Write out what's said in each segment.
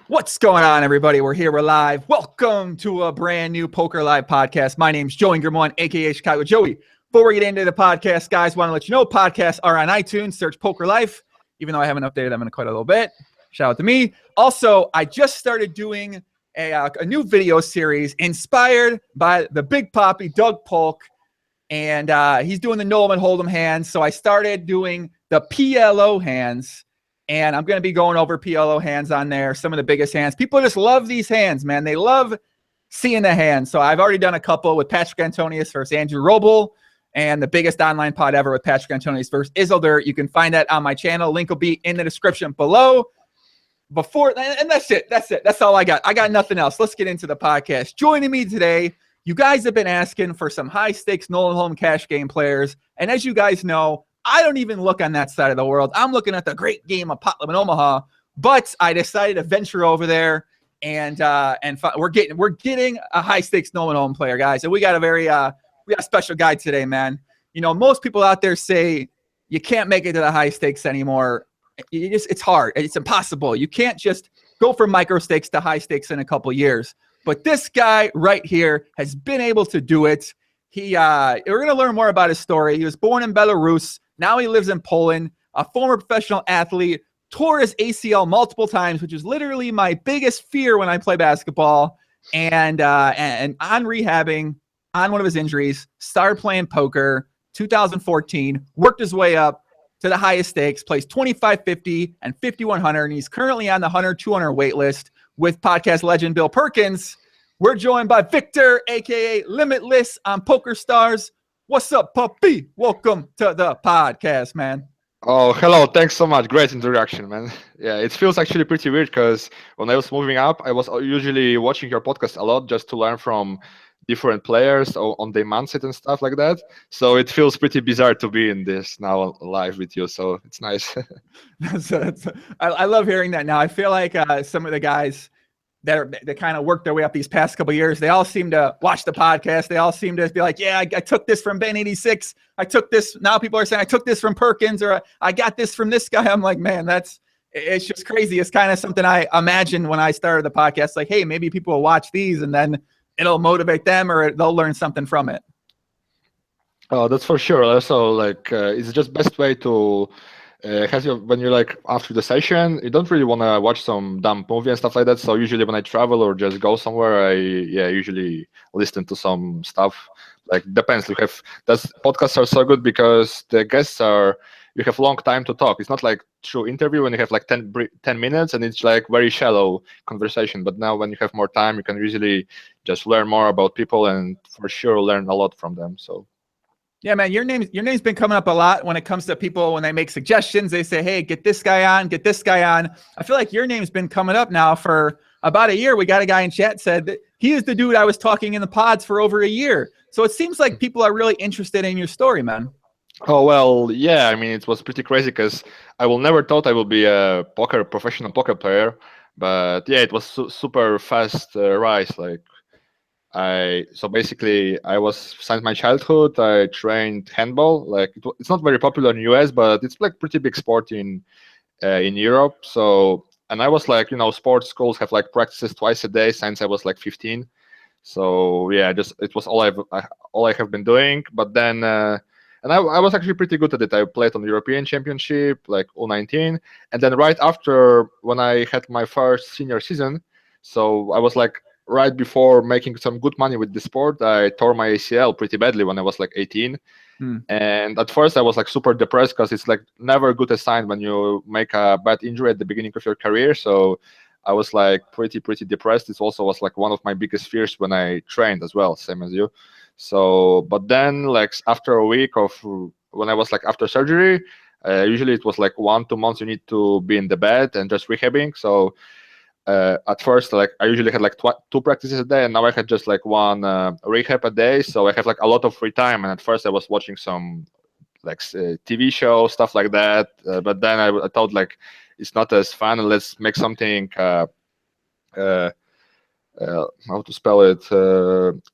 What's going on, everybody? We're here. We're live. Welcome to a brand new Poker Live podcast. My name's Joey Grimont, aka Chicago Joey. Before we get into the podcast, guys, want to let you know podcasts are on iTunes. Search Poker Life. Even though I haven't updated them in quite a little bit. Shout out to me. Also, I just started doing a new video series inspired by the Big Poppy, Doug Polk. And he's doing the Nolan Hold'em hands. So I started doing the PLO hands. And I'm going to be going over PLO hands on there, some of the biggest hands. People just love these hands, man. They love seeing the hands. So I've already done a couple with Patrick Antonius versus Andrew Roble and the biggest online pod ever with Patrick Antonius versus Isildur. You can find that on my channel. Link will be in the description below. And that's it. That's all I got. I got nothing else. Let's get into the podcast. Joining me today, you guys have been asking for some high-stakes Nolan Hold'em cash game players. And as you guys know, I don't even look on that side of the world. I'm looking at the great game of Pot Limit Omaha, but I decided to venture over there and we're getting a high stakes Nolan Hold'em player, guys. And we got a special guy today, man. You know, most people out there say you can't make it to the high stakes anymore. It's hard. It's impossible. You can't just go from micro stakes to high stakes in a couple years. But this guy right here has been able to do it. We're going to learn more about his story. He was born in Belarus. Now he lives in Poland, a former professional athlete, tore his ACL multiple times, which is literally my biggest fear when I play basketball. And on rehabbing on one of his injuries, started playing poker, 2014, worked his way up to the highest stakes, plays 2550 and 5100, and he's currently on the 100-200 wait list with podcast legend Bill Perkins. We're joined by Victor, a.k.a. Limitless on Pokerstars. What's up, puppy? Welcome to the podcast, man. Oh, hello. Thanks so much. Great introduction, man. Yeah, it feels actually pretty weird because when I was moving up, I was usually watching your podcast a lot just to learn from different players on their mindset and stuff like that. So it feels pretty bizarre to be in this now live with you. So it's nice. I love hearing that now. I feel like some of the guys that kind of worked their way up these past couple of years, they all seem to watch the podcast. They all seem to be like, yeah, I took this from Ben 86. I took this. Now people are saying I took this from Perkins, or I got this from this guy. I'm like, man, it's just crazy. It's kind of something I imagined when I started the podcast. Like, hey, maybe people will watch these and then it'll motivate them or they'll learn something from it. Oh, that's for sure. Also, like, it's just best way to when you're like after the session, you don't really want to watch some dumb movie and stuff like that. So usually when I travel or just go somewhere, I usually listen to some stuff. Like depends. Podcasts are so good because the guests you have long time to talk. It's not like true interview when you have like 10 minutes and it's like very shallow conversation. But now when you have more time, you can usually just learn more about people and for sure learn a lot from them. So. Yeah, man, your name's been coming up a lot when it comes to people when they make suggestions. They say, hey, get this guy on, get this guy on. I feel like your name's been coming up now for about a year. We got a guy in chat said that he is the dude I was talking in the pods for over a year. So it seems like people are really interested in your story, man. Oh, well, yeah. I mean, it was pretty crazy because I will never thought I will be a professional poker player. But yeah, it was super fast rise. Like, so basically I was since my childhood I trained handball. Like it's not very popular in US, but it's like pretty big sport in Europe. So and I was like, sports schools have like practices twice a day since I was like 15. So yeah, it was all I have been doing. But then and I was actually pretty good at it. I played on the European Championship, like U19, and then right after when I had my first senior season, so I was like right before making some good money with the sport, I tore my ACL pretty badly when I was like 18. And at first I was like super depressed because it's like never a good sign when you make a bad injury at the beginning of your career. So I was like pretty depressed. It also was like one of my biggest fears when I trained as well, same as you. So, but then like after a week of when I was like after surgery, usually it was like 1-2 months you need to be in the bed and just rehabbing. So at first, like I usually had like 2 practices a day, and now I had just like 1 rehab a day. So I have like a lot of free time. And at first, I was watching some like TV show stuff like that. But then I thought like it's not as fun. Let's make something. How to spell it?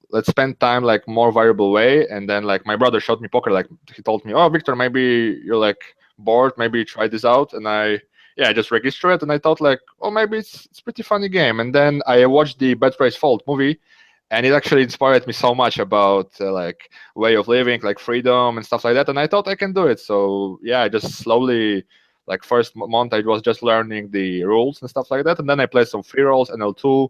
Let's spend time like more variable way. And then like my brother showed me poker. Like he told me, "Oh, Victor, maybe you're like bored. Maybe try this out." And yeah, I just registered, and I thought like, oh, maybe it's pretty funny game. And then I watched the Betray's Fault movie, and it actually inspired me so much about like way of living, like freedom and stuff like that. And I thought I can do it. So yeah, I just slowly, like first month, I was just learning the rules and stuff like that, and then I played some free rolls, NL2,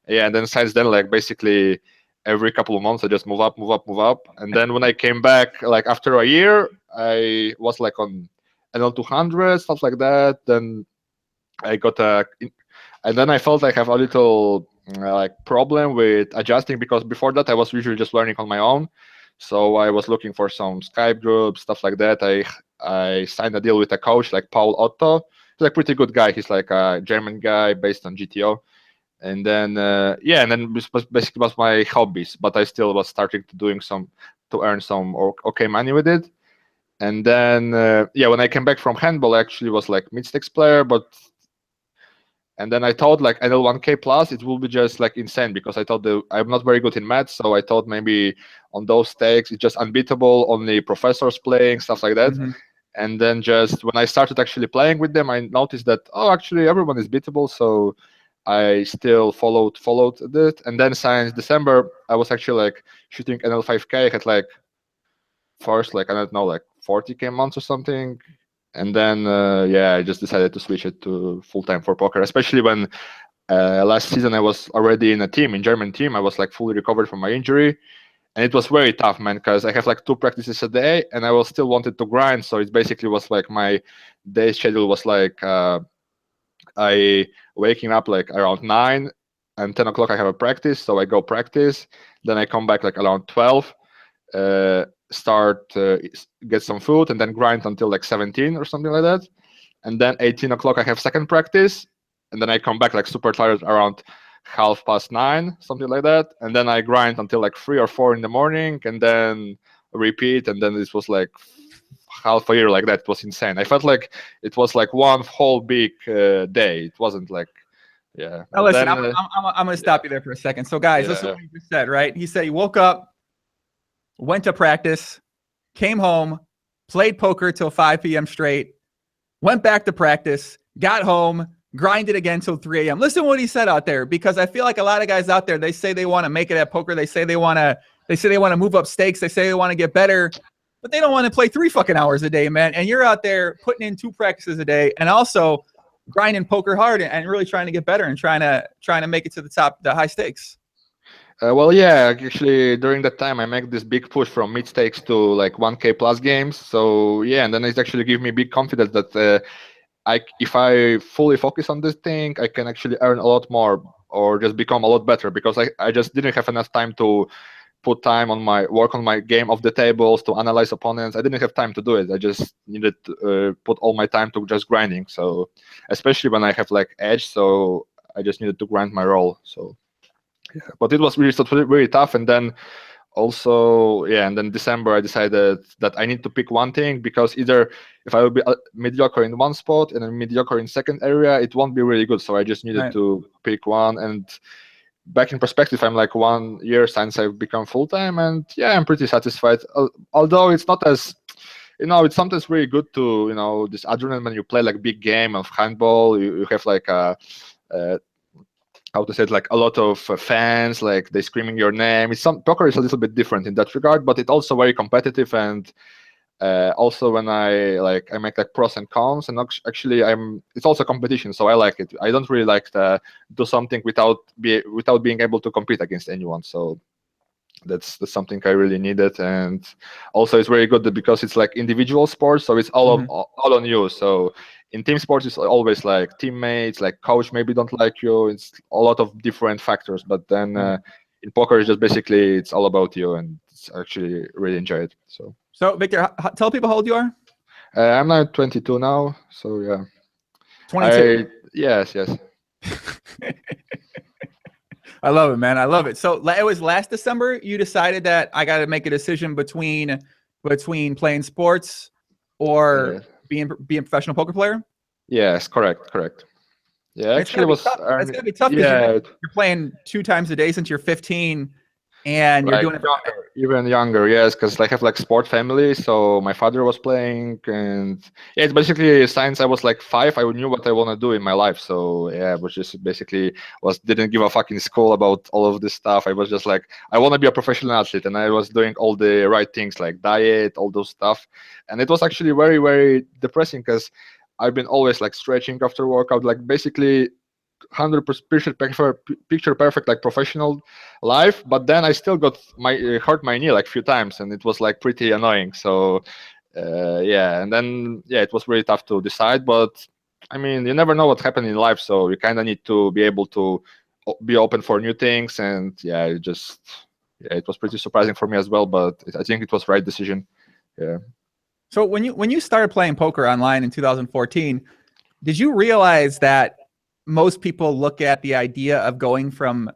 yeah, and then since then, like basically every couple of months, I just move up, move up, move up. And then when I came back, like after a year, I was like on NL200, stuff like that. Then I got and then I felt like I have a little like problem with adjusting, because before that I was usually just learning on my own. So I was looking for some Skype groups, stuff like that. I signed a deal with a coach like Paul Otto. He's like a pretty good guy. He's like a German guy based on GTO. And then yeah, and then this was basically was my hobbies, but I still was starting to doing some to earn some okay money with it. And then yeah, when I came back from handball, I actually was like mid-stakes player, but and then I thought like NL1K plus it will be just like insane, because I thought I'm not very good in maths, so I thought maybe on those stakes it's just unbeatable, only professors playing, stuff like that. Mm-hmm. And then just when I started actually playing with them, I noticed that, oh, actually everyone is beatable. So I still followed it. And then since December, I was actually like shooting NL5K. I had like first like I don't know like 40K months or something. And then yeah, I just decided to switch it to full time for poker, especially when last season I was already in a team, in German team. I was like fully recovered from my injury. And it was very tough, man, because I have like 2 practices a day, and I was still wanted to grind. So it basically was like my day schedule was like I waking up like around 9 and 10 o'clock I have a practice, so I go practice. Then I come back like around 12, start get some food, and then grind until like 17 or something like that. And then 18 o'clock I have second practice, and then I come back like super tired around 9:30, something like that. And then I grind until like 3 or 4 in the morning, and then repeat. And then this was like half a year like that. It was insane. I felt like it was like one whole big day. It wasn't like, yeah. Now, And listen, then, I'm going to stop you there for a second. So, guys, yeah. listen to what he just said, right? He said he woke up, went to practice, came home, played poker till 5 p.m. straight, went back to practice, got home, grinded again till 3 a.m. Listen to what he said out there, because I feel like a lot of guys out there, they say they want to make it at poker. They say they want to move up stakes. They say they want to get better, but they don't want to play 3 fucking hours a day, man. And you're out there putting in 2 practices a day and also grinding poker hard and really trying to get better and trying to make it to the top, the high stakes. Well, yeah, actually, during that time, I make this big push from mid stakes to like 1K plus games. So yeah, and then it actually gave me big confidence that if I fully focus on this thing, I can actually earn a lot more or just become a lot better, because I just didn't have enough time to put time on my work on my game off the tables, to analyze opponents. I didn't have time to do it. I just needed to put all my time to just grinding. So especially when I have like edge, so I just needed to grind my role. So yeah, but it was really tough. And then also, yeah, and then December I decided that I need to pick one thing, because either if I will be mediocre in one spot and then mediocre in second area, it won't be really good. So I just needed to pick one. And back in perspective, I'm like 1 year since I've become full-time, and yeah, I'm pretty satisfied. Although it's not as, it's sometimes really good to, this adrenaline when you play like big game of handball. You have like how to say it, like a lot of fans, like they screaming your name. Poker is a little bit different in that regard, but it's also very competitive. And also when I make like pros and cons, and actually it's also competition, so I like it. I don't really like to do something without being able to compete against anyone. So that's something I really needed. And also it's very good because it's like individual sports, so it's all on you. So in team sports, it's always like teammates, like coach maybe don't like you. It's a lot of different factors. But then in poker, it's just basically it's all about you, and it's actually really enjoy it. So Victor, tell people how old you are. I'm now 22 now. So yeah. 22. Yes. I love it, man. I love it. So it was last December you decided that I got to make a decision between playing sports or being a professional poker player. Yes, correct. Yeah, it's actually, gonna be tough. It's gonna be tough because you're playing 2 times a day since you're 15, and you're Like doing it. younger, even younger, yes, because I have like sport family. So my father was playing, and yeah, it's basically since I was like 5, I knew what I want to do in my life. So yeah, I was just basically was didn't give a fuck in school about all of this stuff. I was just like, I want to be a professional athlete, and I was doing all the right things like diet, all those stuff, and it was actually very very depressing because I've been always like stretching after workout, like basically 100% picture perfect like professional life, but then I still got my hurt my knee like few times, and it was like pretty annoying. So yeah, and then yeah, it was really tough to decide, but I mean, you never know what happened in life, so you kind of need to be able to be open for new things. And yeah, it just yeah, it was pretty surprising for me as well, but I think it was right decision. Yeah. So when you started playing poker online in 2014, did you realize that most people look at the idea of going from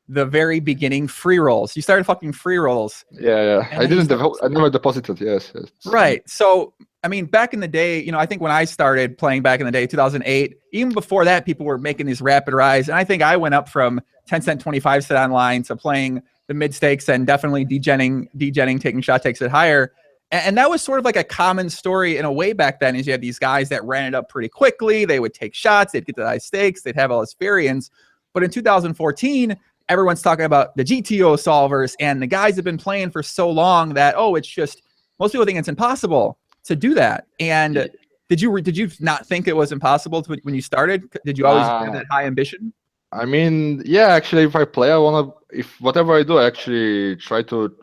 the very beginning free rolls? You started fucking free rolls. Yeah. And then I never deposited. Yes. Right. So, I mean, back in the day, I think when I started playing back in the day, 2008, even before that, people were making these rapid rise. And I think I went up from 10 cent, 25 cent online to playing the mid stakes and definitely degenning, taking shot takes it higher. And that was sort of like a common story in a way back then, is you had these guys that ran it up pretty quickly. They would take shots, they'd get to the high stakes, they'd have all this variance. But in 2014, everyone's talking about the GTO solvers, and the guys have been playing for so long that, it's just, most people think it's impossible to do that. And did you not think it was impossible when you started? Did you always have that high ambition? I mean, yeah, actually, if I play, if whatever I do, I actually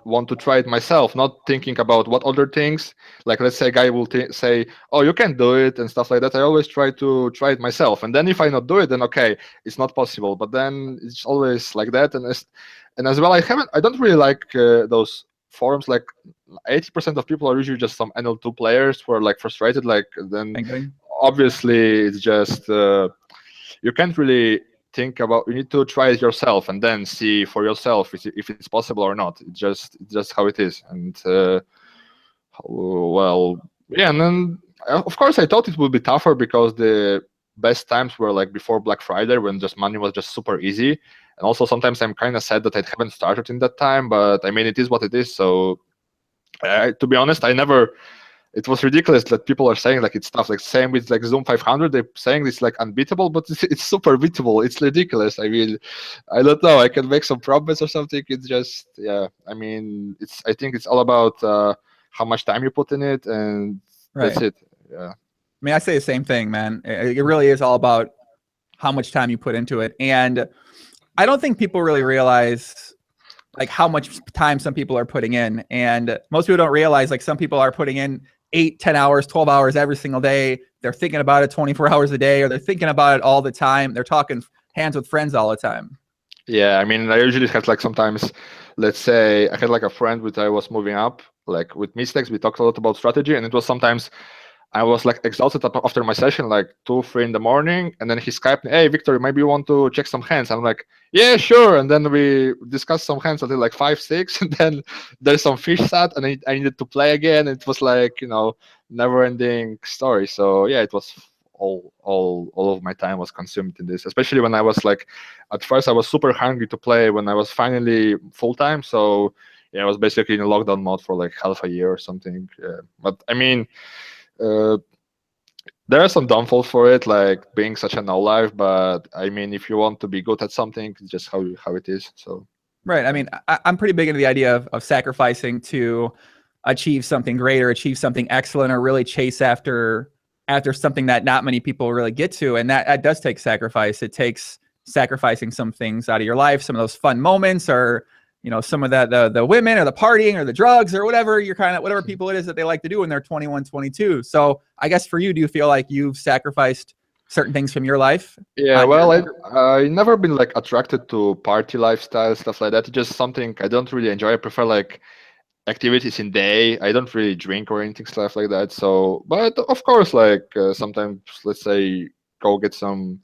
want to try it myself, not thinking about what other things, like let's say a guy will say, oh, you can't do it and stuff like that. I always try to try it myself. And then if I not do it, then okay, it's not possible. But then it's always like that. And as well, I don't really like those forums. Like 80% of people are usually just some NL2 players who are like frustrated. Like then obviously it's just, you can't really think about, you need to try it yourself and then see for yourself if it's possible or not. It's just how it is. And well, yeah, and then of course I thought it would be tougher because the best times were like before Black Friday, when just money was just super easy. And also sometimes I'm kind of sad that I haven't started in that time, but I mean, it is what it is. So to be honest, it was ridiculous that people are saying like it's tough. Like same with like Zoom 500, they're saying it's like unbeatable, but it's super beatable. It's ridiculous. I mean, I don't know. I can make some promise or something. It's just, yeah. I mean, I think it's all about how much time you put in it, and that's it. Yeah. I mean, I say the same thing, man. It really is all about how much time you put into it, and I don't think people really realize like how much time some people are putting in. And most people don't realize like some people are putting in 8, 10 hours, 12 hours every single day. They're thinking about it 24 hours a day, or they're thinking about it all the time. They're talking hands with friends all the time. Yeah, I mean, I usually have like sometimes, let's say I had like a friend with I was moving up, like with mistakes, we talked a lot about strategy, and it was sometimes I was like exhausted after my session, like 2, 3 in the morning, and then he Skyped me, hey, Victor, maybe you want to check some hands? I'm like, yeah, sure. And then we discussed some hands until like 5, 6, and then there's some fish sat, and I needed to play again. It was like, never-ending story. So yeah, it was all of my time was consumed in this, especially when I was like, at first I was super hungry to play when I was finally full-time. So yeah, I was basically in a lockdown mode for like half a year or something. Yeah. But I mean, there are some downfalls for it, like being such a no life. But I mean, if you want to be good at something, it's just how it is. So right. I mean, I'm pretty big into the idea of sacrificing to achieve something great or achieve something excellent, or really chase after something that not many people really get to. And that does take sacrifice. It takes sacrificing some things out of your life, some of those fun moments, or some of the women, or the partying, or the drugs, or whatever whatever people it is that they like to do when they're 21, 22. So I guess for you, do you feel like you've sacrificed certain things from your life? Yeah, well, I never been like attracted to party lifestyle, stuff like that. It's just something I don't really enjoy. I prefer like activities in day. I don't really drink or anything stuff like that. So, but of course, like sometimes, let's say, go get some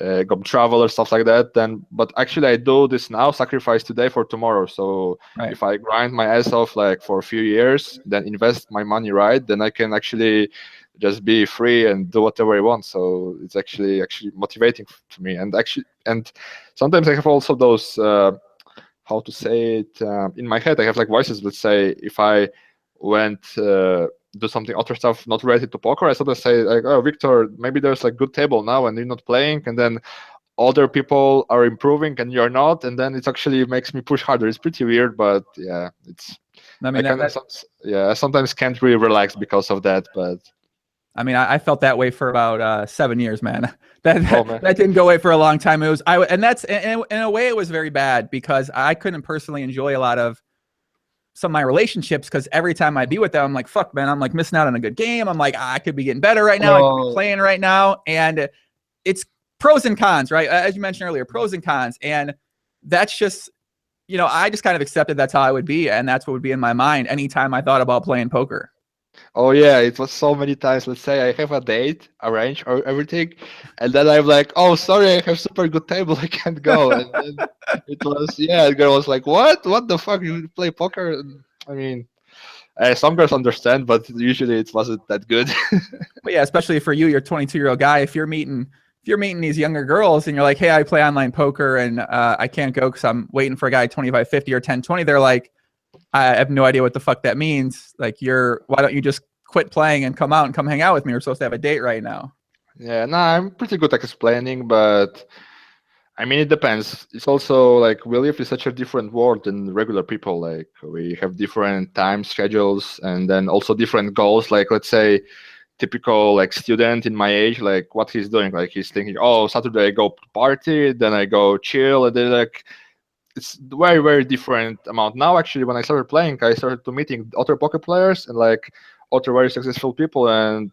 go travel or stuff like that. Then, but actually, I do this now, sacrifice today for tomorrow. So if I grind my ass off like for a few years, then invest my money right, then I can actually just be free and do whatever I want. So it's actually motivating to me. And sometimes I have also those how to say it, in my head I have like voices. Let's say if I went do something other stuff not related to poker, I sometimes say like, oh Victor, maybe there's like good table now and you're not playing, and then other people are improving and you're not, and then it actually makes me push harder. It's pretty weird, but yeah, it's I mean, I sometimes can't really relax because of that. But I felt that way for about 7 years, man. oh man, That didn't go away for a long time. And that's in a way it was very bad because I couldn't personally enjoy a lot of some of my relationships because every time I'd be with them, I'm like, fuck, man, I'm like missing out on a good game. I'm like, I could be getting better right now. I could be playing right now. And it's pros and cons, right? As you mentioned earlier, pros and cons. And that's just, I just kind of accepted that's how I would be. And that's what would be in my mind anytime I thought about playing poker. oh yeah, it was so many times. Let's say I have a date arranged or everything, and then I'm like, oh sorry, I have super good table, I can't go. And then it was, yeah, the girl was like, what the fuck, you play poker? And, I mean, some girls understand, but usually it wasn't that good. But yeah, especially for you, you're a 22-year-old guy. If you're meeting these younger girls and you're like, hey, I play online poker and I can't go because I'm waiting for a guy 25-50 or 10-20, they're like, I have no idea what the fuck that means. Like, why don't you just quit playing and come out and come hang out with me? We're supposed to have a date right now. Yeah, no, I'm pretty good at explaining, but I mean, it depends. It's also like we live in such a different world than regular people. Like we have different time schedules and then also different goals. Like let's say typical like student in my age, like what he's doing, like he's thinking, oh, Saturday I go party, then I go chill, and then like it's very very different amount. Now actually when I started playing, I started to meeting other poker players and like other very successful people, and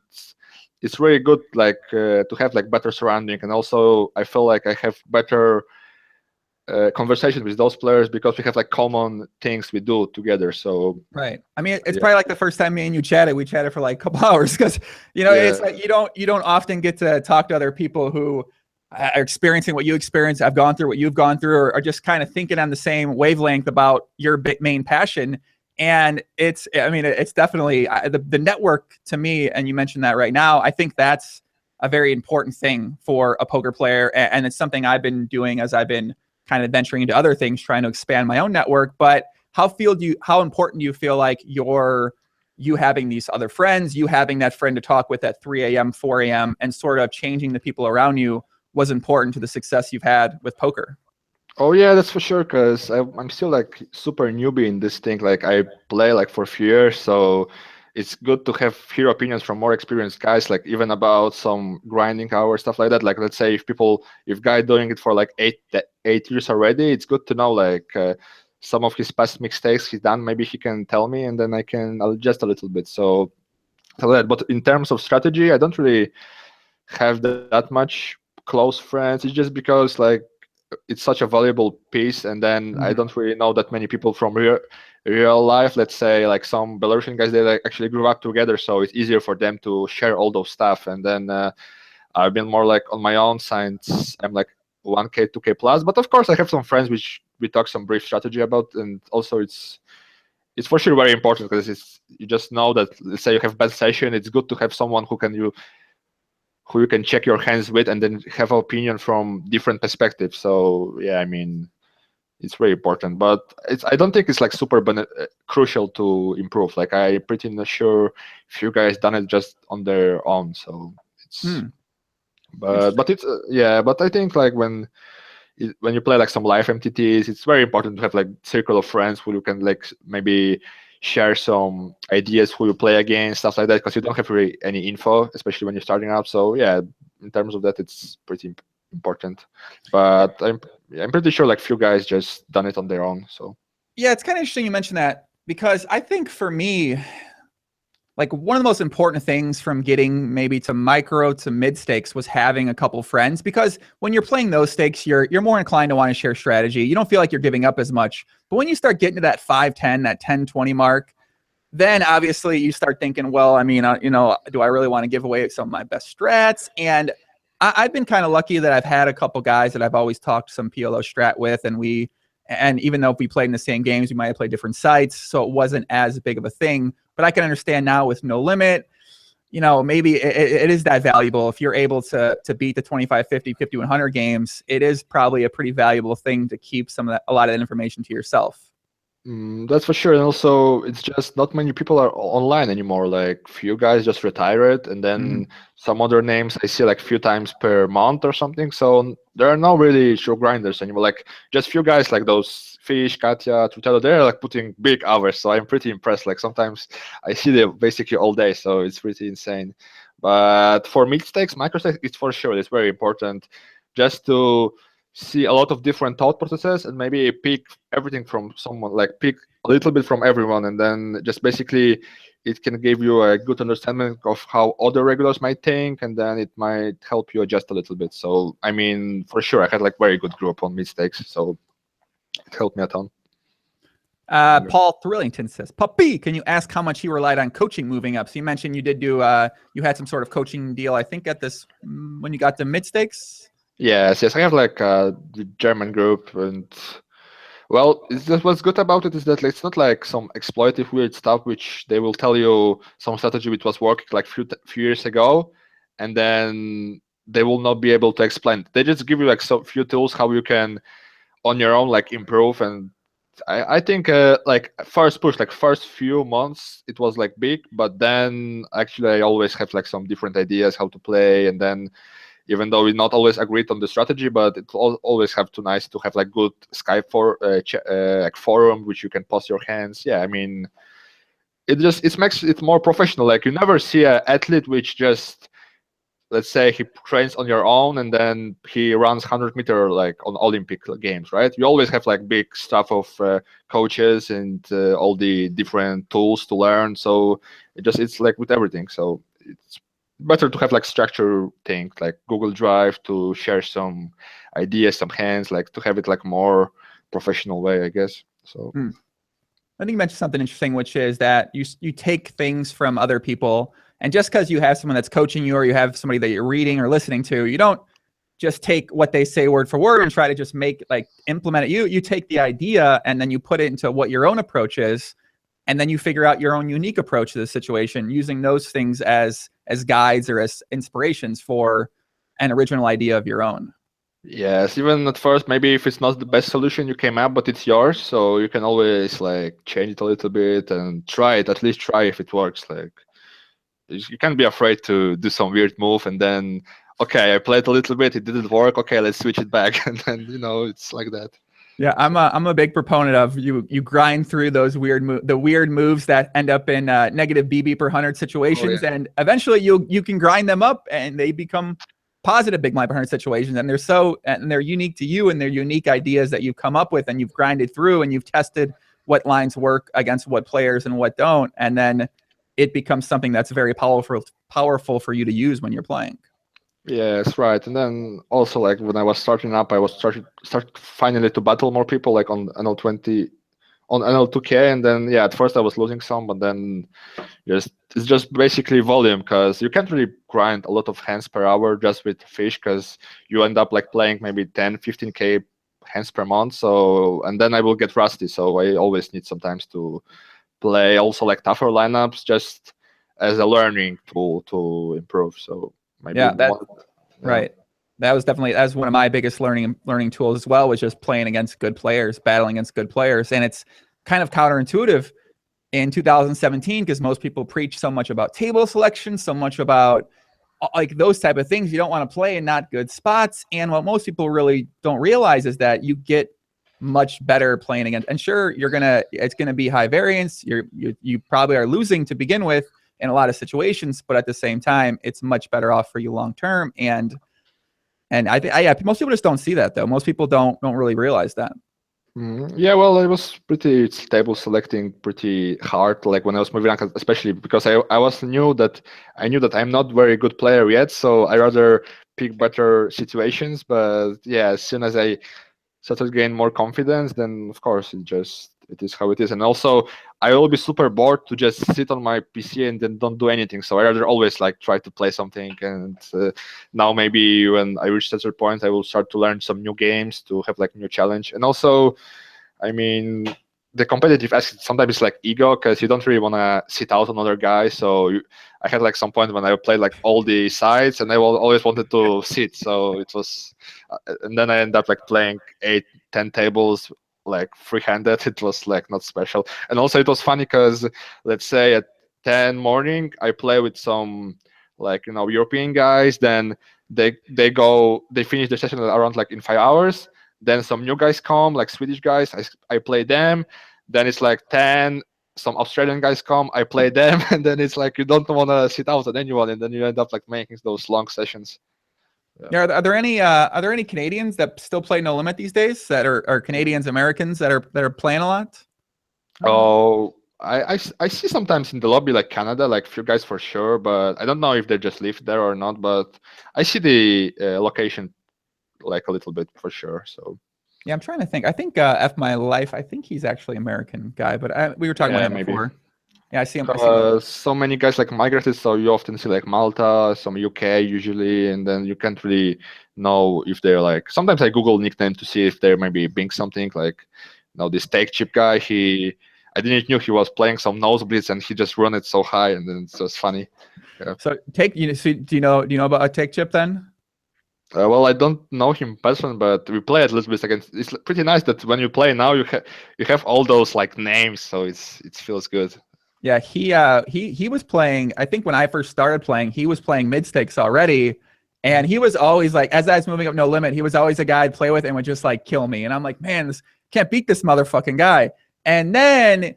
it's really good like to have like better surrounding. And also I feel like I have better conversation with those players because we have like common things we do together. So right, I mean, it's probably like the first time me and you chatted, we chatted for like a couple hours because it's like you don't often get to talk to other people who are experiencing what you experience, have gone through what you've gone through, or are just kind of thinking on the same wavelength about your main passion. And it's definitely the network to me, and you mentioned that right now, I think that's a very important thing for a poker player. And it's something I've been doing as I've been kind of venturing into other things, trying to expand my own network. But how important do you feel like you having these other friends, you having that friend to talk with at 3 a.m., 4 a.m., and sort of changing the people around you was important to the success you've had with poker? Oh yeah, that's for sure. Cause I'm still like super newbie in this thing. Like I play like for a few years, so it's good to hear opinions from more experienced guys. Like even about some grinding hours stuff like that. Like let's say if guy doing it for like 8 years already, it's good to know like some of his past mistakes he's done. Maybe he can tell me, and then I can adjust a little bit. So that. But in terms of strategy, I don't really have that much close friends. It's just because like it's such a valuable piece, and then I don't really know that many people from real life. Let's say like some Belarusian guys, they like actually grew up together, so it's easier for them to share all those stuff. And then I've been more like on my own since I'm like 1K 2K plus, but of course I have some friends which we talk some brief strategy about. And also it's for sure very important because you just know that, let's say you have bad session, it's good to have someone who you can check your hands with and then have an opinion from different perspectives. So yeah, I mean, it's very important, but I don't think it's like super crucial to improve. Like I'm pretty not sure if you guys done it just on their own. So it's but it's but I think like when you play like some live MTTs, it's very important to have like circle of friends who you can like maybe share some ideas who you play against, stuff like that, because you don't have really any info, especially when you're starting up. So yeah, in terms of that, it's pretty important. But I'm pretty sure like few guys just done it on their own. So yeah, it's kind of interesting you mentioned that, because I think for me, like one of the most important things from getting maybe to micro to mid stakes was having a couple friends, because when you're playing those stakes, you're more inclined to want to share strategy. You don't feel like you're giving up as much. But when you start getting to that 5-10, that 10-20 mark, then obviously you start thinking, well, I mean, do I really want to give away some of my best strats? And I've been kind of lucky that I've had a couple guys that I've always talked some PLO strat with, and even though if we played in the same games, we might have played different sites, so it wasn't as big of a thing. But I can understand now with No Limit, maybe it is that valuable. If you're able to beat the 25, 50, 5100 games, it is probably a pretty valuable thing to keep a lot of that information to yourself. That's for sure. And also, it's just not many people are online anymore. Like, few guys just retired, and then some other names I see like few times per month or something. So there are no really sure grinders anymore. Like, just few guys like those Fish, Katya, Trueteller, they're like putting big hours. So I'm pretty impressed. Like, sometimes I see them basically all day. So it's pretty insane. But for mid stakes, micro stakes, it's for sure. It's very important just to see a lot of different thought processes and maybe pick everything from someone, like pick a little bit from everyone, and then just basically it can give you a good understanding of how other regulars might think, and then it might help you adjust a little bit. So I mean, for sure, I had like very good group on mistakes, so it helped me a ton. Paul Thrillington says, Puppy, can you ask how much he relied on coaching moving up? So you mentioned you did you had some sort of coaching deal, I think, at this when you got to mid stakes. Yes, I have like the German group, and well, what's good about it is that it's not like some exploitative weird stuff which they will tell you some strategy which was working like few years ago, and then they will not be able to explain. They just give you like so few tools how you can on your own like improve. And I think like first push, like first few months it was like big, but then actually I always have like some different ideas how to play, and then even though we not always agreed on the strategy, but it always have to nice to have like good Skype for like forum which you can post your hands. Yeah, I mean, it makes it more professional. Like, you never see an athlete which just, let's say, he trains on your own and then he runs 100-meter like on Olympic games, right? You always have like big stuff of coaches and all the different tools to learn. So it's like with everything. So it's better to have like structure thing like Google Drive to share some ideas, some hands, like to have it like more professional way, I guess. So I think you mentioned something interesting, which is that you take things from other people, and just because you have someone that's coaching you or you have somebody that you're reading or listening to, you don't just take what they say word for word and try to just implement it. You take the idea and then you put it into what your own approach is, and then you figure out your own unique approach to the situation using those things as guides or as inspirations for an original idea of your own. Yes, even at first, maybe if it's not the best solution you came up, but it's yours, so you can always like change it a little bit and try it. At least try if it works. Like, you can't be afraid to do some weird move and then, okay, I played a little bit, it didn't work. Okay, let's switch it back, and then it's like that. Yeah, I'm a big proponent of you grind through those weird moves that end up in negative BB per 100 situations, and eventually you can grind them up and they become positive big blind per 100 situations, and they're unique to you and they're unique ideas that you've come up with and you've grinded through and you've tested what lines work against what players and what don't, and then it becomes something that's very powerful for you to use when you're playing. Yes, right. And then also, like, when I was starting up, I was started finally to battle more people like on NL20, on NL2K, and then at first I was losing some, but then it's just basically volume, because you can't really grind a lot of hands per hour just with fish, because you end up like playing maybe 10, 15K hands per month. So, and then I will get rusty. So I always need sometimes to play also like tougher lineups just as a learning tool to improve. So maybe right. That was one of my biggest learning tools as well, was just playing against good players, battling against good players. And it's kind of counterintuitive in 2017 because most people preach so much about table selection, so much about like those type of things. You don't want to play in not good spots. And what most people really don't realize is that you get much better playing against, and sure, it's gonna be high variance. You probably are losing to begin with in a lot of situations, but at the same time, it's much better off for you long term. And I think most people just don't see that, though. Most people don't really realize that. Yeah, well, I was pretty table selecting pretty hard, like when I was moving on, especially because I knew that I'm not very good player yet, so I rather pick better situations. But yeah, as soon as I started to gain more confidence, then of course it is how it is. And also, I will be super bored to just sit on my PC and then don't do anything. So I rather always like try to play something. And now maybe when I reach that point, I will start to learn some new games to have like new challenge. And also, I mean, the competitive aspect sometimes it's like ego, because you don't really want to sit out another guy. So I had like some point when I played like all the sides, and I always wanted to sit. So it was, and then I ended up like playing 8, 10 tables like free-handed. It was like not special. And also it was funny because let's say at 10 morning I play with some like European guys, then they finish the session around like in 5 hours. Then some new guys come, like Swedish guys. I play them. Then it's like 10. Some Australian guys come, I play them, and then it's like you don't want to sit out at anyone, and then you end up like making those long sessions. Yeah, are there any Canadians that still play No Limit these days that are Canadians, Americans that are playing a lot? Oh, I see sometimes in the lobby like Canada, like few guys for sure, but I don't know if they just live there or not. But I see the location like a little bit for sure. So Yeah, I'm trying to think. I think F My Life. I think he's actually American guy, but we were talking about him maybe. before. Yeah, I see him. So many guys like migrated, so you often see like Malta, some UK usually, and then you can't really know if they're like. Sometimes I Google nickname to see if they're maybe being something like, this take chip guy. I didn't knew he was playing some nosebleeds, and he just run it so high, and then it's just funny. Yeah. So do you know about a take chip then? Well, I don't know him personally, but we play at little bit against. It's pretty nice that when you play now, you have all those like names, so it feels good. Yeah, he was playing. I think when I first started playing, he was playing mid stakes already, and he was always like, as I was moving up No Limit, he was always a guy I'd play with and would just like kill me. And I'm like, man, can't beat this motherfucking guy. And then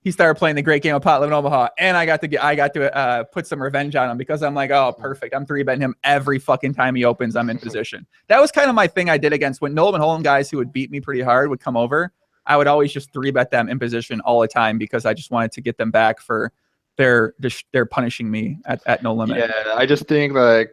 he started playing the great game of Pot Limit Omaha, and I got to put some revenge on him because I'm like, oh, perfect. I'm 3-betting him every fucking time he opens. I'm in position. That was kind of my thing I did against when No Limit Hold'em guys who would beat me pretty hard would come over. I would always just 3-bet them in position all the time because I just wanted to get them back for their punishing me at No Limit. Yeah, I just think like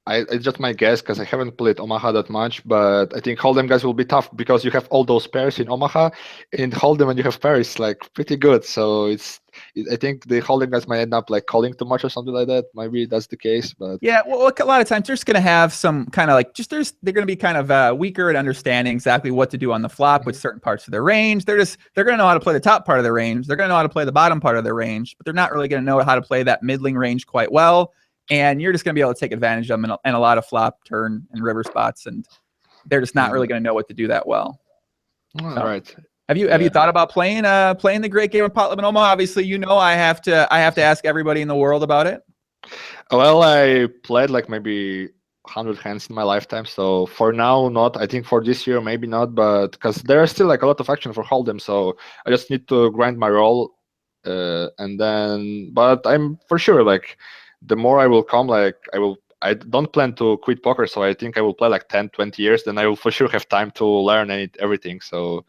it's just my guess because I haven't played Omaha that much, but I think Hold'em guys will be tough because you have all those pairs in Omaha. In Hold'em, and you have pairs like pretty good. So I think the Hold'em guys might end up like calling too much or something like that. Maybe that's the case, but yeah, well, a lot of times they're just going to have some kind of like they're going to be kind of weaker at understanding exactly what to do on the flop with certain parts of their range. They're going to know how to play the top part of their range. They're going to know how to play the bottom part of their range, but they're not really going to know how to play that middling range quite well. And you're just going to be able to take advantage of them in a lot of flop, turn, and river spots, and they're just not really going to know what to do that well. All right. Have you thought about playing the great game of Pot Limit Omaha? Obviously, I have to ask everybody in the world about it. Well, I played like maybe 100 hands in my lifetime, so for now not. I think for this year maybe not, but because there are still like a lot of action for Hold'em, so I just need to grind my roll, and then. But I'm for sure like the more I will come, like I don't plan to quit poker, so I think I will play like 10, 20 years. Then I will for sure have time to learn everything. So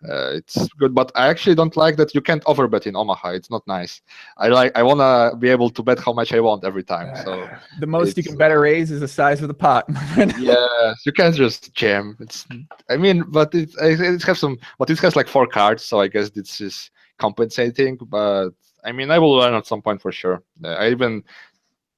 it's good, but I actually don't like that you can't overbet in Omaha. It's not nice. I want to be able to bet how much I want every time. So the most you can bet a raise is the size of the pot. Yeah, you can't just jam. But it has like 4 cards, so I guess this is compensating. But I will learn at some point for sure. I even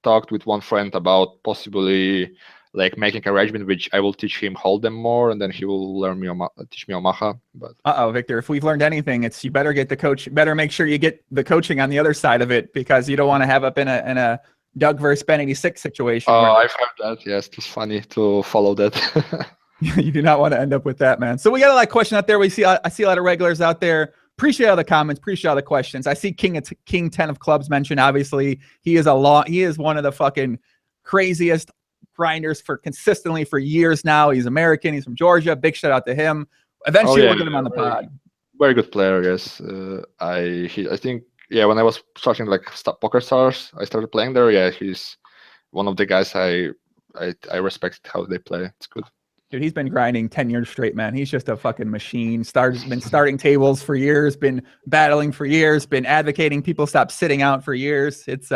talked with one friend about possibly like making arrangement which I will teach him Hold'em more, and then he will teach me Omaha. But Victor, if we've learned anything, it's you better get the coach. Better make sure you get the coaching on the other side of it, because you don't want to have up in a Doug versus Ben 86 situation. Oh, I've heard that. Yes, it's funny to follow that. You do not want to end up with that, man. So we got a lot of questions out there. I see a lot of regulars out there. Appreciate all the comments. Appreciate all the questions. I see King 10 of Clubs mentioned. Obviously, he is one of the fucking craziest grinders consistently for years now. He's American. He's from Georgia. Big shout out to him. Eventually, we'll get him on the pod. Very good player. Yes, I think when I was starting like Pokerstars, I started playing there. Yeah, he's one of the guys I respect how they play. It's good. Dude, he's been grinding 10 years straight, man. He's just a fucking machine. Been starting tables for years, been battling for years, been advocating people stop sitting out for years. It's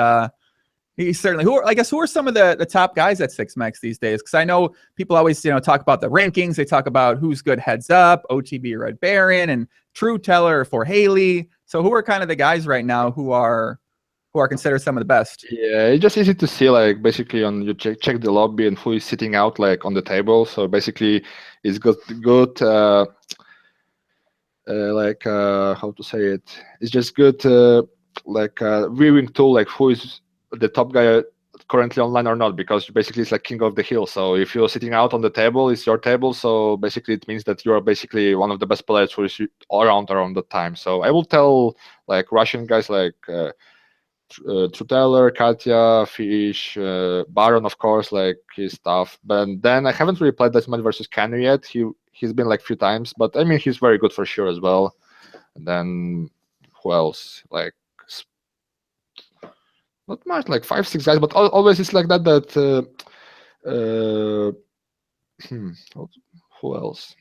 he's certainly who are some of the top guys at 6max these days? Because I know people always talk about the rankings. They talk about who's good heads up, OTB Red Baron, and Trueteller for Haley. So who are kind of the guys right now who are considered some of the best? Yeah, it's just easy to see, like basically you check the lobby and who is sitting out like on the table. So basically it's good like how to say it, it's just good viewing tool, like who is the top guy currently online or not, because basically it's like king of the hill. So if you're sitting out on the table, it's your table. So basically it means that you are basically one of the best players who is all around the time. So I will tell like Russian guys like Trueteller, Katya, Fish, Baron, of course, like his stuff. But then I haven't really played that much versus Canu yet. He's been like a few times, but I mean he's very good for sure as well. And then who else? Like not much, like 5, 6 guys, but always it's like that. Uh, hmm, who else?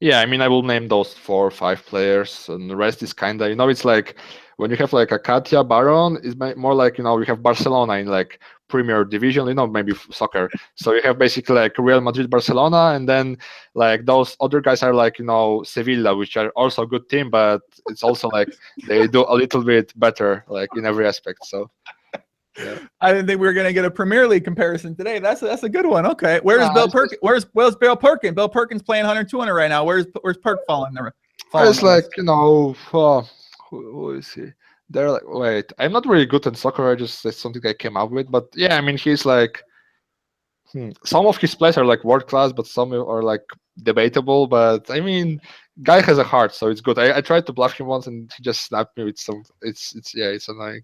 Yeah, I mean, I will name those 4 or 5 players, and the rest is kind of, it's like when you have like a Katya Baron, it's more like, you have Barcelona in like Premier Division, maybe soccer. So you have basically like Real Madrid, Barcelona, and then like those other guys are like, Sevilla, which are also a good team, but it's also like they do a little bit better, like in every aspect. So. Yeah. I didn't think we were gonna get a Premier League comparison today. That's a good one. Okay, where's Bill Perkins? Where's Bill Perkins? Bill Perkins playing 100, 200 right now. Where's Perk falling there? It's like who is he? They're like, wait, I'm not really good in soccer. It's something I came up with, but yeah, I mean, he's like, some of his plays are like world class, but some are like debatable. But I mean, guy has a heart, so it's good. I tried to bluff him once, and he just snapped me with some. It's annoying.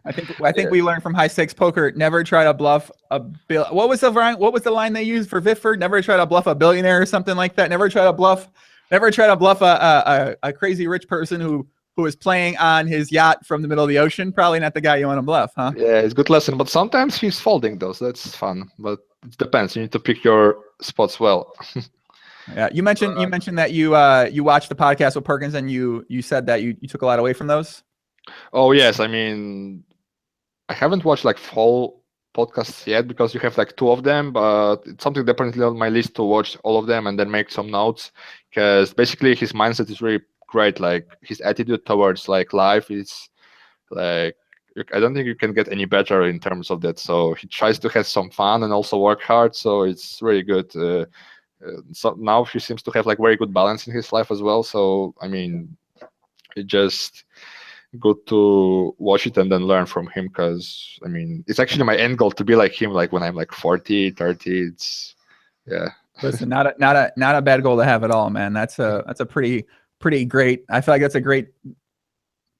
I think we learned from high stakes poker: never try to bluff a bill. What was the line they used for Vifford? Never try to bluff a billionaire or something like that. Never try to bluff a crazy rich person who is playing on his yacht from the middle of the ocean. Probably not the guy you want to bluff, huh? Yeah, it's a good lesson, but sometimes he's folding those. That's fun, but it depends. You need to pick your spots well. Yeah, you mentioned that you watched the podcast with Perkins, and you said that you took a lot away from those. Oh yes, I mean, I haven't watched like full podcasts yet because you have like 2 of them, but it's something definitely on my list to watch all of them and then make some notes, because basically his mindset is really great. Like his attitude towards like life is like, I don't think you can get any better in terms of that. So he tries to have some fun and also work hard. So it's really good. So now he seems to have like very good balance in his life as well. So I mean, it just good to watch it and then learn from him, because I mean, it's actually my end goal to be like him, like when I'm like 40, 30. It's Listen, not a bad goal to have at all, man. That's a pretty great. I feel like that's a great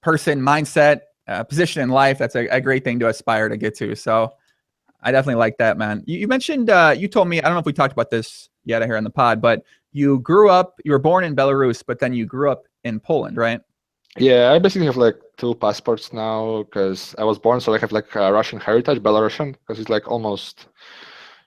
person mindset, position in life. That's a great thing to aspire to get to. So I definitely like that, man. You mentioned, you told me, I don't know if we talked about this yet here on the pod, but you were born in Belarus, but then you grew up in Poland, right? Yeah, I basically have like 2 passports now because I was born, so I have like a Russian heritage, Belarusian, because it's like almost,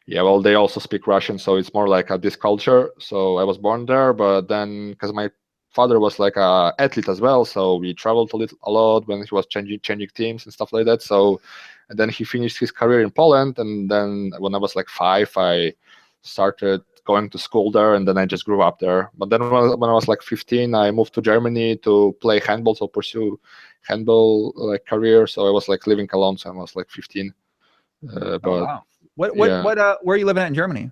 yeah, well, they also speak Russian, so it's more like this culture. So I was born there, but then because my father was like a athlete as well, so we traveled a lot when he was changing teams and stuff like that. So, and then he finished his career in Poland, and then when I was like 5, I started going to school there, and then I just grew up there. But then when I was like 15, I moved to Germany to play handball, so pursue handball like career. So I was like living alone, so I was like 15. But wow. What where are you living at in Germany?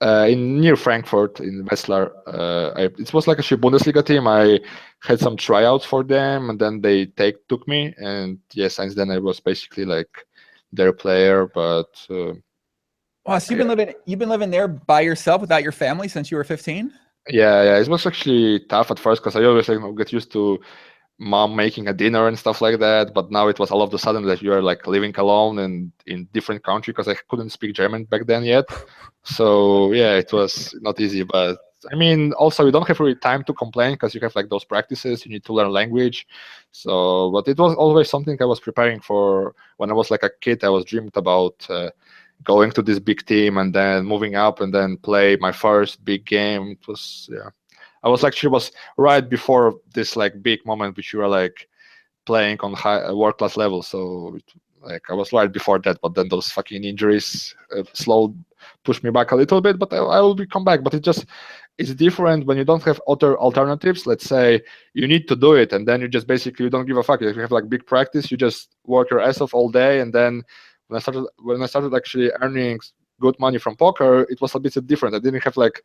In near Frankfurt in Wetzlar. It was like a Bundesliga team. I had some tryouts for them, and then they took me, and yeah, since then I was basically like their player. But wow, so you've been living there by yourself without your family since you were 15? Yeah, it was actually tough at first because I always get used to mom making a dinner and stuff like that. But now it was all of a sudden that you are like living alone and in different country, because I couldn't speak German back then yet. So yeah, it was not easy. But I mean, also you don't have really time to complain because you have like those practices. You need to learn language. So, but it was always something I was preparing for when I was like a kid. I was dreamed about going to this big team and then moving up and then play my first big game. It was, yeah. I was right before this like big moment which you were like playing on high world class level. So like I was right before that, but then those fucking injuries pushed me back a little bit. But I will come back. But it's different when you don't have other alternatives. Let's say you need to do it, and then you just basically you don't give a fuck. If you have like big practice, you just work your ass off all day, and then when I started actually earning good money from poker, it was a bit different. I didn't have like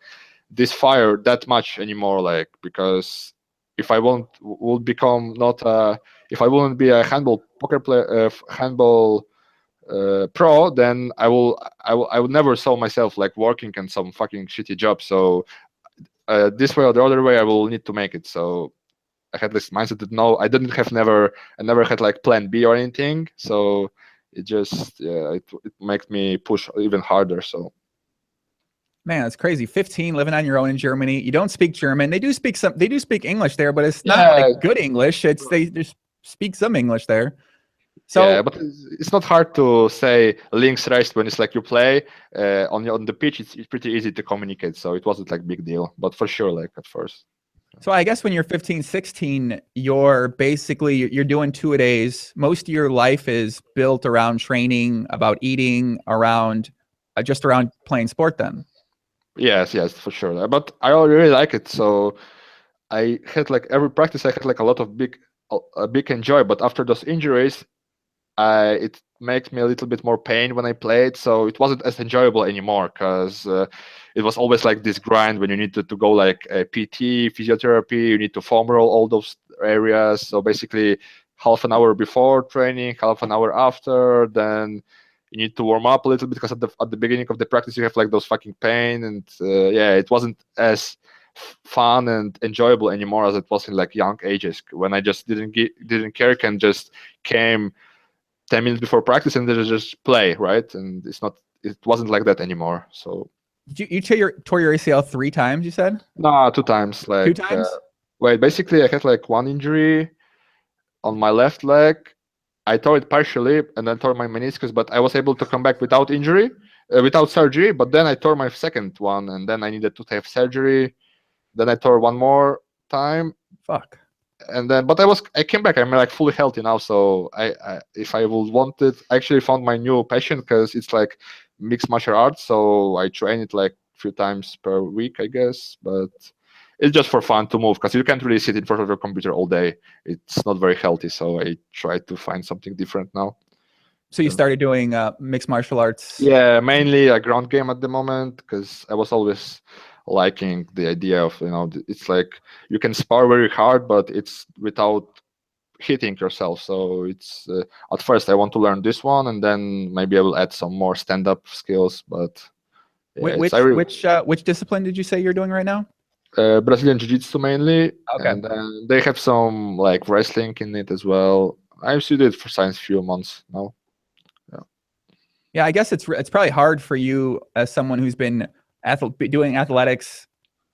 this fire that much anymore, like, because if I wouldn't be a handball poker player, handball pro, then I would never saw myself like working in some fucking shitty job. So this way or the other way, I will need to make it. So I had this mindset that no, I never had like plan B or anything. So it just, yeah, it makes me push even harder. So. Man, it's crazy. 15, living on your own in Germany. You don't speak German. They do speak English there, but it's not like good English. They just speak some English there. So yeah, but it's not hard to say links rest when it's like you play on the pitch. It's pretty easy to communicate, so it wasn't like big deal. But for sure, like at first. So I guess when you're 15, 16, you're doing 2-a-days. Most of your life is built around training, about eating, around just around playing sport then. Yes, for sure. But I really like it. So I had like every practice, I had like a lot of big enjoy. But after those injuries, it makes me a little bit more pain when I played. So it wasn't as enjoyable anymore because it was always like this grind when you need to go like PT, physiotherapy, you need to foam roll all those areas. So basically half an hour before training, half an hour after, then you need to warm up a little bit because at the beginning of the practice you have like those fucking pain, and yeah, it wasn't as fun and enjoyable anymore as it was in like young ages when I just didn't care, can just came 10 minutes before practice and then just play, right? And it wasn't like that anymore. So you tore your ACL 3 times, you said? No, 2 times. Like 2 times? Wait, basically I had like one injury on my left leg. I tore it partially and then tore my meniscus, but I was able to come back without surgery. But then I tore my second one, and then I needed to have surgery. Then I tore one more time. Fuck. And then, but I came back. I'm like fully healthy now. So if I would want it, I actually found my new passion because it's like mixed martial arts. So I train it like a few times per week, I guess. But it's just for fun to move because you can't really sit in front of your computer all day. It's not very healthy. So I try to find something different now. So you started doing mixed martial arts? Yeah, mainly a ground game at the moment because I was always liking the idea of, it's like you can spar very hard, but it's without hitting yourself. So it's at first I want to learn this one, and then maybe I will add some more stand-up skills. But yeah, which discipline did you say you're doing right now? Brazilian Jiu-Jitsu mainly. Okay. And then they have some like wrestling in it as well. I've studied it for science few months now. Yeah, I guess it's probably hard for you as someone who's been doing athletics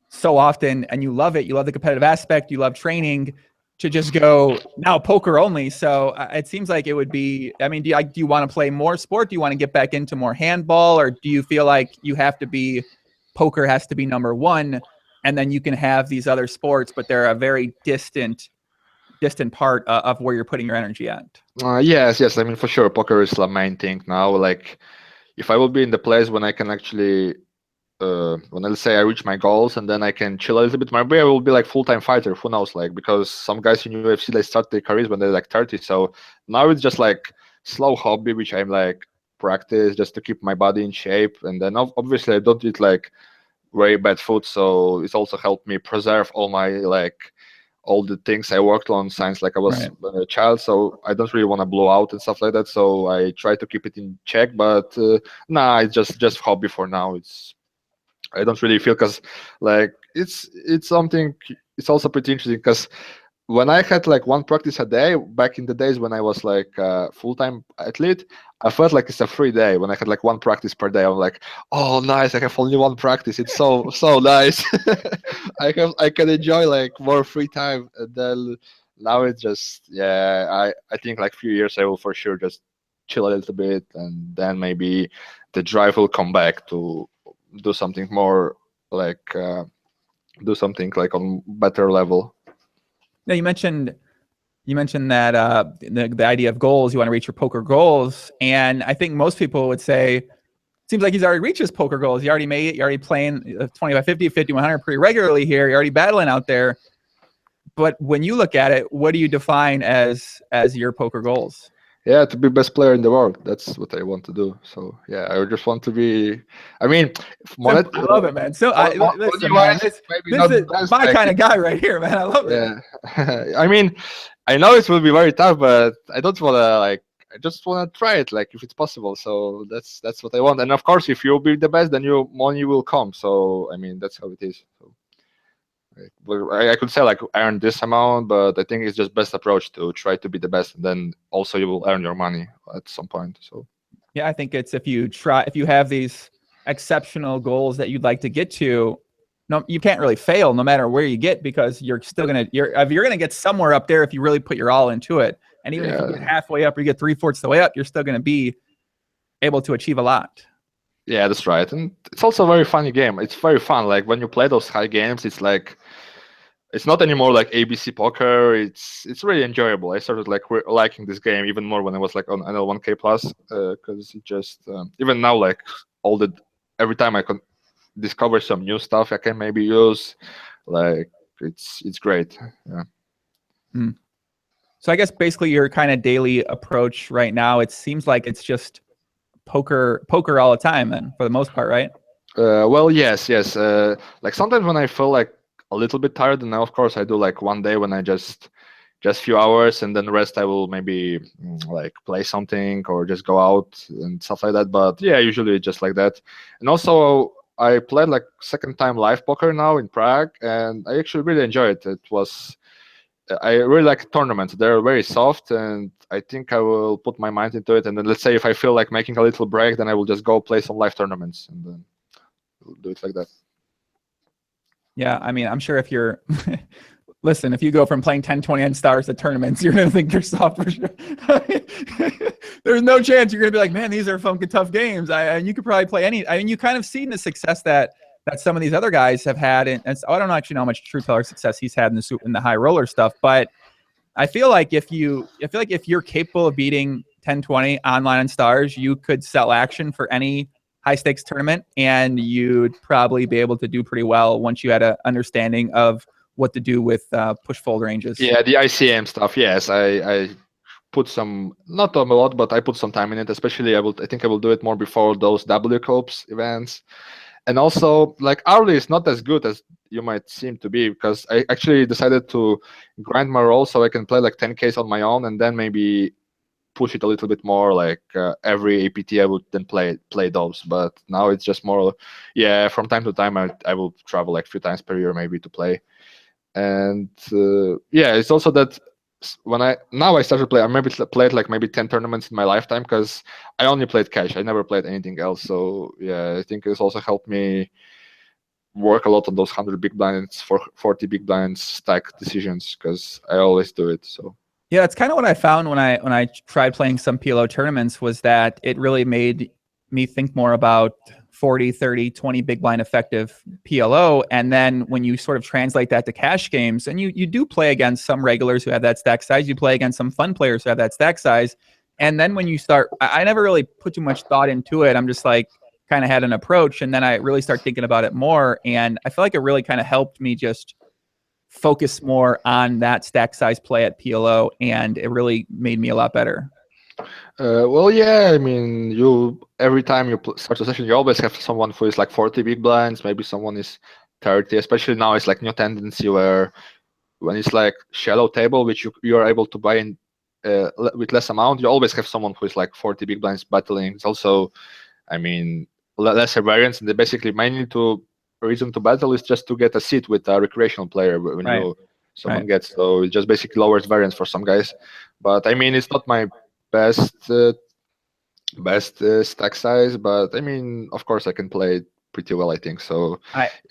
so often, and you love it. You love the competitive aspect. You love training. To just go now poker only. So it seems like it would be. I mean, do you want to play more sport? Do you want to get back into more handball, or do you feel like poker has to be number one, and then you can have these other sports, but they're a very distant part of where you're putting your energy at? Yes. I mean, for sure, poker is the main thing now. Like, if I will be in the place when I can actually, when let's say I reach my goals and then I can chill a little bit, maybe I will be like full-time fighter. Who knows? Like, because some guys in UFC they start their careers when they're like 30. So now it's just like slow hobby, which I'm like practice just to keep my body in shape. And then obviously I don't eat like very bad food, so it's also helped me preserve all the things I worked on since like I was a child. So I don't really want to blow out and stuff like that. So I try to keep it in check. But it's just hobby for now. I don't really feel because like it's something. It's also pretty interesting because when I had like one practice a day back in the days when I was like a full-time athlete, I felt like it's a free day when I had like one practice per day. I'm like, oh, nice! I have only one practice. It's so nice. I can enjoy like more free time. And then now it's just I think like few years I will for sure just chill a little bit, and then maybe the drive will come back to do something more like do something like on better level. Now you mentioned that the idea of goals, you want to reach your poker goals, and I think most people would say it seems like he's already reached his poker goals. You already made it. You're already playing 25-50, 50-100 pretty regularly here. You're already battling out there. But when you look at it, what do you define as your poker goals? Yeah, to be best player in the world. That's what I want to do. So yeah, I just want to be. I mean, I love it, man. So listen, man, this is my kind of guy right here, man. I love it. Yeah, I mean, I know it will be very tough, but I don't wanna like. I just wanna try it, like if it's possible. So that's what I want. And of course, if you'll be the best, then your money will come. So I mean, that's how it is. So, like, well, I could say like earn this amount, but I think it's just best approach to try to be the best, and then also you will earn your money at some point. So Yeah, I think it's if you have these exceptional goals that you'd like to get to, no, you can't really fail no matter where you get, because you're still you're gonna get somewhere up there if you really put your all into it. And even if you get halfway up or you get 3/4 the way up, you're still gonna be able to achieve a lot. yeah, that's right. And it's also a very funny game. It's very fun. Like when you play those high games, it's like it's not anymore like ABC poker. It's really enjoyable. I started like liking this game even more when I was like on NL1K plus, because it just even now like all the every time I can discover some new stuff I can maybe use, like it's great. Yeah. Mm. So I guess basically your kind of daily approach right now, it seems like it's just poker all the time, then, for the most part, right? Well, yes. Like sometimes when I feel like a little bit tired, and now of course I do like one day when I just few hours, and then the rest I will maybe like play something or just go out and stuff like that. But yeah, usually just like that. And also I played like second time live poker now in Prague, and I actually really enjoy it. It was I really like tournaments. They're very soft, and I think I will put my mind into it. And then let's say if I feel like making a little break, then I will just go play some live tournaments, and then we'll do it like that. Yeah, I mean, I'm sure if you're listen, if you go from playing 10, 20 end stars to tournaments, you're gonna think they're soft for sure. There's no chance you're gonna be like, man, these are funky tough games. And you could probably play any. I mean, you kind of seen the success that some of these other guys have had, and I don't actually know how much Trueteller success he's had in the high roller stuff, but I feel like if you're capable of beating 10, 20 online on stars, you could sell action for any high stakes tournament, and you'd probably be able to do pretty well once you had an understanding of what to do with push fold ranges. Yeah, the ICM stuff. Yes, I put some, not a lot, but I put some time in it. Especially I think I will do it more before those W Cups events. And also, like hourly is not as good as you might seem to be, because I actually decided to grind my roll so I can play like 10Ks on my own, and then maybe push it a little bit more. Like every APT I would then play those. But now it's just more, yeah. From time to time I will travel like a few times per year maybe to play. And yeah, it's also that when I started to play, I maybe played like maybe 10 tournaments in my lifetime, because I only played cash. I never played anything else. So yeah, I think it's also helped me work a lot on those 100 big blinds, 40 big blinds stack decisions, because I always do it. So yeah, that's kind of what I found when I tried playing some PLO tournaments, was that it really made me think more about 40, 30, 20 big blind effective PLO. And then when you sort of translate that to cash games, and you do play against some regulars who have that stack size, you play against some fun players who have that stack size. And then when you start, I never really put too much thought into it. I'm just like, kind of had an approach, and then I really start thinking about it more. And I feel like it really kind of helped me just focus more on that stack size play at PLO, and it really made me a lot better. Well, yeah, I mean, you every time you start a session, you always have someone who is like 40 big blinds, maybe someone is 30, especially now it's like new tendency where when it's like shallow table, which you are able to buy in with less amount, you always have someone who is like 40 big blinds battling. It's also, I mean, lesser variance, and they basically mainly to reason to battle is just to get a seat with a recreational player when someone gets. So it just basically lowers variance for some guys. But I mean, it's not my best stack size, but I mean, of course, I can play pretty well, I think. So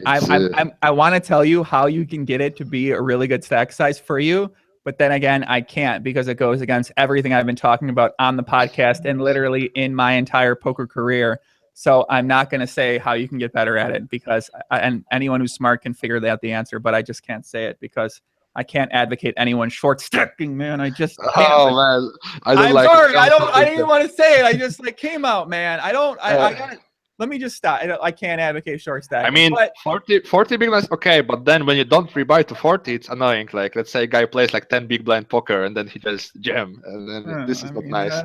I want to tell you how you can get it to be a really good stack size for you. But then again, I can't, because it goes against everything I've been talking about on the podcast and literally in my entire poker career. So I'm not going to say how you can get better at it, because and anyone who's smart can figure out the answer, but I just can't say it because I can't advocate anyone short stacking, man. I just can't. Oh man, I'm like sorry. I didn't even want to say it. I just like came out, man. I gotta, let me just stop. I can't advocate short stacking. I mean, but 40 big blinds, okay, but then when you don't rebuy to 40, it's annoying. Like, let's say a guy plays like 10 big blind poker and then he just jam, and then this is not nice.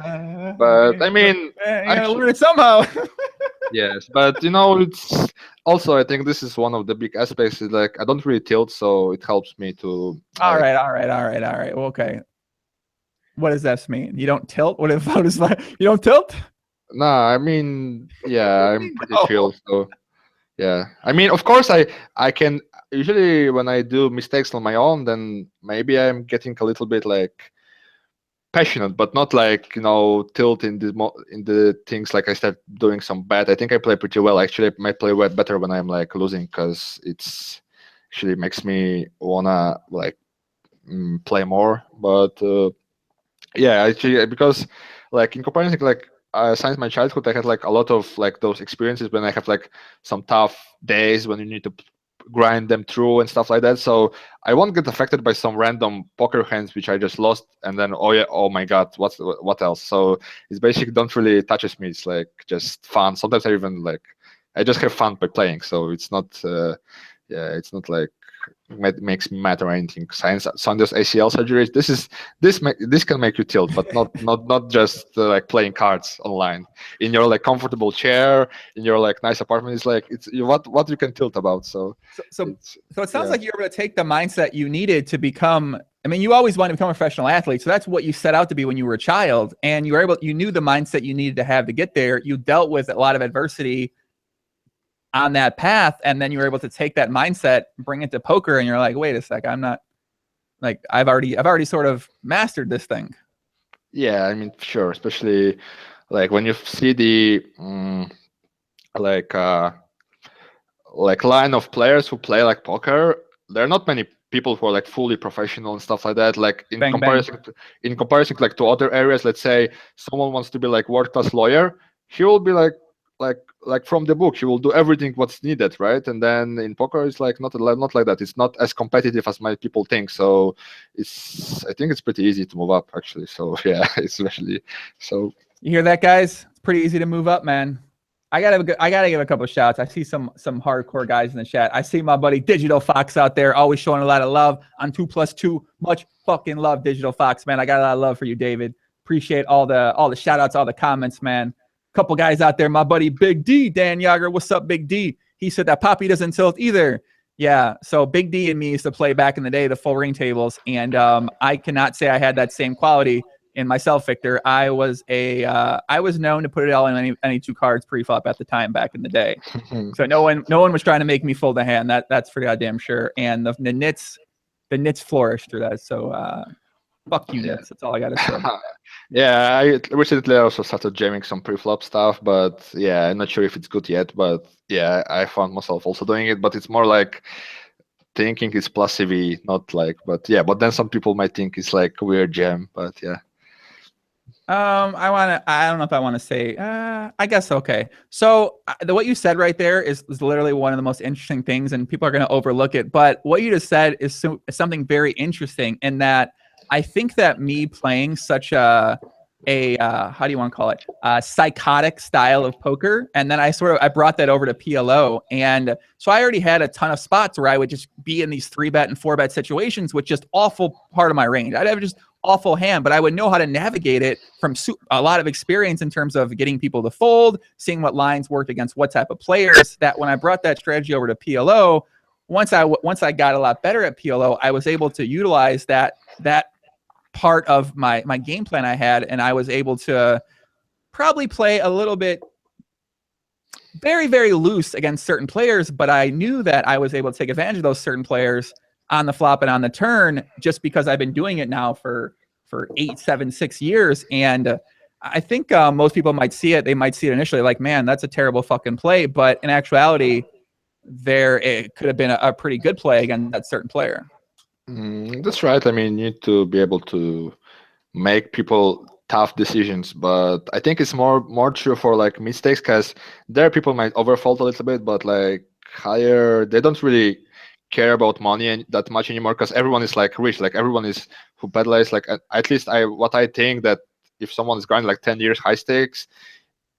But I mean, you gotta learn it somehow. Yes, but you know, it's also, I think this is one of the big aspects is like I don't really tilt, so it helps me to. All right. Well, okay. What does that mean? You don't tilt? What if I was like, you don't tilt? Nah, I mean, yeah, I'm pretty No. chill. So yeah, I mean, of course, I can usually when I do mistakes on my own, then maybe I'm getting a little bit like passionate, but not like tilt in in the things like I start doing some bad. I think I play pretty well. Actually, I might play better when I'm like losing because it's actually makes me wanna like play more. But yeah, actually, because like in comparison, like since my childhood, I had like a lot of like those experiences when I have like some tough days when you need to grind them through and stuff like that. So I won't get affected by some random poker hands which I just lost, and then oh yeah, oh my god, what else? So it's basically don't really touches me. It's like just fun. Sometimes I even like I just have fun by playing. So it's not yeah, it's not like makes me mad or anything. Science, Sanders ACL surgeries. This can make you tilt, but not just like playing cards online in your like comfortable chair in your like nice apartment. It's like what you can tilt about. So So it's it sounds yeah. like you were able to take the mindset you needed to become. I mean, you always wanted to become a professional athlete, so that's what you set out to be when you were a child, and you knew the mindset you needed to have to get there. You dealt with a lot of adversity on that path, and then you were able to take that mindset, bring it to poker, and you're like, wait a sec, I'm not like I've already sort of mastered this thing. Yeah, I mean, sure, especially like when you see the like line of players who play like poker. There are not many people who are like fully professional and stuff like that. Like in Bang bang. comparison like to other areas, let's say someone wants to be like world class lawyer, he will be like from the book. He will do everything what's needed, right? And then in poker, it's like not like that. It's not as competitive as many people think. So I think it's pretty easy to move up actually. So yeah, especially so. You hear that, guys? It's pretty easy to move up, man. I gotta give a couple of shouts. I see some hardcore guys in the chat. I see my buddy Digital Fox out there, always showing a lot of love on 2+2. Much fucking love, Digital Fox, man. I got a lot of love for you, David. Appreciate all the shout outs, all the comments, man. Couple guys out there, my buddy Big D, Dan Yager. What's up, Big D? He said that Poppy doesn't tilt either. Yeah, so Big D and me used to play back in the day, the full ring tables, and I cannot say I had that same quality in myself, Victor. I was known to put it all in any two cards pre-flop at the time back in the day. So no one was trying to make me fold a hand. That's for goddamn sure. And the Nits flourished through that. So fuck you, Nits. That's all I gotta say. Yeah, I recently also started jamming some pre-flop stuff, but yeah, I'm not sure if it's good yet. But yeah, I found myself also doing it, but it's more like thinking it's plus CV, not like. But yeah, but then some people might think it's like weird jam. But yeah. I don't know if I want to say, I guess. Okay. So what you said right there is literally one of the most interesting things, and people are going to overlook it. But what you just said is something very interesting in that I think that me playing such a how do you want to call it? Psychotic style of poker. And then I brought that over to PLO. And so I already had a ton of spots where I would just be in these 3-bet and 4-bet situations with just awful part of my range. I'd have just awful hand, but I would know how to navigate it from a lot of experience in terms of getting people to fold, seeing what lines worked against what type of players. That when I brought that strategy over to PLO, once I got a lot better at PLO, I was able to utilize that part of my game plan I had, and I was able to probably play a little bit very, very loose against certain players, but I knew that I was able to take advantage of those certain players on the flop and on the turn just because I've been doing it now for 8, 7, 6 years. And I think most people might see it. They might see it initially like, man, that's a terrible fucking play. But in actuality, it could have been a pretty good play against that certain player. That's right. I mean, you need to be able to make people tough decisions, but I think it's more true for like mistakes because there people might overfold a little bit, but like higher, they don't really care about money that much anymore because everyone is like rich, like everyone is who pedalates. Like at least what I think that if someone is grinding like 10 years high stakes,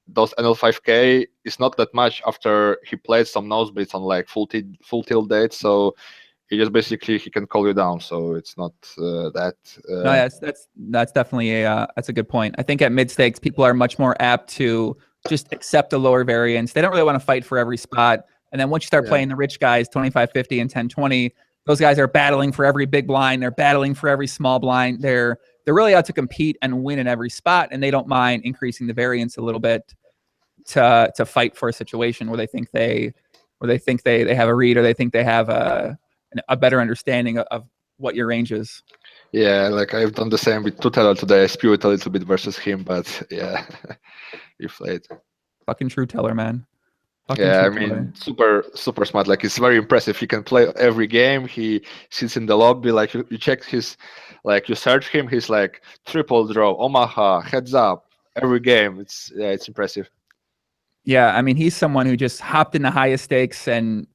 those NL5K is not that much after he played some nosebleeds on like full tilt dates. So he just basically he can call you down. So it's not that. No, that's definitely that's a good point. I think at mid stakes, people are much more apt to just accept a lower variance. They don't really want to fight for every spot. And then once you start playing the rich guys, 25-50 and 10-20, those guys are battling for every big blind. They're battling for every small blind. They're they're really out to compete and win in every spot, and they don't mind increasing the variance a little bit to fight for a situation where they think they have a read, or they think they have a better understanding of what your range is. Yeah, like I've done the same with Trueteller today. I spew it a little bit versus him, but yeah, he played. Fucking Trueteller, man. Fucking Yeah, I Trueteller. mean, super smart. Like, it's very impressive. He can play every game. He sits in the lobby. Like, you check his, like, you search him. He's like triple draw, Omaha, heads up, every game. It's impressive. Yeah, I mean, he's someone who just hopped in the highest stakes and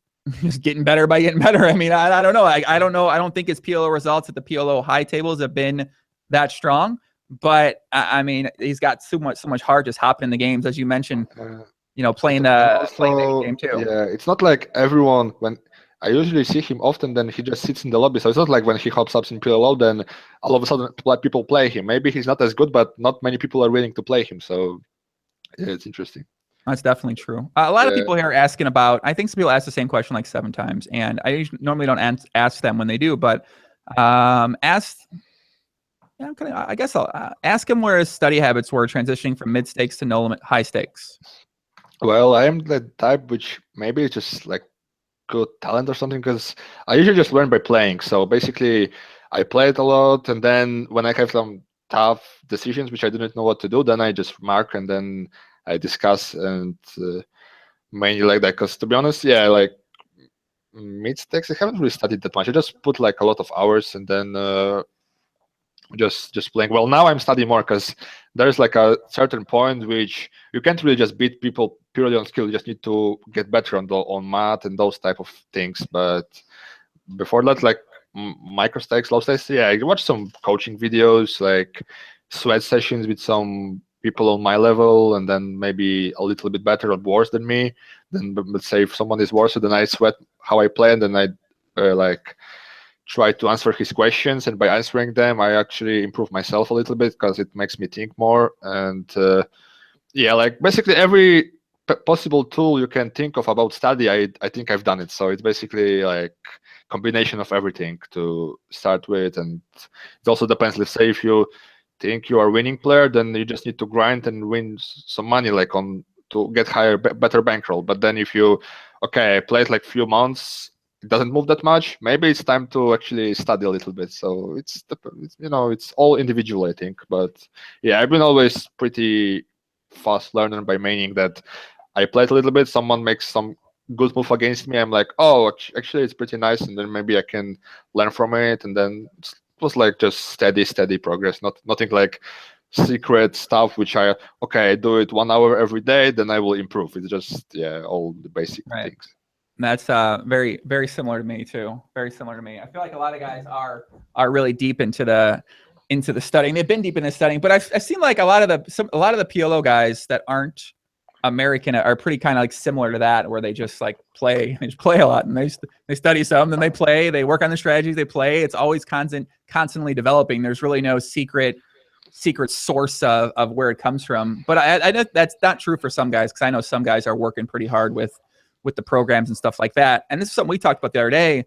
just getting better by getting better. I mean, I don't know. I don't know. I don't think his PLO results at the PLO high tables have been that strong. But I mean, he's got so much heart just hopping in the games, as you mentioned. Playing the game too. Yeah, it's not like everyone, when I usually see him often, then he just sits in the lobby. So it's not like when he hops up in PLO, then all of a sudden people play him. Maybe he's not as good, but not many people are willing to play him. So yeah, it's interesting. That's definitely true. A lot of people here are asking about, I think some people ask the same question like 7 times, and I normally don't ask them when they do, but I guess I'll ask him where his study habits were transitioning from mid stakes to no limit high stakes. Well, I am the type which maybe it's just like good talent or something, because I usually just learn by playing. So basically, I play it a lot, and then when I have some tough decisions which I didn't know what to do, then I just mark and then I discuss, and mainly like that. Because to be honest, yeah, like mid stakes, I haven't really studied that much. I just put like a lot of hours, and then just playing. Well, now I'm studying more, because there's like a certain point which you can't really just beat people purely on skill. You just need to get better on math and those type of things. But before that, like micro stakes, low stakes, yeah, I watch some coaching videos, like sweat sessions with some people on my level, and then maybe a little bit better or worse than me. Then let's say if someone is worse, then I sweat how I play, and then I like try to answer his questions, and by answering them I actually improve myself a little bit, because it makes me think more. And yeah, like basically every possible tool you can think of about study, I think I've done it. So it's basically like combination of everything to start with. And it also depends. Let's say if you think you are a winning player, then you just need to grind and win some money, like on to get higher, better bankroll. But then if you, okay, I played like few months, it doesn't move that much, maybe it's time to actually study a little bit. So it's it's all individual, I think. But yeah, I've been always pretty fast learner, by meaning that I played a little bit, someone makes some good move against me, I'm like, oh, actually it's pretty nice, and then maybe I can learn from it. And then it was like just steady progress, nothing like secret stuff which I do it 1 hour every day, then I will improve. It's just all the basic things. That's very, very similar to me too. Very similar to me. I feel like a lot of guys are really deep into the studying. They've been deep in the studying, but I've seen like a lot of the PLO guys that aren't American are pretty kind of like similar to that, where they just like play a lot, and they study some, then they play, they work on the strategies, they play. It's always constantly developing. There's really no secret source of where it comes from. But I know that's not true for some guys, because I know some guys are working pretty hard with the programs and stuff like that. And this is something we talked about the other day,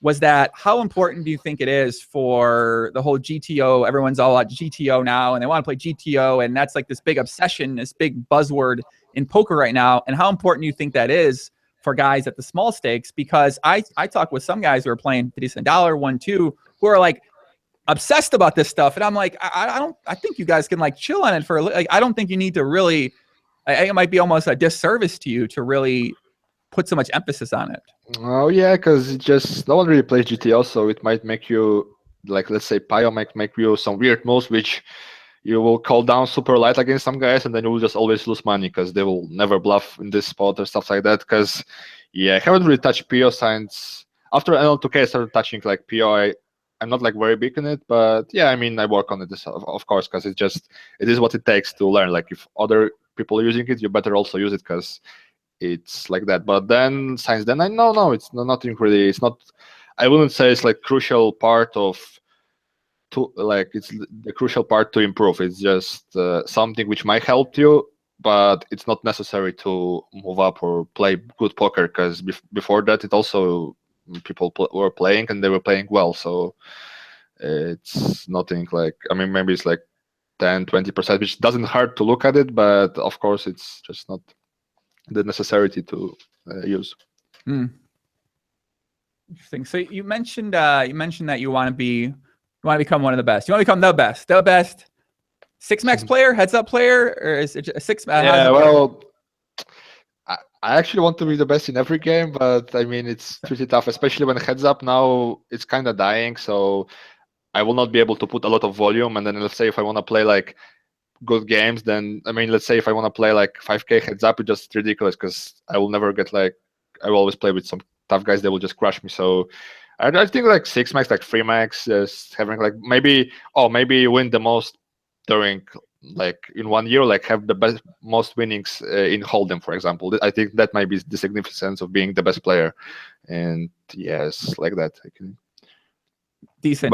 was that how important do you think it is for the whole GTO? Everyone's all about GTO now, and they want to play GTO, and that's like this big obsession, this big buzzword in poker right now. And how important do you think that is for guys at the small stakes? Because I talk with some guys who are playing $50 $1, 2, who are like obsessed about this stuff, and I'm like, I think you guys can like chill on it for like, I don't think you need to really. I think it might be almost a disservice to you to really put so much emphasis on it. Oh yeah, because it just no one really plays GTO, so it might make you, like, let's say Pio might make you some weird moves which you will call down super light against some guys, and then you will just always lose money because they will never bluff in this spot or stuff like that. Because I haven't really touched PO since after NL2K I started touching like PO. I'm not like very big in it, but I mean, I work on it, of course, because it is what it takes to learn. Like, if other people are using it, you better also use it, because it's like that. But then since then, I no, it's nothing really. It's not. I wouldn't say it's like crucial part it's the crucial part to improve. It's just something which might help you, but it's not necessary to move up or play good poker. Because before that, it also people were playing, and they were playing well. So It's nothing like, I mean, maybe it's like 10-20%, which doesn't hurt to look at it, but of course it's just not the necessity to use. Interesting. So you mentioned that you want to become one of the best. You want to become the best six max player, heads up player, or is it a six? Yeah, well, I actually want to be the best in every game, but I mean it's pretty tough, especially when heads up now it's kind of dying. So I will not be able to put a lot of volume. And then let's say if I want to play like good games, then I mean let's say if I want to play like 5K heads up, it's just ridiculous because I will never get like, I will always play with some tough guys. They will just crush me. So I think like 6 max, like 3 max, just having like maybe win the most during like in 1 year, like have the most winnings in Hold'em, for example. I think that might be the significance of being the best player. And yes, like that. I can... Decent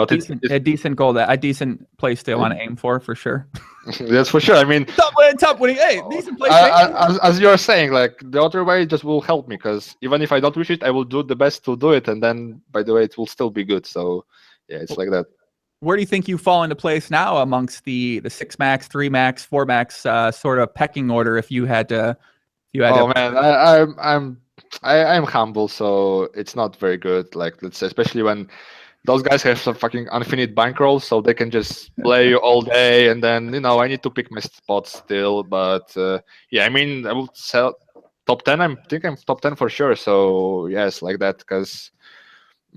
goal, a decent place to want to aim for sure. That's for sure. I mean, top winning. Hey, decent place. As you're saying, like the other way just will help me because even if I don't reach it, I will do the best to do it, and then by the way, it will still be good. So yeah, it's like that. Where do you think you fall into place now amongst the 6 max, 3 max, 4 max sort of pecking order? If you had to, man, I'm humble, so it's not very good. Like let's say, especially when those guys have some fucking infinite bankroll, so they can just play you all day, and then I need to pick my spots still. But yeah, I mean, I will sell top 10. I think I'm top 10 for sure. So yes, like that,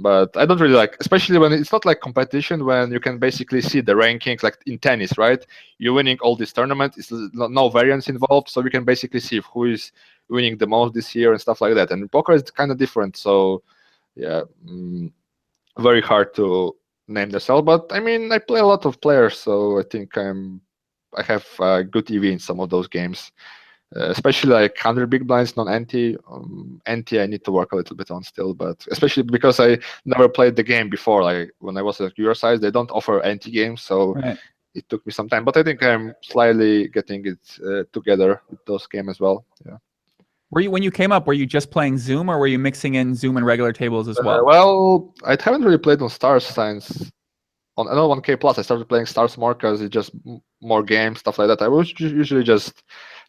but I don't really like, especially when it's not like competition, when you can basically see the rankings, like in tennis, right? You're winning all these tournaments, it's no variance involved, so you can basically see who is winning the most this year and stuff like that. And poker is kind of different, so yeah, very hard to name yourself. But I mean, I play a lot of players, so I think I have good EV in some of those games. Especially like 100 big blinds, non-anti. Anti, I need to work a little bit on still, but especially because I never played the game before. Like when I was at your size, they don't offer anti games, so it took me some time. But I think I'm slightly getting it together with those games as well. Yeah. When you came up, were you just playing Zoom, or were you mixing in Zoom and regular tables as well? Well, I haven't really played on Stars since on NL1K Plus. I started playing Stars more because it's just more games, stuff like that. I was usually just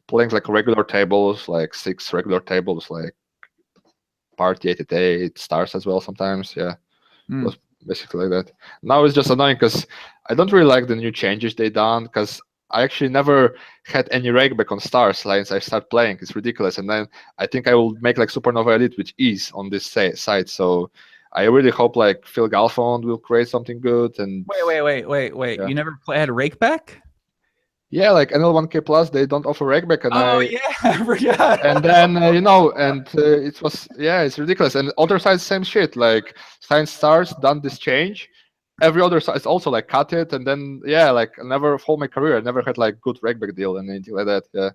playing like regular tables, like 6 regular tables, like party 8 stars as well sometimes. Yeah, it was basically like that. Now it's just annoying because I don't really like the new changes they done, because I actually never had any Rakeback on stars since I started playing. It's ridiculous. And then I think I will make like Supernova Elite with ease on this site. So I really hope like Phil Galfond will create something good. And wait. Yeah. You never had Rakeback? Yeah, like NL1K Plus, they don't offer Rakeback, and I forgot. And then it was it's ridiculous. And other sides, same shit. Like Science Stars done this change. Every other side is also like cut it, and then like never for my career, I never had like good Rakeback deal and anything like that. Yeah,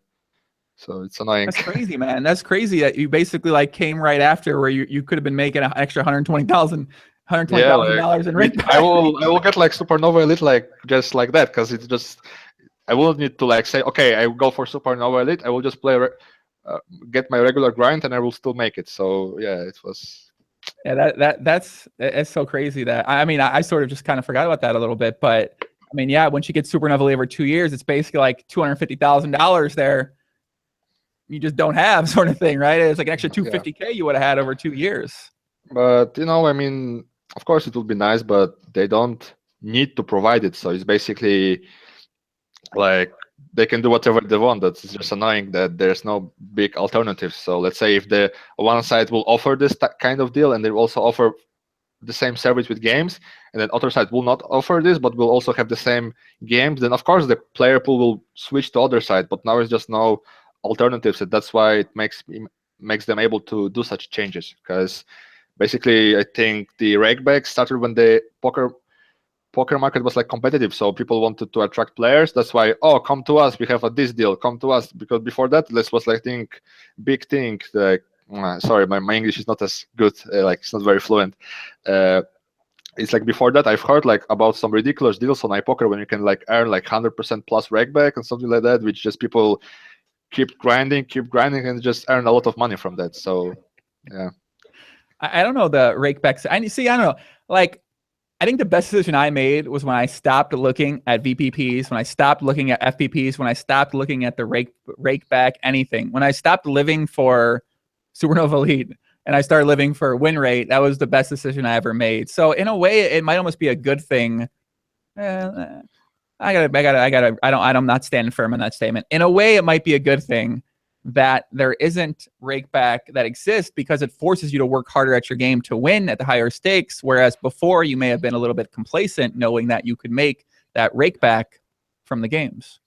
so it's annoying. That's crazy, man. That's crazy that you basically like came right after where you could have been making an extra $120,000 in Rakeback. I will get like Supernova Elite like just like that, because it's just. I won't need to like say, okay, I will go for Supernova Elite. I will just play, get my regular grind, and I will still make it. So yeah, it was. Yeah, that's so crazy that I mean I sort of just kind of forgot about that a little bit, but I mean once you get Supernova Elite over 2 years, it's basically like $250,000 there. You just don't have, sort of thing, right? It's like an extra $250K you would have had over 2 years. But I mean, of course it would be nice, but they don't need to provide it. So it's basically. Like they can do whatever they want. That's just annoying that there's no big alternatives. So let's say if the one side will offer this kind of deal, and they will also offer the same service with games, and then other side will not offer this, but will also have the same games, then of course the player pool will switch to other side. But now it's just no alternatives, and that's why it makes them able to do such changes. Because basically, I think the Rakeback started when the poker market was like competitive, so people wanted to attract players. That's why, come to us, we have this deal, come to us. Because before that, this was like big thing. Like, sorry, my English is not as good, like it's not very fluent. It's like before that, I've heard like about some ridiculous deals on iPoker when you can like earn like 100% plus Rakeback and something like that, which just people keep grinding and just earn a lot of money from that. So yeah, I don't know the Rakebacks. I don't know, like I think the best decision I made was when I stopped looking at VPPs, when I stopped looking at FPPs, when I stopped looking at the Rakeback, anything. When I stopped living for Supernova Elite and I started living for win rate, that was the best decision I ever made. So in a way, it might almost be a good thing. I'm not standing firm on that statement. In a way, it might be a good thing that there isn't Rakeback that exists, because it forces you to work harder at your game to win at the higher stakes. Whereas before, you may have been a little bit complacent, knowing that you could make that Rakeback from the games.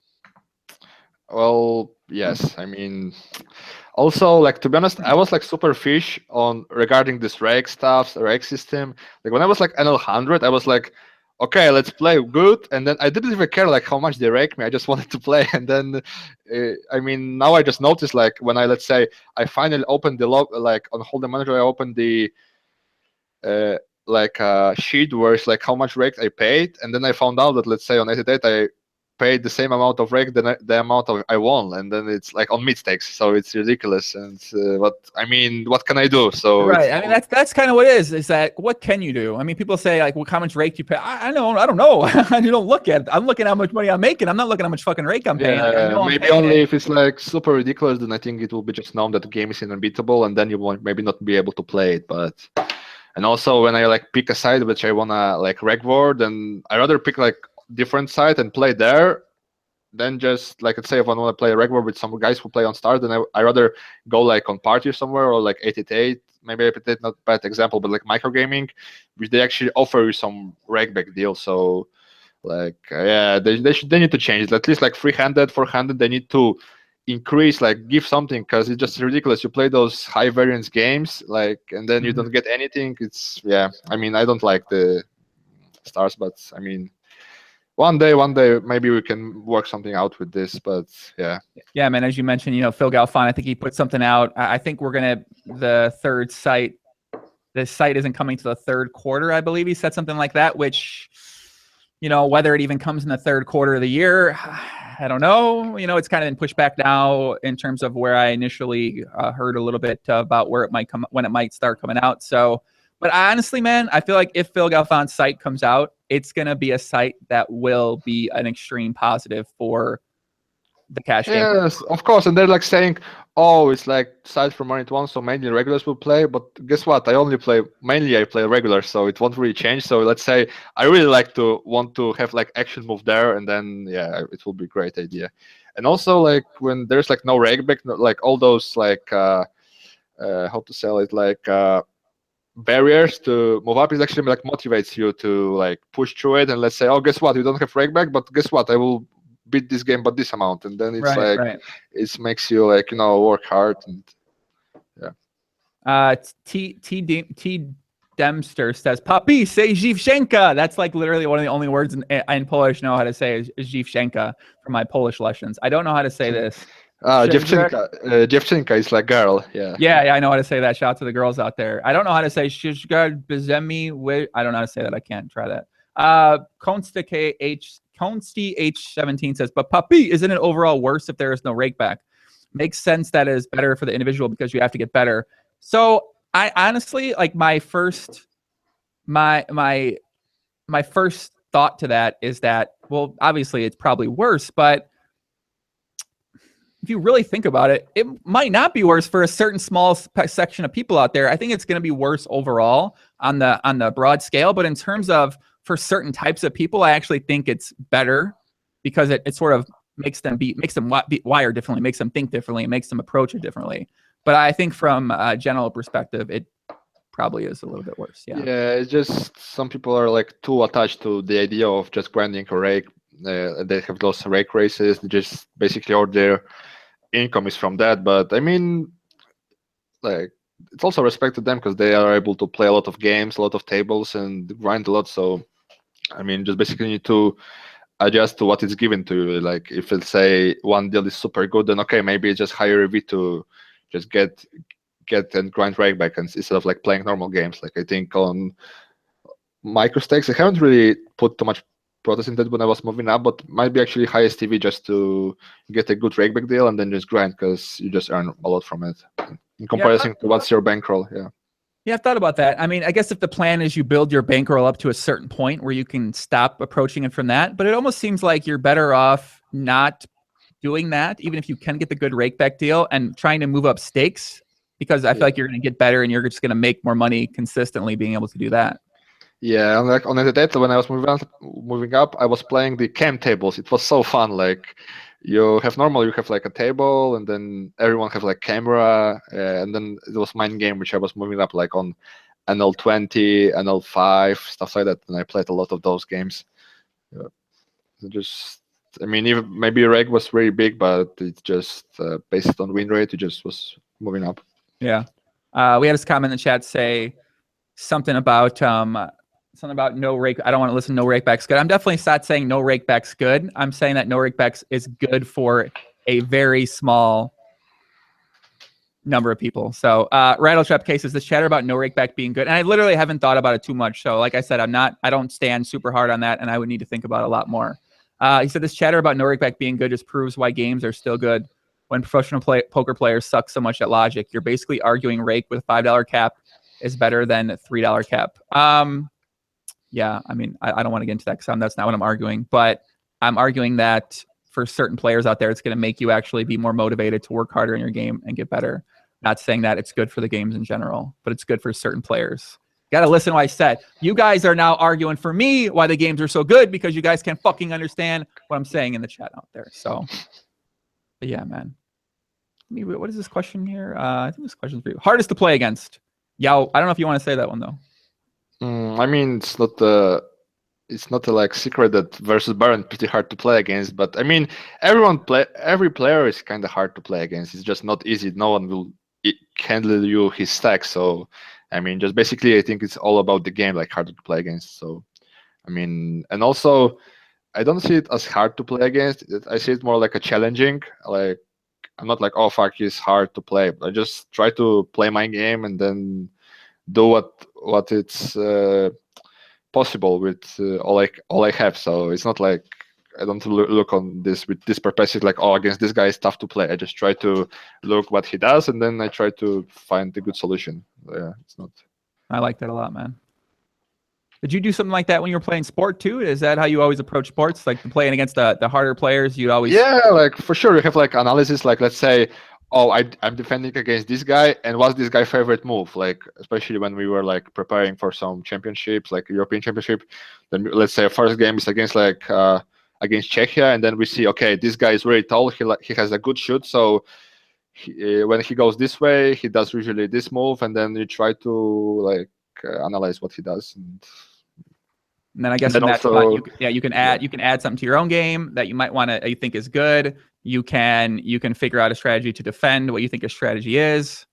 Well, yes. I mean, also, like, to be honest, I was like super fish on regarding this Rake stuff, Rake system. Like when I was like NL100, I was like, okay, let's play good, and then I didn't even care like how much they rake me. I just wanted to play, and then I mean, now I just noticed like when I, let's say, I finally opened the log, like on Hold'em Manager, I opened the sheet where it's like how much rake I paid, and then I found out that, let's say, on 88 I paid the same amount of rake than the amount of I won, and then it's like on mid stakes, so it's ridiculous. And what can I do? So right, I mean, that's kind of what it is. Is that what can you do? I mean, people say like, "What, how much rake you pay?" I don't know. You don't look at it. I'm looking at how much money I'm making. I'm not looking at how much fucking rake I'm paying. Yeah, maybe only if it's like super ridiculous, then I think it will be just known that the game is unbeatable, and then you won't maybe not be able to play it. But and also when I like pick a side which I wanna like reward, then I rather pick like different side and play there, then just like, let's say, if I want to play a regular with some guys who play on Star, then I rather go like on Party somewhere, or like 888, maybe 888, not bad example, but like microgaming, which they actually offer you some Rakeback deal. So like yeah, they need to change it. At least like 300, 400, they need to increase, like give something, because it's just ridiculous. You play those high variance games, like, and then you don't get anything. It's, yeah, I mean, I don't like the Stars, but I mean, one day, maybe we can work something out with this. But yeah. Yeah, man. As you mentioned, Phil Galfond, I think he put something out. I think the third site. This site isn't coming to the third quarter, I believe he said something like that. Which, whether it even comes in the third quarter of the year, I don't know. It's kind of been pushed back now in terms of where I initially heard a little bit about where it might come, when it might start coming out. So. But honestly, man, I feel like if Phil Galfond's site comes out, it's going to be a site that will be an extreme positive for the cash game. Yes, of course. And they're like saying, oh, it's like site for Money 1, so mainly regulars will play. But guess what? I play regular, so it won't really change. So let's say I really want to have like action move there, and then yeah, it will be a great idea. And also like when there's like no Rakeback, like all those like how to sell it, like barriers to move up, is actually like motivates you to like push through it. And let's say, oh, guess what, you don't have Rakeback, but guess what, I will beat this game by this amount, and then it's it makes you like work hard. And yeah. T Dempster says, "Papi, say Zivshenka." That's like literally one of the only words in Polish know how to say is Zivshenka from my Polish lessons. I don't know how to say this. Dziewczynka is like girl. Yeah, I know how to say that. Shout out to the girls out there. I don't know how to say Shishgard Bizemi. I don't know how to say that. I can't try that. Konsti H17 says, "But Papi, isn't it overall worse if there is no Rakeback? Makes sense that it is better for the individual because you have to get better." So I honestly, like, my first thought to that is that, well, obviously it's probably worse, but if you really think about it, it might not be worse for a certain small section of people out there. I think it's going to be worse overall on the broad scale. But in terms of for certain types of people, I actually think it's better because it sort of makes them wire differently, makes them think differently, makes them approach it differently. But I think from a general perspective, it probably is a little bit worse. Yeah, it's just some people are like too attached to the idea of just grinding a rake. They have those rake races. They just basically all their income is from that. But I mean, like, it's also respect to them because they are able to play a lot of games, a lot of tables, and grind a lot. So I mean, just basically need to adjust to what is given to you. Like if it's say one deal is super good, then okay, maybe it's just hire EV to just get and grind Rakeback instead of like playing normal games. Like I think on micro stakes, I haven't really put too much protest in that when I was moving up, but might be actually highest TV just to get a good Rakeback deal and then just grind because you just earn a lot from it in comparison to what's your bankroll. Yeah, I've thought about that. I mean, I guess if the plan is you build your bankroll up to a certain point where you can stop approaching it from that, but it almost seems like you're better off not doing that, even if you can get the good rakeback deal, and trying to move up stakes, because I feel like you're going to get better and you're just going to make more money consistently being able to do that. Yeah, and like on the data when I was moving up, I was playing the cam tables. It was so fun. Like you have like a table, and then everyone has like camera, and then it was mind game which I was moving up like on NL20, NL5, stuff like that. And I played a lot of those games. Yeah. Just, I mean, even maybe Rake was very big, but it's just based on win rate, it just was moving up. Yeah. We had this comment in the chat say something about no rake. I don't want to listen. No rakeback's good. I'm definitely not saying no rakeback's good. I'm saying that no rakeback's is good for a very small number of people. So Rattletrap Case is this chatter about no rakeback being good, and I literally haven't thought about it too much. So like I said, I don't stand super hard on that, and I would need to think about it a lot more. He said this chatter about no rakeback being good just proves why games are still good when professional poker players suck so much at logic. You're basically arguing rake with $5 cap is better than $3 cap. Yeah, I mean, I don't want to get into that because that's not what I'm arguing, but I'm arguing that for certain players out there, it's going to make you actually be more motivated to work harder in your game and get better. Not saying that it's good for the games in general, but it's good for certain players. Got to listen to what I said. You guys are now arguing for me why the games are so good because you guys can't fucking understand what I'm saying in the chat out there. So, but yeah, man. What is this question here? I think this question's for you. Hardest to play against. Yao, I don't know if you want to say that one though. I mean, it's not a like secret that versus Baron pretty hard to play against, but I mean, every player is kind of hard to play against. It's just not easy. No one will handle you his stack. So, I mean, just basically, I think it's all about the game, like harder to play against. So, I mean, and also, I don't see it as hard to play against. I see it more like a challenging. Like, I'm not like, oh fuck, he's hard to play. I just try to play my game and then do what it's possible with all I have. So it's not like I don't look on this with this perspective like, oh, against this guy is tough to play. I just try to look what he does and then I try to find a good solution. Yeah, it's not. I like that a lot, man. Did you do something like that when you were playing sport too? Is that how you always approach sports? Like playing against the harder players, you'd always... Yeah, like for sure. You have like analysis, like let's say, oh, I'm defending against this guy, and what's this guy's favorite move? Like, especially when we were like preparing for some championships, like European Championship, then let's say our first game is against like against Czechia, and then we see, okay, this guy is very tall. He has a good shoot, so when he goes this way, he does usually this move, and then you try to like analyze what he does. And then I guess in that spot, you can add something to your own game that you might want to, you think is good. You can figure out a strategy to defend what you think your strategy is.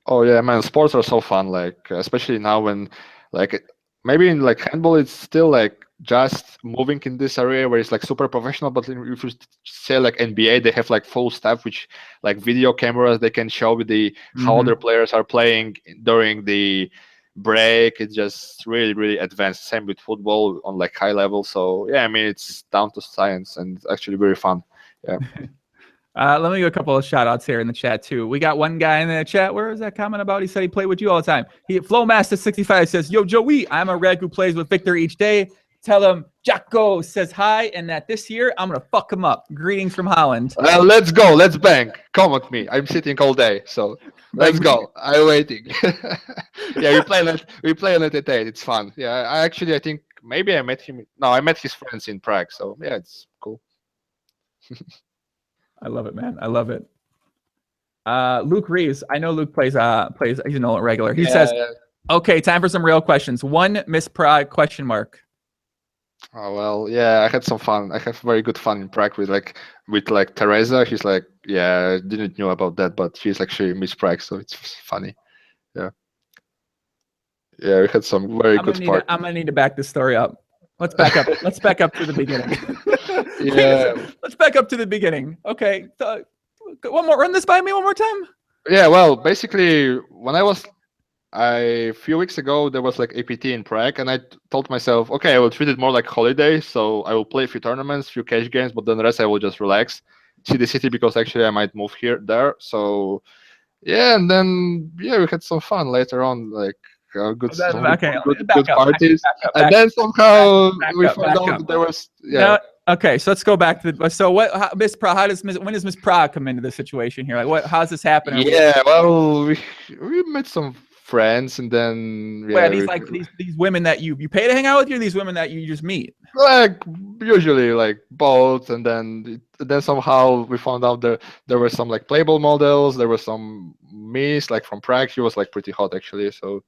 Oh yeah, man, sports are so fun. Like especially now when like maybe in like handball, it's still like just moving in this area where it's like super professional. But if you say like NBA, they have like full staff, which like video cameras they can show with the how other players are playing during the break. It's just really advanced. Same with football on like high level. So yeah, I mean it's down to science and it's actually very fun. Yeah. Let me do a couple of shout outs here in the chat too. We got one guy in the chat. Where is that comment about? He said he played with you all the time. Flowmaster65 says, "Yo, Joey, I'm a reg who plays with Victor each day. Tell him Jacko says hi and that this year I'm gonna fuck him up. Greetings from Holland." Let's go. Let's bang. Come with me. I'm sitting all day, so let's go. I'm waiting. Yeah, we play on it at 8. It's fun. Yeah, I think maybe I met him. No, I met his friends in Prague. So yeah, it's cool. I love it, man. I love it. Luke Reeves. I know Luke plays. He's an old regular. He says, "Okay, time for some real questions. One Miss Prague question mark." Oh well, yeah, I had some fun. I have very good fun in Prague with Teresa. She's like, yeah, didn't know about that, but she's actually Miss Prague, so it's funny. Yeah, yeah, we had some very good part. I'm gonna need to back this story up. Let's back up. Let's back up to the beginning. Yeah. Let's back up to the beginning. Okay. One more. Run this by me one more time. Yeah. Well, basically, when a few weeks ago, there was like APT in Prague, and I told myself, okay, I will treat it more like holiday. So I will play a few tournaments, few cash games, but then the rest I will just relax, see the city because actually I might move there. So yeah, and then yeah, we had some fun later on. Like good, Then, some okay, good parties, and then somehow we found out that there was No, okay, so let's go back to the. So what, Miss Prague? When does Miss Prague come into the situation here? Like, how's this happening? Yeah, well, we met some friends, and then Wait, are these like these women that you pay to hang out with you, or these women that you just meet? like usually like both, and then somehow we found out there were some like Playboy models. There were some Miss like from Prague. She was like pretty hot actually. So,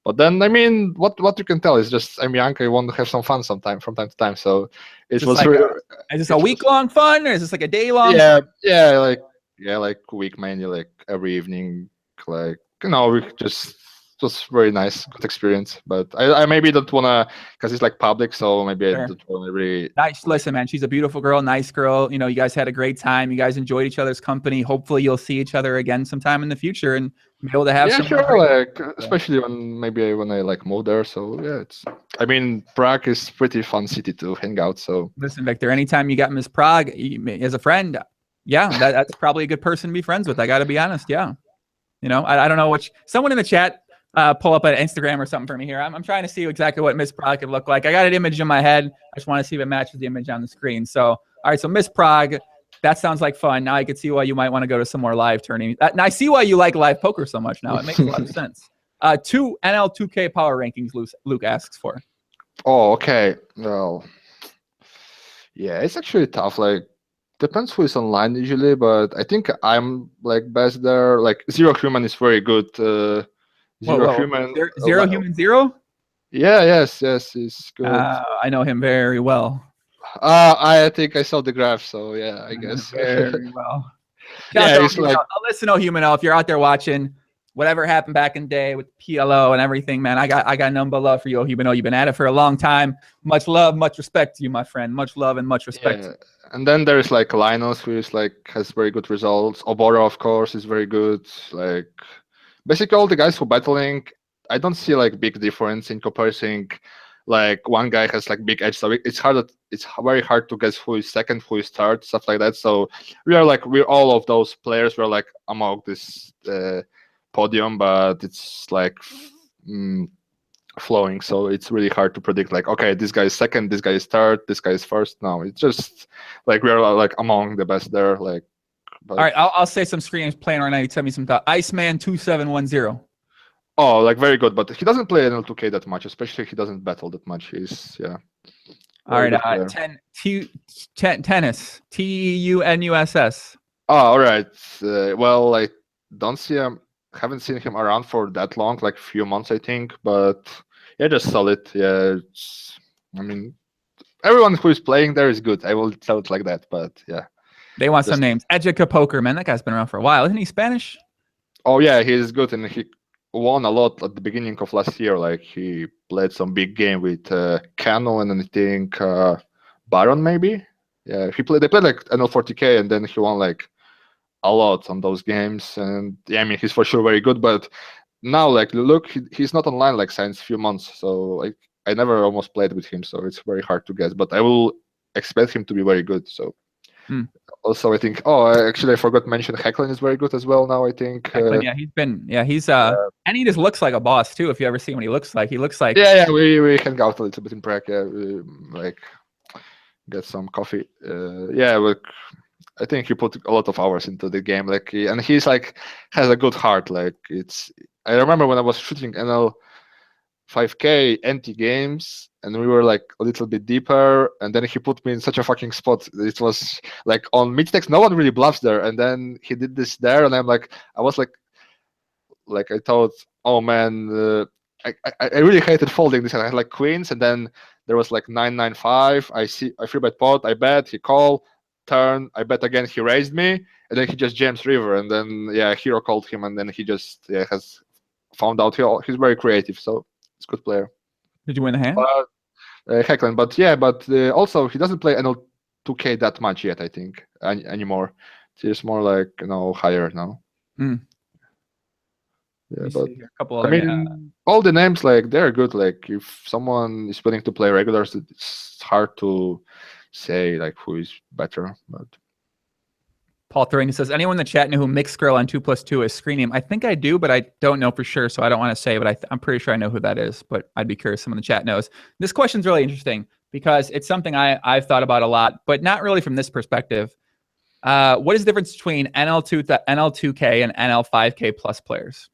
but then I mean, what you can tell is just I'm young. I want to have some fun from time to time. So it Just was like is this a week long fun, or is this like a day long? like a week mainly, like every evening, like we just was very nice, good experience. But I maybe don't wanna, because it's like public, so maybe I don't wanna really. Nice. Listen, man, she's a beautiful girl, nice girl. You know, you guys had a great time. You guys enjoyed each other's company. Hopefully, you'll see each other again sometime in the future and be able to have some. Sure. Like especially when I like move there. So yeah, I mean, Prague is pretty fun city to hang out. So listen, Victor, anytime you got Miss Prague as a friend, yeah, that's probably a good person to be friends with. I got to be honest. Yeah. You know, I don't know someone in the chat pull up an Instagram or something for me here. I'm trying to see exactly what Miss Prague could look like. I got an image in my head. I just want to see if it matches the image on the screen. So, all right. So Miss Prague, that sounds like fun. Now I can see why you might want to go to some more live tournaments. Now I see why you like live poker so much now. It makes a lot of sense. 2 NL 2K power rankings Luke asks for. Oh, okay. Well, yeah, it's actually tough. Like, depends who is online usually, but I think I'm like best there. Like Zero Human is very good. Human. Zero Human Zero? Yeah, yes, he's good. I know him very well. I think I saw the graph, so yeah, I guess. Very well. It's like. Listen, Humano, if you're out there watching, whatever happened back in the day with PLO and everything, man, I got none but love for you, Humano. You've been at it for a long time. Much love, much respect to you, my friend. Much love and much respect. Yeah. And then there's like Linus, who is like has very good results. Obora, of course, is very good. Like basically all the guys who battling, I don't see like big difference in comparison. Like one guy has like big edge, so it's very hard to guess who is second, who is third, stuff like that. So we're all of those players. We're like among this podium, but it's like flowing, so it's really hard to predict. Like, okay, this guy is second, this guy is third, this guy is first. No, it's just like we're like among the best there. Like, all right, I'll say some screens playing right now. You tell me some thought. Iceman 2710. Oh, like very good, but he doesn't play NL2K that much, especially he doesn't battle that much. He's All right, tennis TUNUSS. Oh, all right. Well, I don't see him. Haven't seen him around for that long, like a few months, I think. But yeah, just solid. Yeah, I mean, everyone who is playing there is good. I will tell it like that. But yeah, they want some names. Educa Poker, man, that guy's been around for a while. Isn't he Spanish? Oh yeah, he's good, and he won a lot at the beginning of last year. Like he played some big game with Cano and I think Baron maybe. Yeah, they played like NL40K, and then he won like a lot on those games. And yeah, I mean he's for sure very good. But now like look, he's not online like since a few months. So I never almost played with him, so it's very hard to guess. But I will expect him to be very good. So. Also, I think. Oh, actually, I forgot to mention Hecklin is very good as well. Now I think. Hecklin, he's and he just looks like a boss too. If you ever see what he looks like, Yeah. We hang out a little bit in Prague. Yeah, we, like get some coffee. Yeah, look, I think he put a lot of hours into the game. Like, and he's like has a good heart. Like it's. I remember when I was shooting NL 5K NT games, and we were like a little bit deeper, and then he put me in such a fucking spot. It was like on mid-text, no one really bluffs there, and then he did this there, and I was like I thought, oh man, I really hated folding this. I had like queens, and then there was like 9-9-5. I free bet pot, I bet, he called, turn, I bet again, he raised me, and then he just jams river, and then hero called him, and then he just has found out he's very creative, so. Good player. Did you win the hand? Hecklin, but also he doesn't play NL2K that much yet. I think anymore. He's more like higher now. Yeah, but a couple other, all the names like they're good. Like if someone is willing to play regulars, it's hard to say like who is better. But Paul Thuring says, anyone in the chat know who Mixgirl on 2+2 is screen name? I think I do, but I don't know for sure, so I don't want to say, but I'm pretty sure I know who that is, but I'd be curious if someone in the chat knows. This question's really interesting because it's something I've thought about a lot, but not really from this perspective. What is the difference between NL2K and NL5K plus players?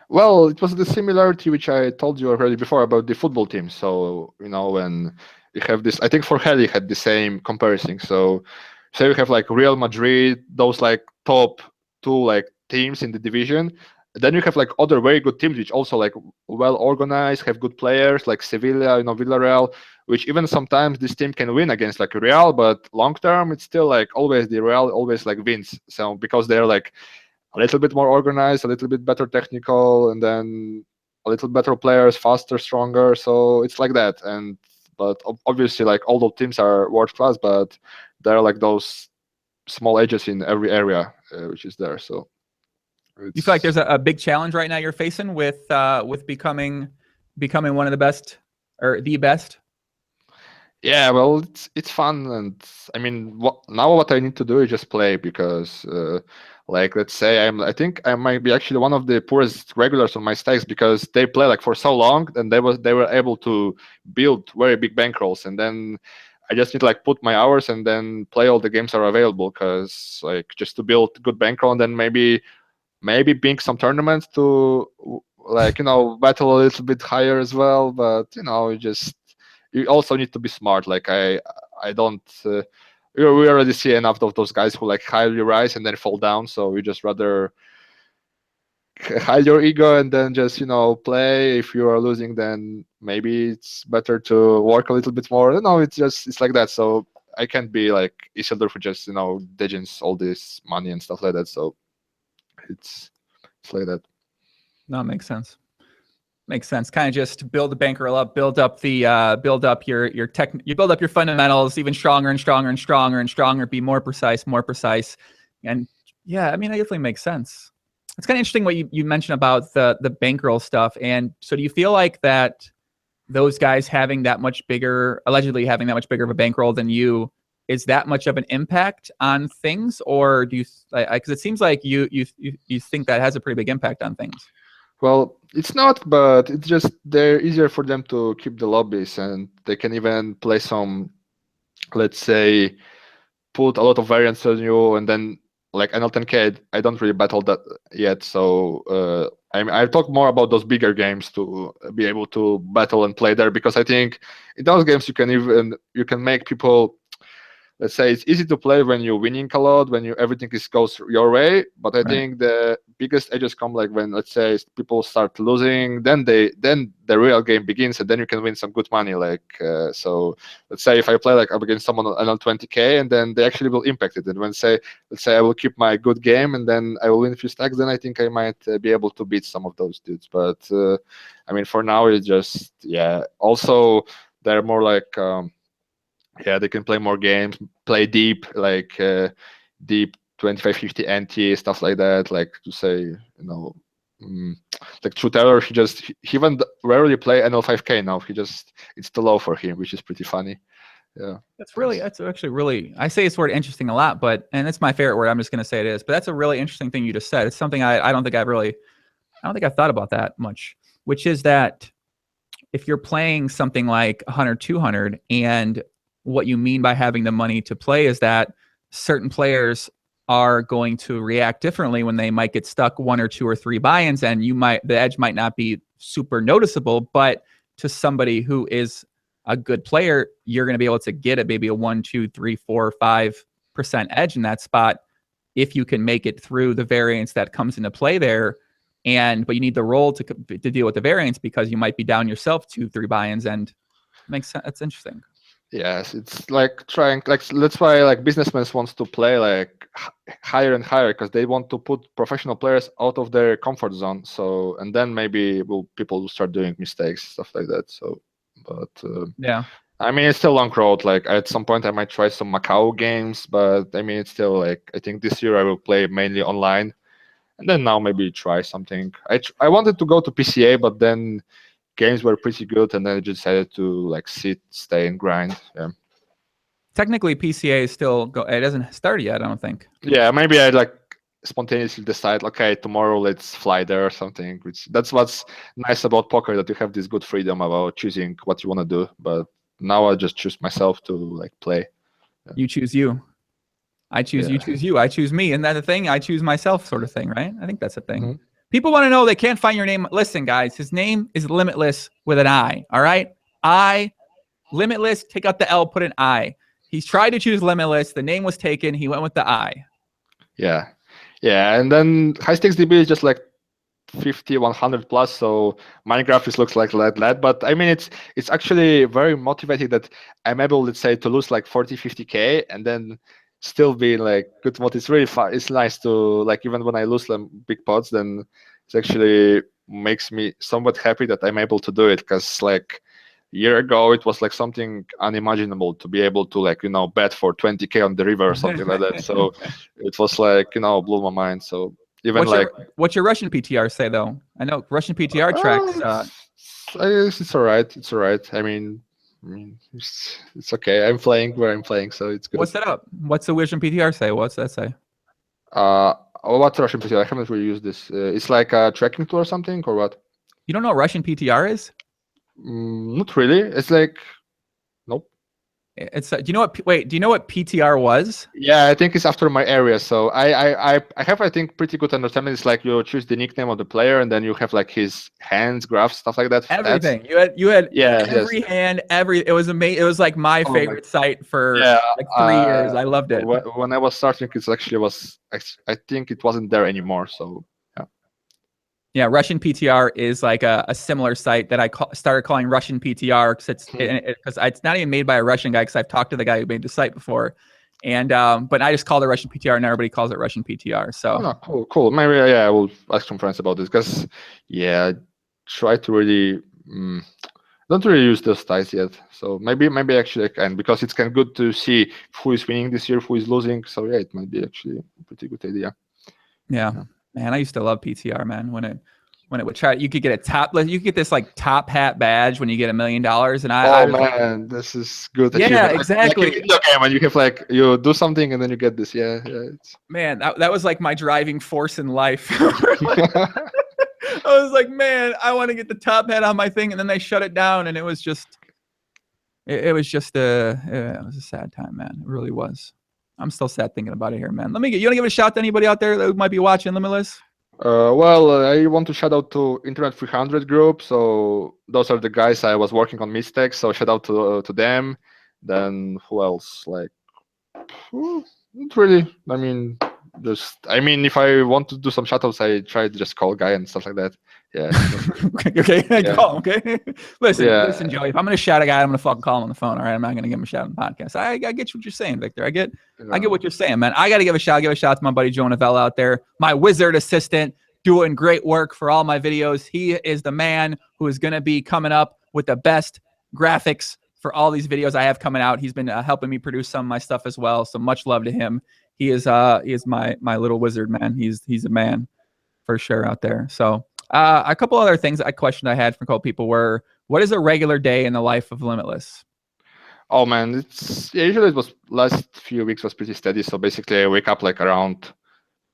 Well, it was the similarity which I told you already before about the football team. So, when you have this, I think for Heli had the same comparison. So, say you have like Real Madrid, those like top two like teams in the division. Then you have like other very good teams which also like well organized, have good players like Sevilla, Villarreal, which even sometimes this team can win against like Real, but long term it's still like always the Real always like wins. So because they're like a little bit more organized, a little bit better technical, and then a little better players, faster, stronger. So it's like that. But obviously, like all the teams are world class, but there are like those small edges in every area which is there. So you feel like there's a big challenge right now you're facing with becoming one of the best or the best? Yeah, well, it's fun, and I mean, what I need to do is just play because, like, let's say I think I might be actually one of the poorest regulars on my stakes because they play like for so long, and they were able to build very big bankrolls, and then I just need to like put my hours and then play all the games that are available because like just to build good bankroll and then maybe being some tournaments to like battle a little bit higher as well, but you also need to be smart. Like I don't. We already see enough of those guys who like highly rise and then fall down. So we just rather hide your ego and then just play. If you are losing, then maybe it's better to work a little bit more. No, it's like that. So I can't be like Isildur who just digits all this money and stuff like that. So it's like that. No, it makes sense. Makes sense. Kind of just build the bankroll up, build up your tech, you build up your fundamentals even stronger and stronger and stronger and stronger, be more precise. And yeah, I mean, that definitely makes sense. It's kind of interesting what you mentioned about the bankroll stuff. And so do you feel like that those guys allegedly having that much bigger of a bankroll than you, is that much of an impact on things? Or do you, because it seems like you think that has a pretty big impact on things? Well, it's not, but it's just they're easier for them to keep the lobbies, and they can even play some, let's say, put a lot of variants on you, and then like NL10K, I don't really battle that yet. So I talk more about those bigger games to be able to battle and play there because I think in those games you can make people. Let's say it's easy to play when you're winning a lot, when everything goes your way. But I think the biggest edges come like when, let's say, people start losing, then the real game begins, and then you can win some good money. Like so, let's say if I play like up against someone on NL20K, and then they actually will impact it. And let's say I will keep my good game, and then I will win a few stacks, then I think I might be able to beat some of those dudes. But I mean, for now, it's just Also, they're more like. They can play more games, play deep, like deep 25-50 NT, stuff like that. Like to say, like Trueteller, he even rarely play NL5K now. It's too low for him, which is pretty funny. Yeah, that's actually really, I say this word interesting a lot, and it's my favorite word. I'm just going to say it is, but that's a really interesting thing you just said. It's something I don't think I've thought about that much, which is that if you're playing something like 100, 200, and what you mean by having the money to play is that certain players are going to react differently when they might get stuck 1 or 2 or 3 buy-ins, and the edge might not be super noticeable, but to somebody who is a good player, you're going to be able to get maybe a 1, 2, 3, 4, 5% edge in that spot if you can make it through the variance that comes into play there. But you need the roll to deal with the variance because you might be down yourself 2, 3 buy-ins, and makes sense. That's interesting. Yes, it's like trying, like that's why like businessmen wants to play like higher and higher because they want to put professional players out of their comfort zone. So and then maybe people will start doing mistakes, stuff like that. So, but I mean it's still a long road. Like at some point I might try some Macau games, but I mean it's still like I think this year I will play mainly online, and then now maybe try something. I wanted to go to PCA, but then games were pretty good, and then I just decided to like stay and grind. Yeah. Technically, PCA is still it hasn't started yet, I don't think. Yeah, maybe I like spontaneously decide, okay, tomorrow let's fly there or something. Which that's what's nice about poker, that you have this good freedom about choosing what you want to do. But now I just choose myself to like play. You choose you. I choose you, choose you. I choose me. Isn't that the thing? I choose myself, sort of thing, right? I think that's a thing. Mm-hmm. People want to know, they can't find your name. Listen, guys, his name is Limitless with an I. All right, Limitless. Take out the L, put an I. He's tried to choose Limitless. The name was taken. He went with the I. Yeah, and then high stakes DB is just like 50, 100 plus, so my graphics looks like that. But I mean, it's actually very motivating that I'm able, let's say, to lose like 40, 50K and then still be like good mode. It's really fun. It's nice to, like, even when I lose them big pots, then it actually makes me somewhat happy that I'm able to do it, because like a year ago it was like something unimaginable to be able to, like, bet for 20K on the river or something like that. So it was like, blew my mind. So even what's your Russian PTR say though? I know Russian PTR tracks. It's all right. It's all right. I mean, it's okay. I'm playing where I'm playing, so it's good. What's that up? What's the Russian PTR say? What's that say? What's Russian PTR? I haven't really used this. It's like a tracking tool or something, or what? You don't know what Russian PTR is? Not really. It's like, nope. It's do you know what? Wait, do you know what PTR was? Yeah, I think it's after my area. So I have, I think, pretty good understanding. It's like you choose the nickname of the player, and then you have like his hands, graphs, stuff like that. Everything. You had every hand, It was amazing. It was like my favorite site for like 3 years. I loved it. When I was starting, it actually was. I think it wasn't there anymore. So yeah, Russian PTR is like a similar site that I started calling Russian PTR because it's not even made by a Russian guy, because I've talked to the guy who made the site before, and but I just called it Russian PTR and everybody calls it Russian PTR. So cool. Maybe I will ask some friends about this, because I try to really don't really use those styles yet. So maybe actually I can, because it's kind of good to see who is winning this year, who is losing. So yeah, it might be actually a pretty good idea. Yeah. Man, I used to love PTR, man. When it would try, you could get a top, you could get this like top hat badge when you get $1 million, and man, this is good. Yeah, exactly. Like when you have like, you do something and then you get this. Yeah. Man, that was like my driving force in life. I was like, man, I want to get the top hat on my thing, and then they shut it down, and it was just a sad time, man. It really was. I'm still sad thinking about it here, man. You want to give a shout to anybody out there that might be watching Limitless? Well, I want to shout out to Internet 300 group. So those are the guys I was working on mistakes. So shout out to them. Then who else? Like, not really. I mean, if I want to do some shout outs, I try to just call a guy and stuff like that. Yeah. Okay. Yeah. Call him, okay. Listen, Joey. If I'm gonna shout a guy, I'm gonna fucking call him on the phone. All right. I'm not gonna give him a shout on the podcast. I get what you're saying, Victor. I get what you're saying, man. I gotta give a shout to my buddy Joe Novella out there, my wizard assistant, doing great work for all my videos. He is the man who is gonna be coming up with the best graphics for all these videos I have coming out. He's been helping me produce some of my stuff as well. So much love to him. He is my little wizard, man. He's a man for sure out there. So a couple other things, a question I had from a couple people were, what is a regular day in the life of Limitless? Oh man, usually it was last few weeks was pretty steady. So basically I wake up like around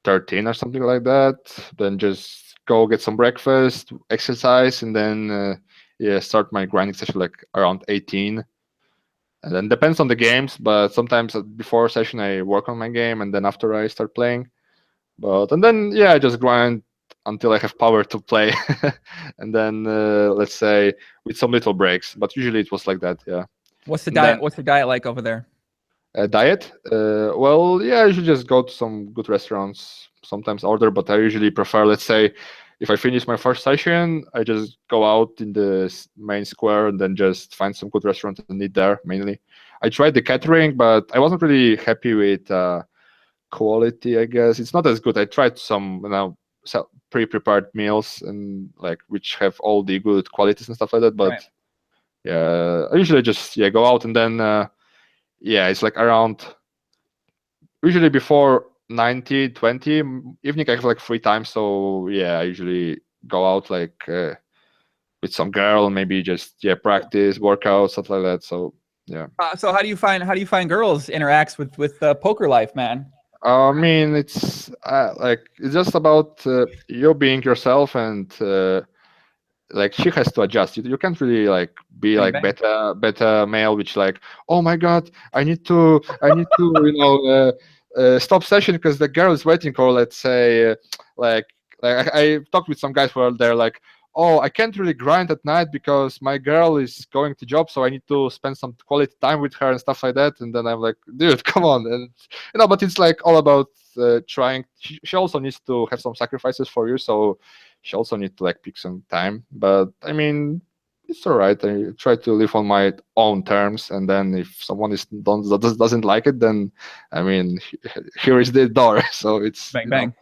13 or something like that, then just go get some breakfast, exercise, and then start my grinding session like around 18. And then depends on the games, but sometimes before session I work on my game, and then after I start playing. And then I just grind until I have power to play, and then let's say with some little breaks. But usually it was like that. Yeah. What's the diet? What's the diet like over there? Diet? Well, I usually just go to some good restaurants. Sometimes order, but I usually prefer, let's say, if I finish my first session, I just go out in the main square and then just find some good restaurant and eat there mainly. I tried the catering, but I wasn't really happy with quality, I guess. It's not as good. I tried some pre-prepared meals and like which have all the good qualities and stuff like that. But I usually just go out, and then it's like around usually before 20 evening I have like free time. So I usually go out like with some girl, maybe just practice, workout, stuff like that. So Yeah. So how do you find girls interacts with poker life, man? I mean, it's just about you being yourself, and like she has to adjust. You can't really like be Bang like bang. beta male, which like, oh my god, I need to stop session because the girl is waiting, or let's say like I talked with some guys where they're like, oh, I can't really grind at night because my girl is going to job, so I need to spend some quality time with her and stuff like that. And then I'm like, dude, come on. And but it's like all about trying. She also needs to have some sacrifices for you, so she also needs to like pick some time. But I mean, it's all right. I try to live on my own terms, and then if someone doesn't like it, then I mean, here is the door. So it's Bang bang.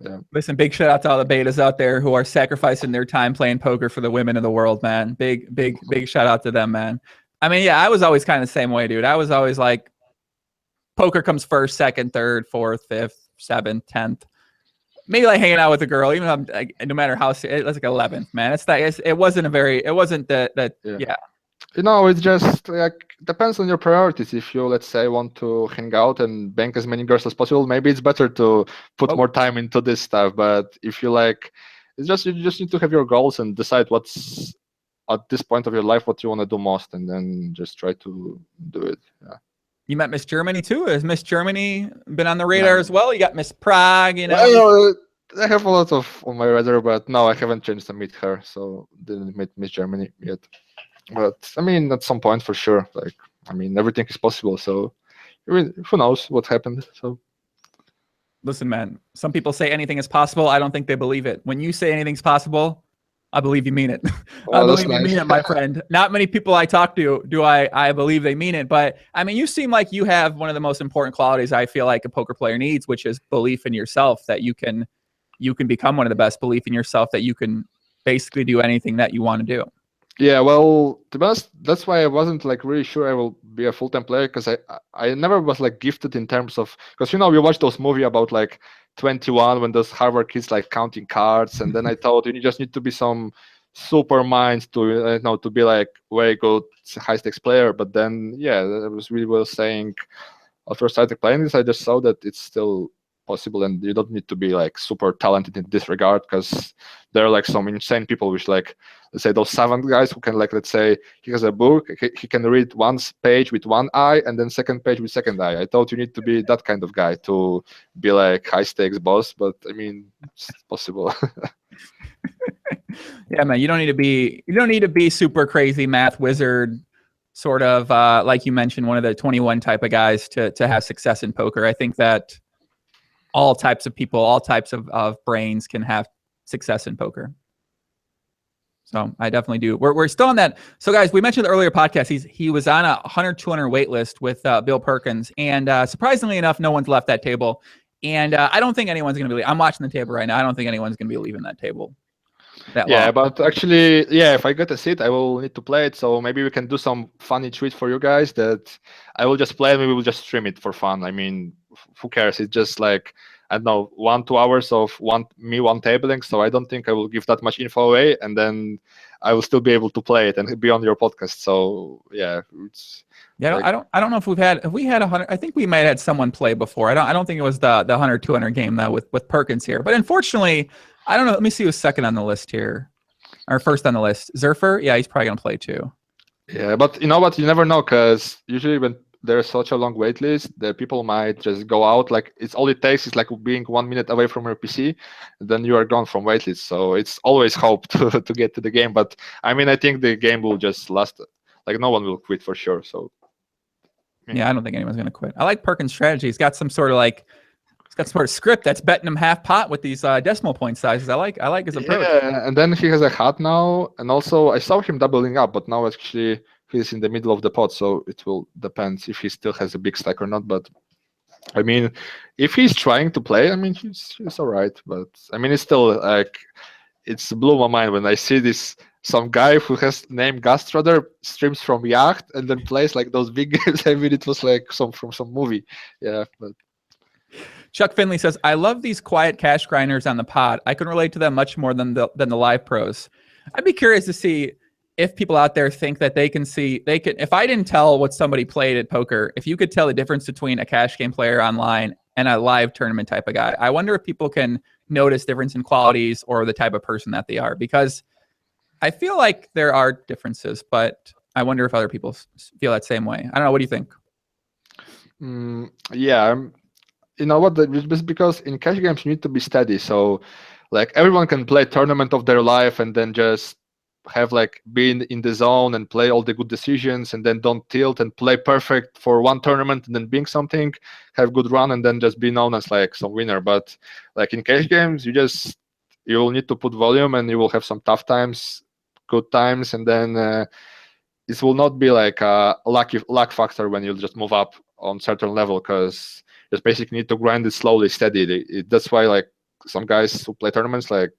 yeah. Listen, big shout out to all the betas out there who are sacrificing their time playing poker for the women of the world, man. Big shout out to them, man. I mean, yeah, I was always kind of the same way, dude. I was always like, poker comes first, second, third, fourth, fifth, seventh, 10th. Maybe like hanging out with a girl, even though I'm like, no matter how, it's like 11th, man. It wasn't that. Yeah. It's just like depends on your priorities. If you, let's say, want to hang out and bank as many girls as possible, maybe it's better to put more time into this stuff. But if you like, it's just you just need to have your goals and decide what's at this point of your life what you want to do most, and then just try to do it. Yeah. You met Miss Germany too. Has Miss Germany been on the radar as well? You got Miss Prague, you know. Well, I have a lot of on my radar, but no, I haven't changed to meet her, so didn't meet Miss Germany yet. But I mean, at some point for sure. Like, I mean, everything is possible. So, I mean, who knows what happened? So, listen, man. Some people say anything is possible. I don't think they believe it. When you say anything's possible, I believe you mean it. I believe you mean it, my friend. Not many people I talk to do I believe they mean it. But I mean, you seem like you have one of the most important qualities I feel like a poker player needs, which is belief in yourself. That you can become one of the best. Belief in yourself that you can basically do anything that you want to do. Yeah, well, to be honest, that's why I wasn't like really sure I will be a full-time player, because I never was like gifted in terms of, because we watch those movies about like 21 when those Harvard kids like counting cards, and then I thought you just need to be some super mind to to be like very good high stakes player. But then yeah, I was really well saying after starting playing this, I just saw that it's still possible, and you don't need to be like super talented in this regard, because there are like some insane people which like, let's say, those savant guys who can like, let's say he has a book, he can read one page with one eye and then second page with second eye. I thought you need to be that kind of guy to be like high stakes boss, but I mean, it's possible. Yeah, man, you don't need to be super crazy math wizard, sort of like you mentioned, one of the 21 type of guys to have success in poker. I think that all types of people, all types of brains can have success in poker. So I definitely do. We're still on that. So guys, we mentioned the earlier podcast. He was on a 100-200 wait list with Bill Perkins, and surprisingly enough, no one's left that table. And I don't think anyone's going to be. I'm watching the table right now. I don't think anyone's going to be leaving that table. Yeah, but actually, yeah, if I get a seat, I will need to play it. So maybe we can do some funny treat for you guys that I will just play and we will just stream it for fun. I mean, who cares? It's just like, I don't know, 1-2 hours of one tabling. So I don't think I will give that much info away, and then I will still be able to play it and be on your podcast. So yeah, it's. Yeah, like, I don't know if we had 100. I think we might have had someone play before. I don't think it was the 100-200 game though with Perkins here. But unfortunately, I don't know. Let me see who's second on the list here, or first on the list. Zerfer, yeah, he's probably gonna play too. Yeah, but you know what? You never know, because usually when there's such a long wait list, the people might just go out. Like, it's all it takes is like being 1 minute away from your PC, then you are gone from waitlist. So it's always hope to get to the game. But I mean, I think the game will just last. Like, no one will quit for sure. So yeah, I don't think anyone's gonna quit. I like Perkins' strategy. He's got some sort of script that's betting him half pot with these decimal point sizes. I like his approach. Yeah, and then he has a hat now, and also I saw him doubling up, but now actually he's in the middle of the pot, so it will depend if he still has a big stack or not. But I mean, if he's trying to play, I mean, he's all right. But I mean, it's still like, it's blew my mind when I see this. Some guy who has name Gastroder streams from Yacht and then plays like those big games. I mean, it was like from some movie. Yeah, but. Chuck Finley says, I love these quiet cash grinders on the pod. I can relate to them much more than the live pros. I'd be curious to see, if people out there think that they can see, if I didn't tell what somebody played at poker, if you could tell the difference between a cash game player online and a live tournament type of guy, I wonder if people can notice difference in qualities or the type of person that they are, because I feel like there are differences, but I wonder if other people feel that same way. I don't know. What do you think? Yeah, you know what? Just because in cash games you need to be steady. So, like everyone can play tournament of their life and then just have like been in the zone and play all the good decisions and then don't tilt and play perfect for one tournament and then being something, have good run and then just be known as like some winner. But like in cash games, you will need to put volume and you will have some tough times, good times, and then this will not be like a luck factor when you just move up on certain level, because you just basically need to grind it slowly, steady. That's why like some guys who play tournaments, like,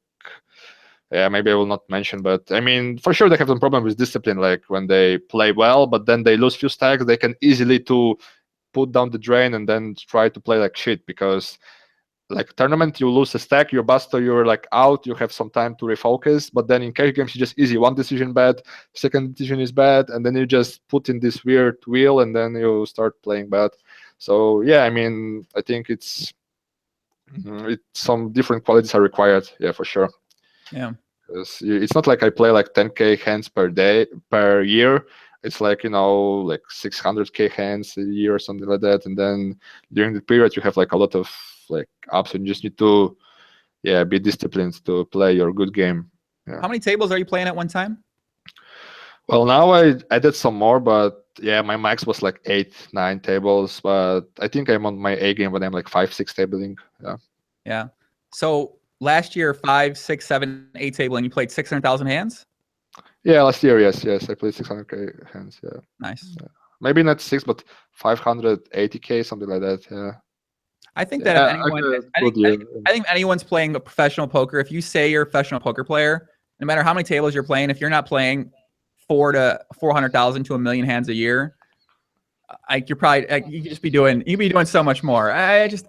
yeah, maybe I will not mention, but I mean, for sure they have some problem with discipline. Like when they play well, but then they lose few stacks, they can easily to put down the drain and then try to play like shit, because like tournament, you lose a stack, you're bust, or you're like out, you have some time to refocus. But then in cash games, you just easy. One decision bad, second decision is bad, and then you just put in this weird wheel, and then you start playing bad. So yeah, I mean, I think it's some different qualities are required. Yeah, for sure. Yeah. It's not like I play like 10K hands per year. It's like, like 600K hands a year or something like that. And then during the period, you have like a lot of like ups, and you just need to, be disciplined to play your good game. Yeah. How many tables are you playing at one time? Well, now I added some more, but yeah, my max was like 8-9 tables. But I think I'm on my A game when I'm like 5-6 tabling. Yeah. Yeah. So last year, 5, 6, 7, 8 table, and you played 600,000 hands? Yeah, last year, yes. I played 600K hands, yeah. Nice. Yeah. Maybe not 6, but 580K, something like that, yeah. I think that I think anyone's playing a professional poker, if you say you're a professional poker player, no matter how many tables you're playing, if you're not playing 400,000 to 1 million hands a year, you're probably you could be doing so much more. It's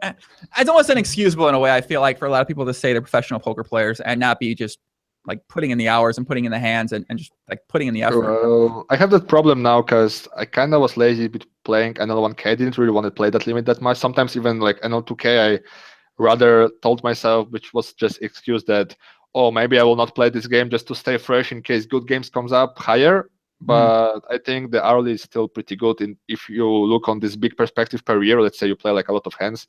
almost inexcusable in a way, I feel like, for a lot of people to say they're professional poker players and not be just like putting in the hours and putting in the hands and just like putting in the effort. Well, I have that problem now because I kind of was lazy with playing NL1K. I didn't really want to play that limit that much. Sometimes even like NL2K, I rather told myself, which was just excuse that, oh, maybe I will not play this game just to stay fresh in case good games comes up higher. But I think the hourly is still pretty good if you look on this big perspective per year. Let's say you play like a lot of hands.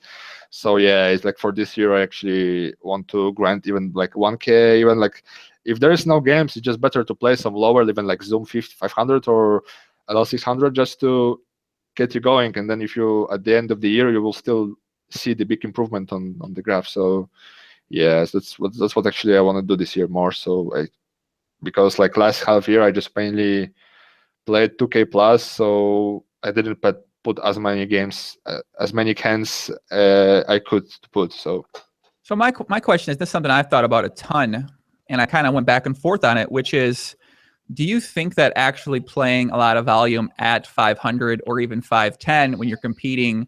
So yeah, it's like for this year I actually want to grant even like 1K, even like if there is no games, it's just better to play some lower, even like Zoom 500 or LL 600 just to get you going. And then if you at the end of the year, you will still see the big improvement on the graph. So yes, that's what actually I want to do this year more. So because like last half year I just mainly played 2K plus, so I didn't put as many games, as many hands I could put. So my question is, this is something I've thought about a ton, and I kind of went back and forth on it, which is, do you think that actually playing a lot of volume at 500 or even 510 when you're competing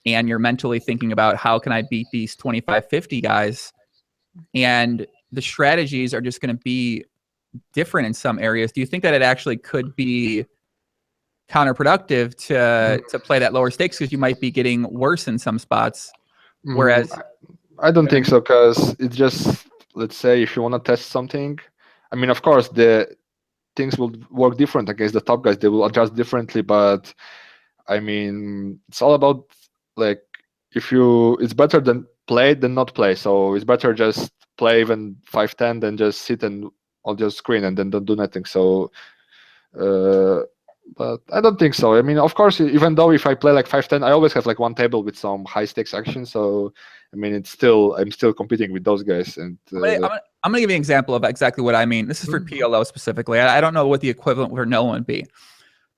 and you're mentally thinking about how can I beat these 25-50 guys, and the strategies are just going to be different in some areas, do you think that it actually could be counterproductive to play that lower stakes because you might be getting worse in some spots? Whereas I don't think so, because it's just, let's say if you want to test something, I mean, of course the things will work different against the top guys, they will adjust differently, but I mean, it's all about like, it's better than play than not play. So it's better just play even 510 than just sit and on your screen and then don't do nothing. So but I don't think so. I mean, of course, even though if I play like 510, I always have like one table with some high stakes action. So I mean, I'm still competing with those guys. And I'm gonna give you an example of exactly what I mean. This is for PLO specifically. I don't know what the equivalent for no would be,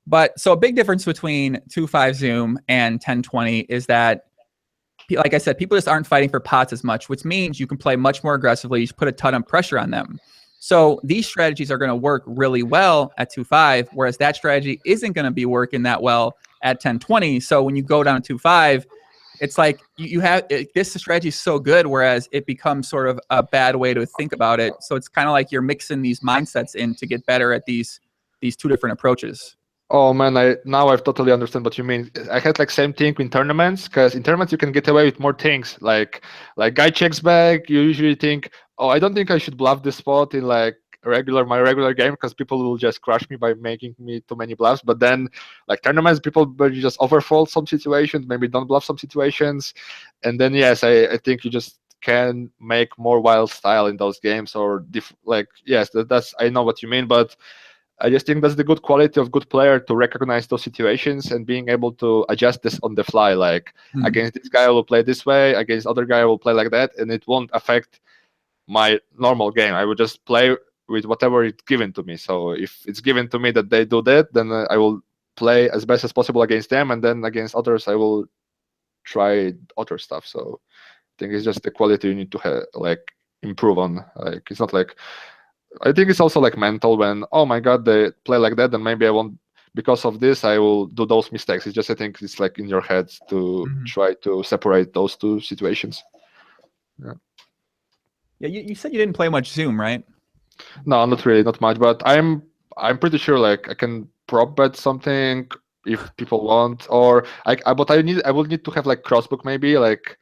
but so a big difference between 2.5 Zoom and 1020 is that, like I said, people just aren't fighting for pots as much, which means you can play much more aggressively. You just put a ton of pressure on them. So these strategies are going to work really well at 2.5, whereas that strategy isn't going to be working that well at 1020. So when you go down to 2.5, it's like you have this strategy is so good, whereas it becomes sort of a bad way to think about it. So it's kind of like you're mixing these mindsets in to get better at these two different approaches. Oh man, I've totally understand what you mean. I had like same thing in tournaments, because in tournaments you can get away with more things. Like guy checks back, you usually think, oh, I don't think I should bluff this spot in like my regular game, because people will just crush me by making me too many bluffs. But then like tournaments, people maybe just overfold some situations, maybe don't bluff some situations, and then yes, I think you just can make more wild style in those games, or like yes, that's I know what you mean, but I just think that's the good quality of good player, to recognize those situations and being able to adjust this on the fly. Like against this guy I will play this way, against other guy I will play like that, and it won't affect my normal game. I will just play with whatever it's given to me. So if it's given to me that they do that, then I will play as best as possible against them, and then against others I will try other stuff. So I think it's just the quality you need to like improve on. Like it's not like, I think it's also like mental, when, oh my god, they play like that, then maybe I won't, because of this I will do those mistakes. It's just, I think it's like in your head to try to separate those two situations. Yeah, you said you didn't play much Zoom, right? No, not really, not much, but I'm pretty sure like I can prop bet something if people want, or but I will need to have like crossbook, maybe like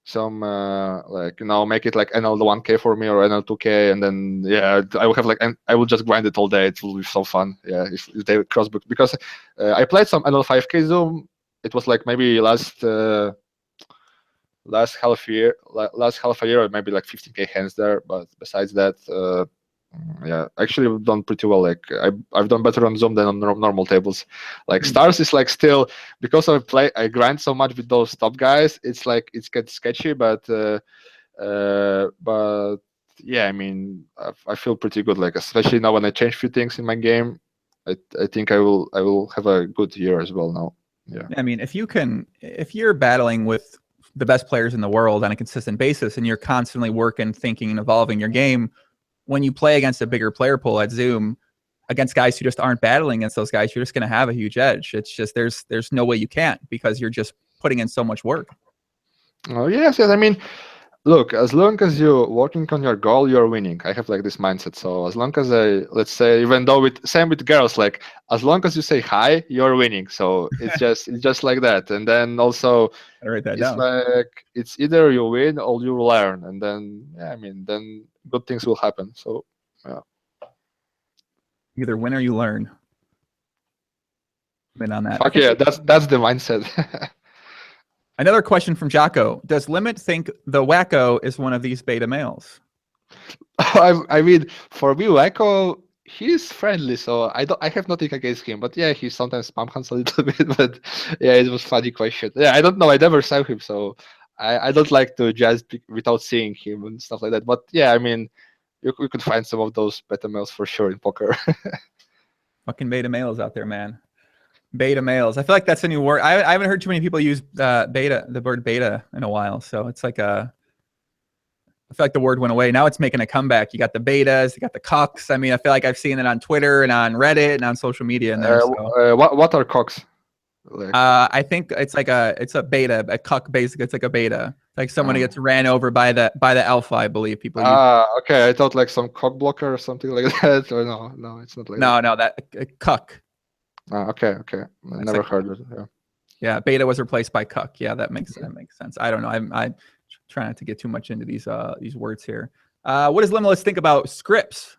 some like make it like NL1K for me, or NL2K, and then yeah, I will have like, and I will just grind it all day. It will be so fun. Yeah, if they crossbook, because I played some NL5K Zoom. It was like maybe last half a year, or maybe like 15K hands there. But besides that, yeah, actually I've done pretty well. Like I've done better on Zoom than on normal tables. Like Stars is like still, because I grind so much with those top guys. It's like it gets sketchy, but yeah, I mean I feel pretty good. Like especially now when I change a few things in my game, I think I will have a good year as well now. Yeah. I mean, if you're battling with the best players in the world on a consistent basis, and you're constantly working, thinking, and evolving your game, when you play against a bigger player pool at Zoom, against guys who just aren't battling against those guys, you're just going to have a huge edge. It's just there's no way you can't, because you're just putting in so much work. Oh yes. I mean, look, as long as you're working on your goal, you're winning. I have like this mindset. So as long as let's say, even though same with girls, like as long as you say hi, you're winning. So it's just like that. And then also, I write that it's down. like it's either you win or you learn, and then yeah, I mean then good things will happen. So yeah, Either win or you learn. Been on that. fuck yeah, that's the mindset. Another question from Jocko: does Limit think the Wacko is one of these beta males? I mean, for me, Wacko, he's friendly, so I have nothing against him. But yeah, he sometimes spam hunts a little bit. But yeah, it was funny question. Yeah, I don't know. I never saw him, so I don't like to judge without seeing him and stuff like that. But yeah, I mean, you could find some of those beta males for sure in poker. Fucking beta males out there, man. Beta males. I feel like that's a new word. I haven't heard too many people use the word beta in a while. So it's like I feel like the word went away. Now it's making a comeback. You got the betas, you got the cucks. I mean, I feel like I've seen it on Twitter and on Reddit and on social media. In there, what are cocks? Like, I think it's a beta, a cuck. Basically, it's like a beta. Like somebody gets ran over by the alpha. I believe people. Okay. I thought like some cock blocker or something like that. Or no, it's not like that. No, that cuck. Okay. I never heard of it. Yeah, beta was replaced by cuck. Yeah, that makes sense. I don't know. I'm trying not to get too much into these words here. What does Limitless think about scripts?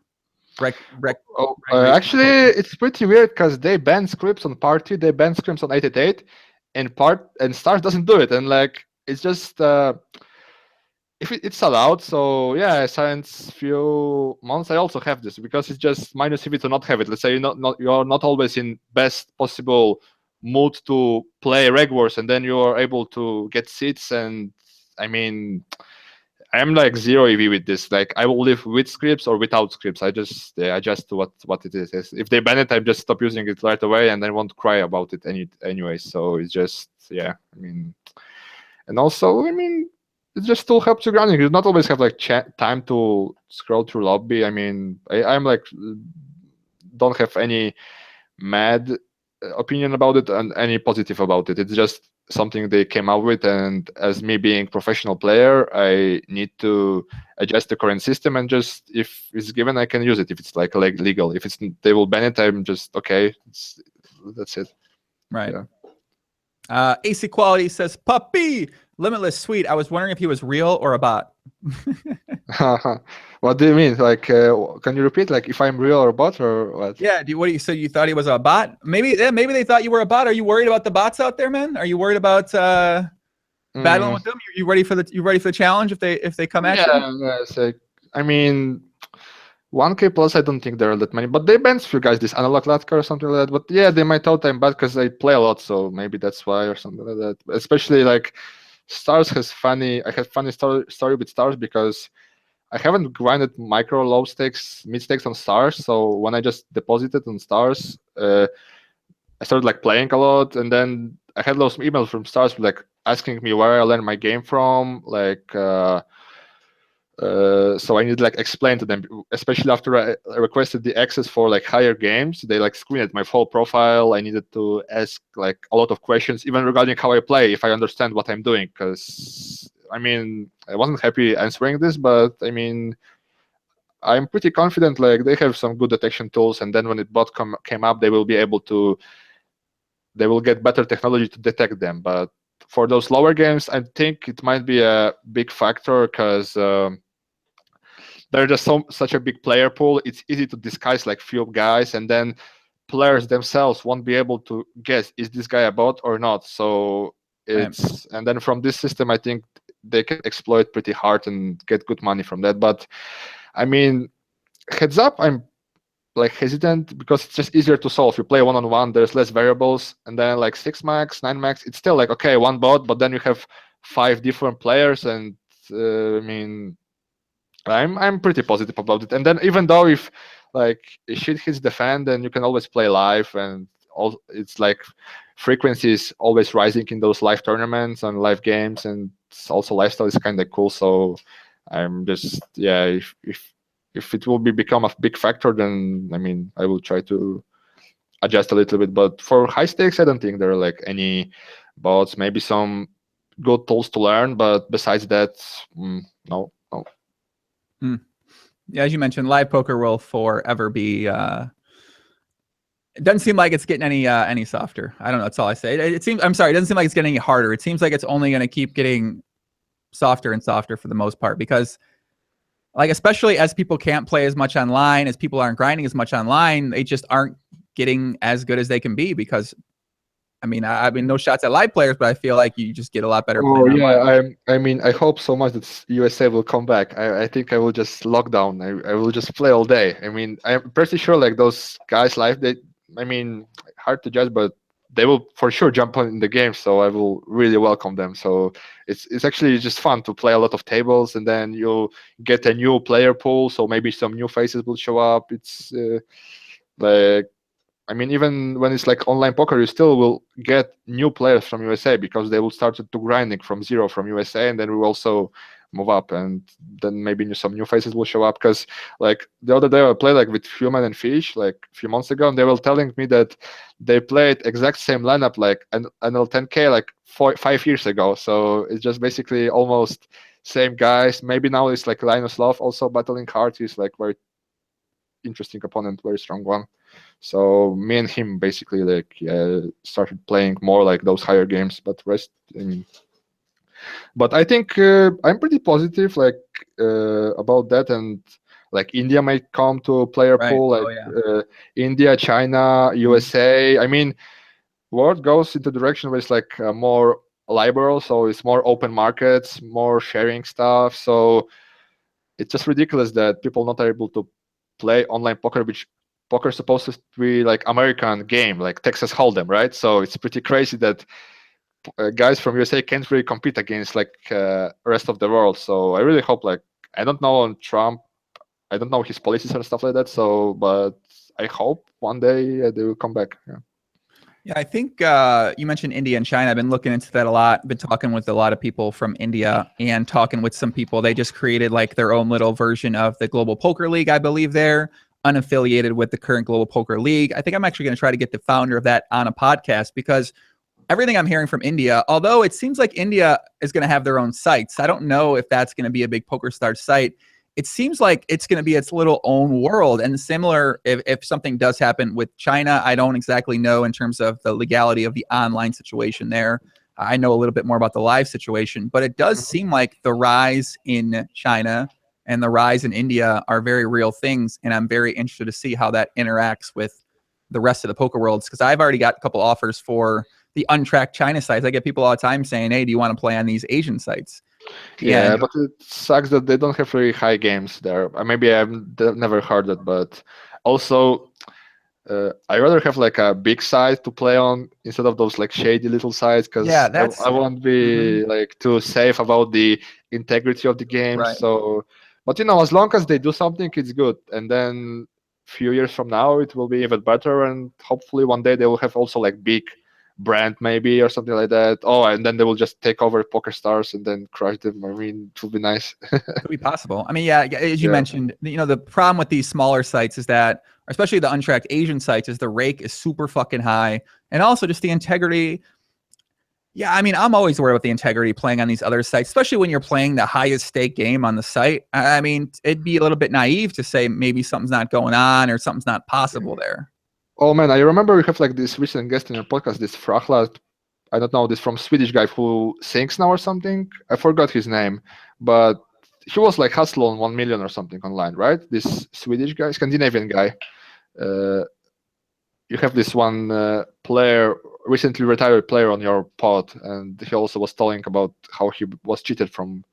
Actually, it's pretty weird, because they ban scripts on party, they ban scripts on 888, and Stars doesn't do it, and like it's just if it's allowed. So yeah, since few months I also have this, because it's just minus EV to not have it. Let's say you're not always in best possible mood to play reg wars, and then you are able to get seats. And I mean, I'm like 0 EV with this. Like I will live with scripts or without scripts. I just adjust to what it is. If they ban it, I just stop using it right away, and I won't cry about it anyway. So it's just I mean, and also I mean, it just still helps you grounding. You not always have like time to scroll through lobby. I mean, I'm like don't have any mad opinion about it and any positive about it. It's just something they came up with, and as me being professional player, I need to adjust the current system, and just if it's given, I can use it. If it's like legal, if it's they will ban it, I'm just okay. That's it. Right. Yeah. AC Quality says, "Puppy, Limitless, sweet. I was wondering if he was real or a bot." What do you mean? Like, can you repeat? Like, if I'm real or bot or what? Yeah. What do you? So you thought he was a bot? Maybe they thought you were a bot. Are you worried about the bots out there, man? Are you worried about battling with them? You ready for the challenge if they come at you? Yeah. So, I mean, 1K plus, I don't think there are that many, but they banned a few guys, this analog latka or something like that. But yeah, they might thought I'm bad because I play a lot, so maybe that's why or something like that. Especially like Stars has funny. I had funny story with Stars because I haven't grinded micro low stakes, mid stakes on Stars. So when I just deposited on Stars, I started like playing a lot, and then I had those emails from Stars like asking me where I learned my game from, like. So I need to like explain to them, especially after I requested the access for like higher games. They like screened my full profile. I needed to ask like a lot of questions, even regarding how I play, if I understand what I'm doing. Because I mean, I wasn't happy answering this, but I mean, I'm pretty confident like they have some good detection tools, and then when it bot came up, they will be able to. They will get better technology to detect them, but for those lower games, I think it might be a big factor because. They're just such a big player pool. It's easy to disguise like few guys, and then players themselves won't be able to guess, is this guy a bot or not. So it's and then from this system, I think they can exploit pretty hard and get good money from that. But I mean, heads up, I'm like hesitant because it's just easier to solve. You play one-on-one, there's less variables, and then like 6 max, 9 max, it's still like okay, one bot, but then you have 5 different players, and I mean. I'm pretty positive about it. And then even though if like shit hits the fan, then you can always play live, and all it's like frequency is always rising in those live tournaments and live games, and it's also lifestyle is kind of cool. So I'm just if it will become a big factor, then I mean I will try to adjust a little bit. But for high stakes, I don't think there are like any bots. Maybe some good tools to learn, but besides that, no. Yeah, as you mentioned, live poker will forever be. It doesn't seem like it's getting any softer. I don't know. That's all I say. It seems. I'm sorry. It doesn't seem like it's getting any harder. It seems like it's only going to keep getting softer and softer for the most part, because, like, especially as people can't play as much online, as people aren't grinding as much online, they just aren't getting as good as they can be. Because, I mean, no shots at live players, but I feel like you just get a lot better. Oh yeah, I mean, I hope so much that USA will come back. I think I will just lock down. I will just play all day. I mean, I'm pretty sure like those guys live. I mean, hard to judge, but they will for sure jump on in the game. So I will really welcome them. So it's actually just fun to play a lot of tables, and then you'll get a new player pool. So maybe some new faces will show up. It's like. I mean, even when it's like online poker, you still will get new players from USA because they will start to grinding from zero from USA, and then we will also move up, and then maybe some new faces will show up. Because like the other day I played like with Human and Fish like a few months ago, and they were telling me that they played exact same lineup like an NL10K like 5 years ago. So it's just basically almost same guys. Maybe now it's like Linus Love also battling hard. He's like very interesting opponent, very strong one. So me and him basically like started playing more like those higher games, but but I think I'm pretty positive like about that, and like India might come to a player pool, like India, China, USA. I mean, world goes into the direction where it's like more liberal, so it's more open markets, more sharing stuff. So it's just ridiculous that people not are able to play online poker, which poker is supposed to be like American game, like Texas Hold'em, right? So it's pretty crazy that guys from USA can't really compete against like rest of the world. So I really hope, like, I don't know on Trump, I don't know his policies and stuff like that. So, but I hope one day they will come back. Yeah, I think you mentioned India and China. I've been looking into that a lot. Been talking with a lot of people from India and talking with some people. They just created like their own little version of the Global Poker League, I believe. They're unaffiliated with the current Global Poker League. I think I'm actually going to try to get the founder of that on a podcast, because everything I'm hearing from India, although it seems like India is going to have their own sites. I don't know if that's going to be a big PokerStars site. It seems like it's going to be its little own world. And similar, if something does happen with China, I don't exactly know in terms of the legality of the online situation there. I know a little bit more about the live situation, but it does seem like the rise in China and the rise in India are very real things. And I'm very interested to see how that interacts with the rest of the poker worlds, because I've already got a couple offers for the untracked China sites. I get people all the time saying, hey, do you want to play on these Asian sites? Yeah, And but it sucks that they don't have very high games there. Maybe I've never heard it, but also I rather have like a big site to play on instead of those like shady little sites, yeah, because that's I won't be like too safe about the integrity of the game. right. So, but as long as they do something, it's good. And then few years from now, it will be even better. And hopefully one day they will have also like big brand maybe or something like that. Oh, and then they will just take over PokerStars and then crush them. I mean, it will be nice. Could be possible. I mean, yeah, as you Yeah. mentioned, the problem with these smaller sites is that, especially the untracked Asian sites, is the rake is super fucking high. And also just the integrity. Yeah, I mean, I'm always worried about the integrity playing on these other sites, especially when you're playing the highest stake game on the site. I mean, it'd be a little bit naive to say maybe something's not going on or something's not possible there. Oh man, I remember we have like this recent guest in your podcast, this Frachla. I don't know, this from Swedish guy who sings now or something. I forgot his name, but he was like hustle on 1 million or something online, right? This Swedish guy, Scandinavian guy. Uh, you have this one player, recently retired player on your pod, and he also was telling about how he was cheated from.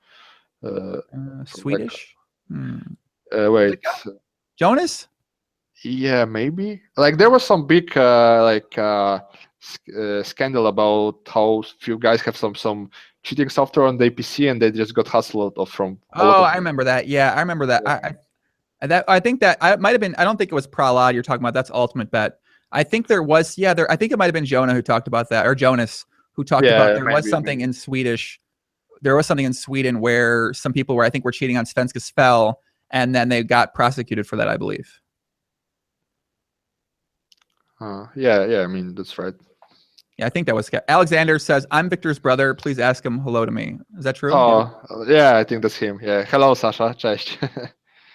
Swedish? Wait, Jonas? yeah, maybe. Like there was some big scandal about how few guys have some cheating software on the PC and they just got hustled off from. I remember that. Yeah, I remember that. Yeah. I think that I might have been. I don't think it was Pralad you're talking about. That's Ultimate Bet. I think there was. Yeah, I think it might have been Jonah who talked about that, or Jonas who talked about there was something in Swedish. There was something in Sweden where some people were, I think, were cheating on Svenska Spel, and then they got prosecuted for that, I believe. Yeah. I mean, that's right. Yeah, I think that was. Alexander says, "I'm Victor's brother. Please ask him hello to me." Is that true? Yeah, I think that's him. Yeah. Hello, Sasha. Cześć.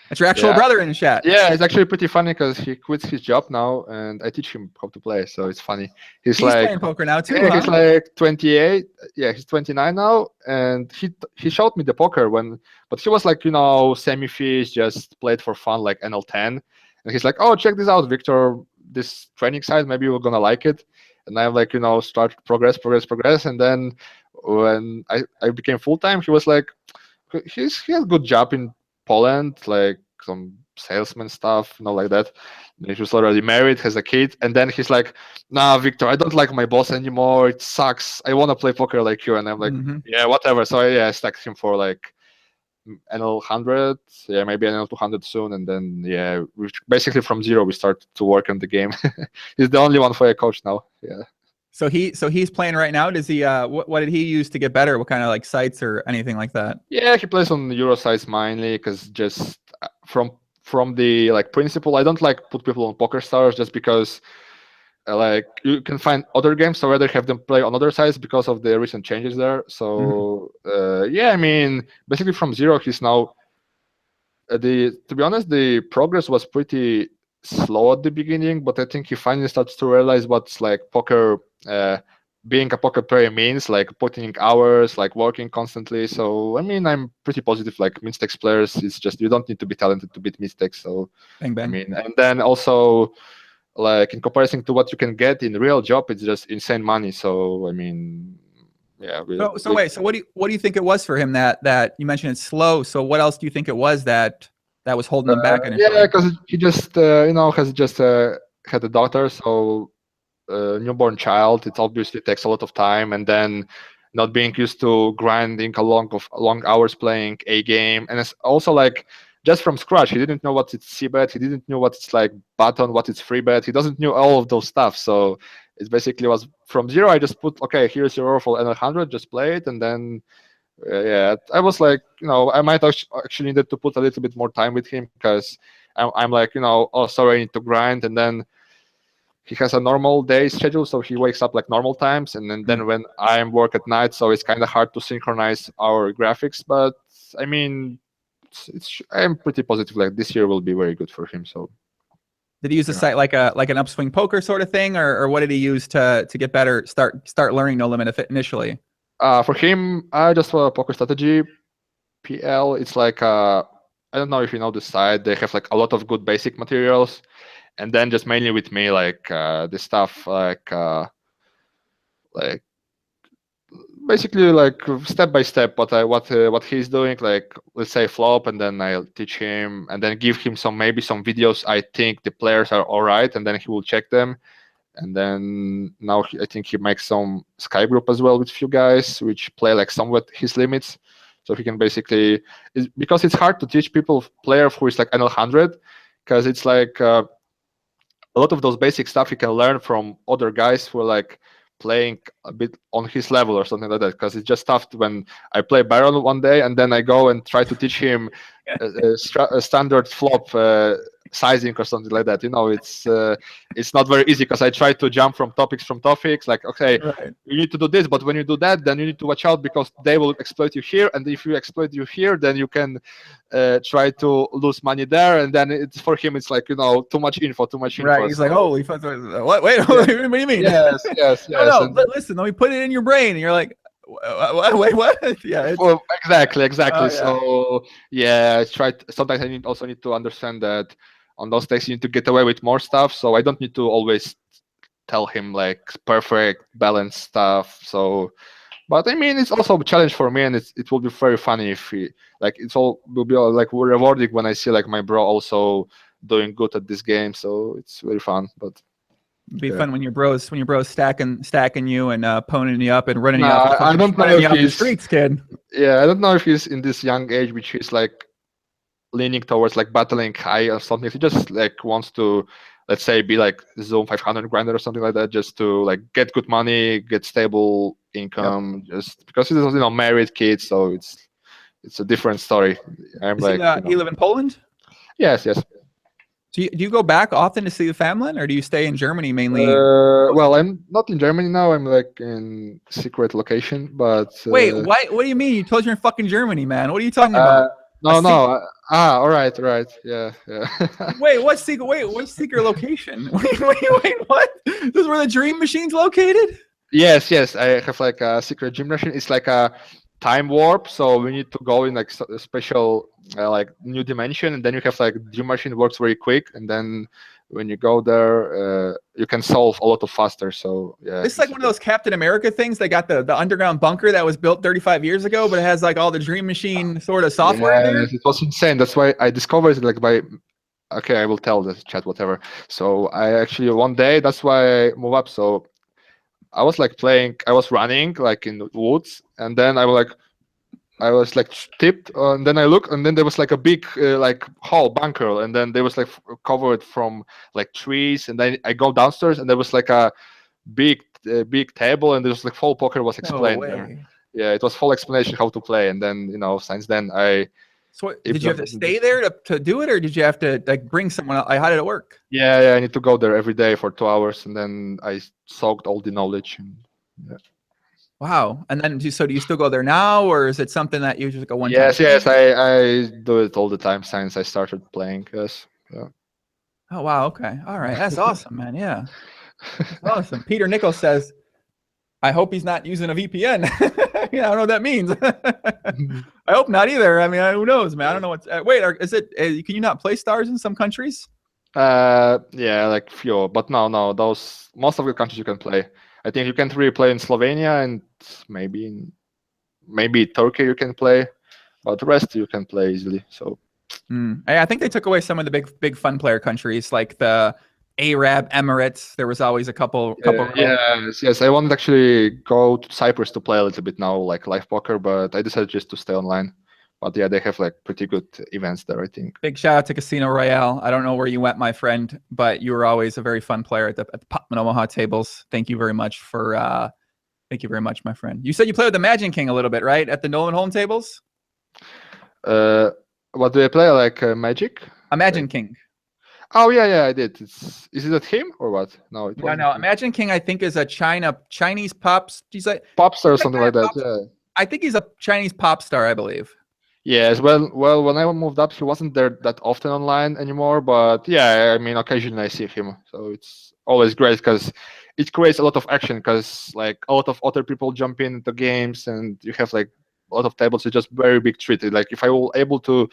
That's your actual brother in the chat. Yeah, it's actually pretty funny because he quits his job now, and I teach him how to play. So it's funny. He's like playing poker now too. Yeah, he's like 28. Yeah, he's 29 now, and he showed me the poker but he was like semi-fish, just played for fun, like NL10, and he's like, oh, check this out, Victor, this training site, maybe you're gonna like it. And I'm like, start progress, and then when I became full time, he was like, he has a good job in Poland, like some salesman stuff, like that. And he was already married, has a kid, and then he's like, "Nah, Victor, I don't like my boss anymore. It sucks. I want to play poker like you." And I'm like, "Yeah, whatever." So I stacked him for like NL 100, yeah, maybe NL 200 soon, and then basically from zero we started to work on the game. He's the only one for a coach now. Yeah. So he's playing right now. Does he? What did he use to get better? What kind of like sites or anything like that? Yeah, he plays on Euro sites mainly because just from the like principle, I don't like put people on PokerStars just because like you can find other games, so rather have them play on other sites because of the recent changes there. So I mean, basically from zero, he's now to be honest, the progress was pretty slow at the beginning, but I think he finally starts to realize what's like poker, being a poker player means, like putting in hours, like working constantly. So I mean, I'm pretty positive. Like mistakes players, it's just you don't need to be talented to beat mistakes. So bang, bang. I mean, and then also like in comparison to what you can get in real job, it's just insane money. So I mean, yeah. So wait, so what do you think it was for him that you mentioned it's slow? So what else do you think it was that was holding him back initially? Yeah, because he just has just had a daughter, so newborn child. It obviously takes a lot of time, and then not being used to grinding a long hours playing a game, and it's also like just from scratch. He didn't know what it's c-bet. He didn't know what it's like button, what it's free bet. He doesn't know all of those stuff. So it basically was from zero. I just put, okay, here's your offer for N100, just play it, and then I was like, I might actually needed to put a little bit more time with him because I'm like, oh, sorry, I need to grind, and then he has a normal day schedule, so he wakes up like normal times, and then when I work at night, so it's kind of hard to synchronize our graphics. But I mean, I'm pretty positive. Like this year will be very good for him. So. Did he use the site like an upswing poker sort of thing, or what did he use to get better, start learning No Limit initially? For him, I just Poker Strategy PL. It's like I don't know if you know the site. They have like a lot of good basic materials, and then just mainly with me like the stuff like basically like step by step what he's doing, like let's say flop, and then I'll teach him and then give him maybe some videos I think the players are all right, and then he will check them. And then now I think he makes some Skype group as well with a few guys which play like somewhat his limits, so he can basically, because it's hard to teach player who is like NL 100, because it's like a lot of those basic stuff you can learn from other guys who are like playing a bit on his level or something like that, because it's just tough when I play Baron one day and then I go and try to teach him a standard flop sizing or something like that. It's not very easy, because I try to jump from topics like, okay, right, you need to do this, but when you do that, then you need to watch out because they will exploit you here, and if you exploit you here, then you can try to lose money there, and then it's for him it's like too much info. Right, he's like, holy fuck, what? Wait, what do you mean? Yes. No, listen, let me put it in your brain, and you're like, wait, what? Yeah, well, exactly. yeah. So yeah, sometimes I also need to understand that on those days you need to get away with more stuff, so I don't need to always tell him like perfect balanced stuff. So, but I mean, it's also a challenge for me, and it will be very funny if will be like rewarding when I see like my bro also doing good at this game. So it's very fun. But it'd be fun when your bros stacking you and poning you up and running you Nah, off I don't know if the streets, kid. Yeah, I don't know if he's in this young age, which he's like leaning towards like battling high or something. If he just like wants to, let's say, be like Zoom 500 grinder or something like that, just to like get good money, get stable income, just because he's married kids, so it's a different story. I'm he live in Poland? Yes. Do you go back often to see the family, or do you stay in Germany mainly? Well, I'm not in Germany now. I'm like in secret location. But wait, what do you mean? You told you're in fucking Germany, man. What are you talking about? No. All right. Yeah. Wait, what secret? Wait, what secret location? Wait, what? This is where the dream machine's located? Yes. I have like a secret dream machine. It's like a time warp, so we need to go in like a special like new dimension, and then you have like dream machine works very quick, and then when you go there you can solve a lot of faster. So yeah, it's like one of those Captain America things. They got the underground bunker that was built 35 years ago, but it has like all the dream machine sort of software there. It was insane. That's why I discovered it like by okay, I will tell the chat whatever. So I actually one day, that's why I move up. So I was like playing, I was running like in the woods, and then I was like tipped, and then I look, and then there was like a big like hall Bankroll, and then there was like covered from like trees, and then I go downstairs, and there was like a big table, and there was like full poker was explained there. Yeah, it was full explanation how to play, and then since then I. So did you have to stay there to do it, or did you have to like bring someone else? How did it work? Yeah, I need to go there every day for 2 hours, and then I soaked all the knowledge. And, yeah. Wow. And then do you still go there now, or is it something that you just go one time? Yes, I do it all the time since I started playing. Yes. Yeah. Oh wow. Okay. All right. That's awesome, man. Yeah. That's awesome. Peter Nichols says, I hope he's not using a VPN. Yeah, I don't know what that means. I hope not either. I mean, who knows, man? I don't know what's. Wait, is it? Can you not play stars in some countries? Yeah, like few, but no. Most of the countries you can play. I think you can't really play in Slovenia, and maybe Turkey you can play, but the rest you can play easily. So. I think they took away some of the big fun player countries, like the Arab Emirates. There was always a couple. Yes. I wanted to actually go to Cyprus to play a little bit now, like live poker, but I decided just to stay online. But yeah, they have like pretty good events there, I think. Big shout out to Casino Royale. I don't know where you went, my friend, but you were always a very fun player at the Popman Omaha tables. Thank you very much my friend. You said you played with the Magic King a little bit, right? At the Nolan Holm tables? What do I play? Like Magic? Imagine King. Oh yeah, I did. Is it him or what? No, it No, wasn't no. him. Imagine King, I think, is a Chinese pops. Popstar He's or that something guy like at that. Pops. Yeah. I think he's a Chinese pop star, I believe. Yes, well, when I moved up, he wasn't there that often online anymore. But yeah, I mean, occasionally I see him, so it's always great because it creates a lot of action. Because like a lot of other people jump into games, and you have like a lot of tables. It's just very big treat. Like if I were able to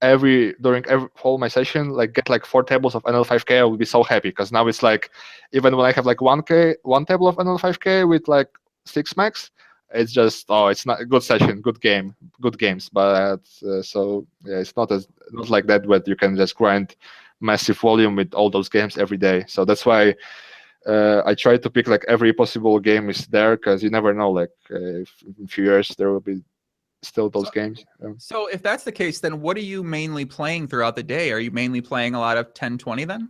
during every whole my session, like get like 4 tables of NL5K, I would be so happy. Because now it's like even when I have like 1 table of NL5K with like 6 max, it's just it's not a good session, good game, good games. But so yeah, it's not like that where you can just grind massive volume with all those games every day. So that's why I try to pick like every possible game is there, because you never know, like if in a few years there will be still those So, games. so if that's the case, then what are you mainly playing throughout the day? Are you mainly playing a lot of 10-20 then?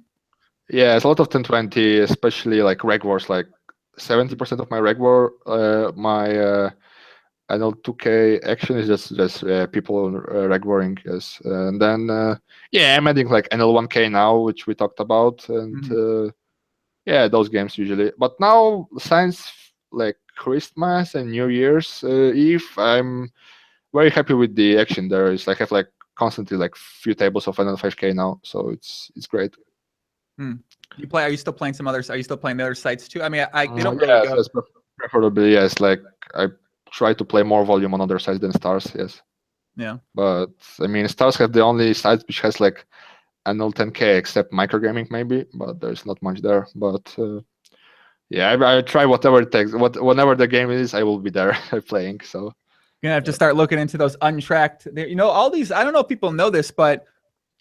Yeah, it's a lot of 1020, especially like reg wars. Like 70% of my reg war, my NL 2K action is just people reg warring. Yes, and then yeah, I'm adding like NL 1K now, which we talked about, and yeah, those games usually. But now since like Christmas and New Year's Eve, I'm very happy with the action. There is like I have like constantly like few tables of NL 5K now, so it's great. Hmm. You play? Are you still playing some others? Are you still playing the other sites too? I mean, they don't really Yes, go. yes, preferably yes. Like I try to play more volume on other sides than stars. Yes, Yeah. but I mean stars have the only sides which has like annual 10K except microgaming maybe, but there's not much there. But yeah, I try whatever it takes. Whenever the game is, I will be there playing. So You're gonna have to start looking into those untracked. You know, all these. I don't know if people know this, but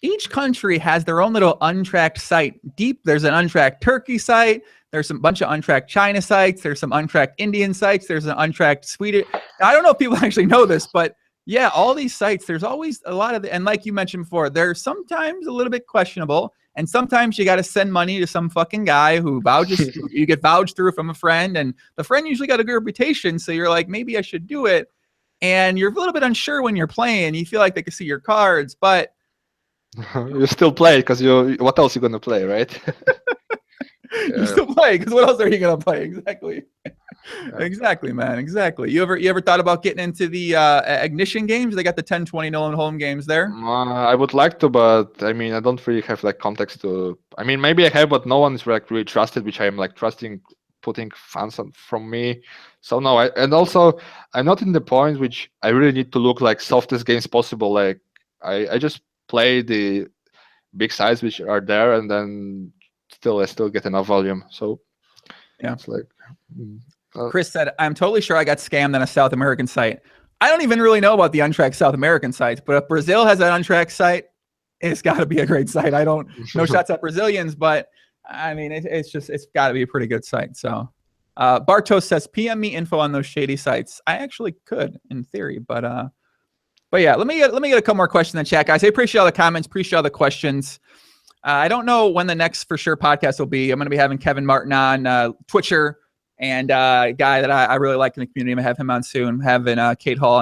each country has their own little untracked site. There's an untracked Turkey site. There's a bunch of untracked China sites. There's some untracked Indian sites. There's an untracked Sweden. I don't know if people actually know this, but yeah, all these sites, there's always a lot of, and like you mentioned before, they're sometimes a little bit questionable. And sometimes you got to send money to some fucking guy who vouches, you get vouched through from a friend, and the friend usually got a good reputation. So you're like, maybe I should do it. And you're a little bit unsure when you're playing. You feel like they can see your cards, but you still play because you. What else you gonna play, right? you still play because what else are you gonna play? Exactly. Exactly, man. Exactly. You ever thought about getting into the ignition games? They got the 10-20 Nolan home games there. I would like to, but I mean, I don't really have like context to. I mean, maybe I have, but no one's like really trusted, which I'm like trusting, putting fans from me. So no, and also I'm not in the point which I really need to look like softest games possible. Like I just play the big sides which are there, and then I still get enough volume. So Yeah. it's like. mm, Chris said, I'm totally sure I got scammed on a South American site. I don't even really know about the untracked South American sites, but if Brazil has an untracked site, it's got to be a great site. I don't, no shots at Brazilians, but I mean, it's got to be a pretty good site. So Bartos says, PM me info on those shady sites. I actually could in theory, but yeah, let me get a couple more questions in the chat, guys. I appreciate all the comments, appreciate all the questions. I don't know when the next for sure podcast will be. I'm going to be having Kevin Martin on, Twitcher, and a guy that I really like in the community. I'm going to have him on soon. Having Kate Hall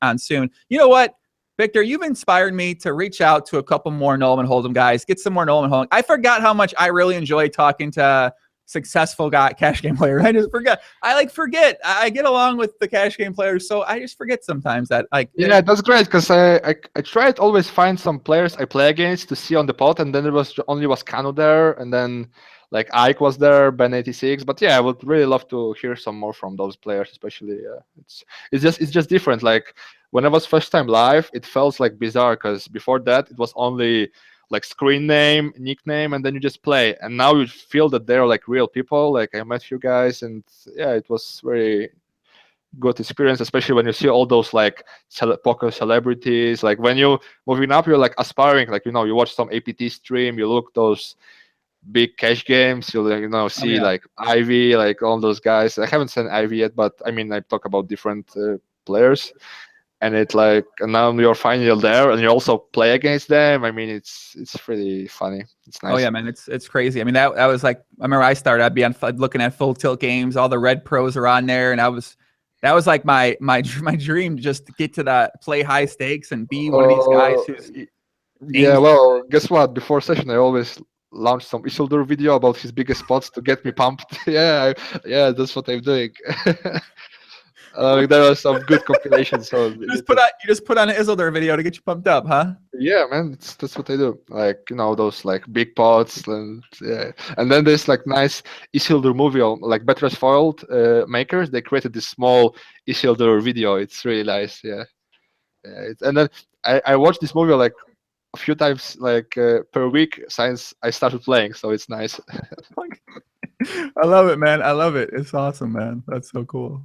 on soon. You know what, Victor? You've inspired me to reach out to a couple more Nolan Hold'em guys. Get some more Nolan Hold'em. I forgot how much I really enjoy talking to successful cash game players. I just forget. I get along with the cash game players, so I just forget sometimes that yeah, that's great because I try to always find some players I play against to see on the pot, and then there was only Kano there, and then like Ike was there, Ben86. But yeah, I would really love to hear some more from those players, especially. It's just different. Like when I was first time live, it felt like bizarre because before that it was only like screen name, nickname, and then you just play. And now you feel that they're like real people. Like I met you guys, and yeah, it was very good experience, especially when you see all those like poker celebrities. Like when you moving up, you're like aspiring. Like you watch some APT stream, you look those big cash games. You like, see like Ivy, like all those guys. I haven't seen Ivy yet, but I mean I talk about different players. And it's like, and now you're finally there, and you also play against them. I mean, it's pretty funny. It's nice. Oh yeah, man, it's crazy. I mean, that was like, I remember I started. I'd be looking at full tilt games. All the red pros are on there, and that was like my dream, just to get to that, play high stakes and be one of these guys who's. Yeah, well, guess what? Before session, I always launch some Isildur video about his biggest spots to get me pumped. Yeah, yeah, that's what I'm doing. There are some good compilations. So You just put on an Isildur video to get you pumped up, huh? yeah, man, that's what I do. Like those like big pots, and yeah, and then there's like nice Isildur movie, like Betras Foiled makers. They created this small Isildur video. It's really nice. Yeah, yeah. And then I watched this movie like a few times, like per week since I started playing. So it's nice. I love it, man. I love it. It's awesome, man. That's so cool.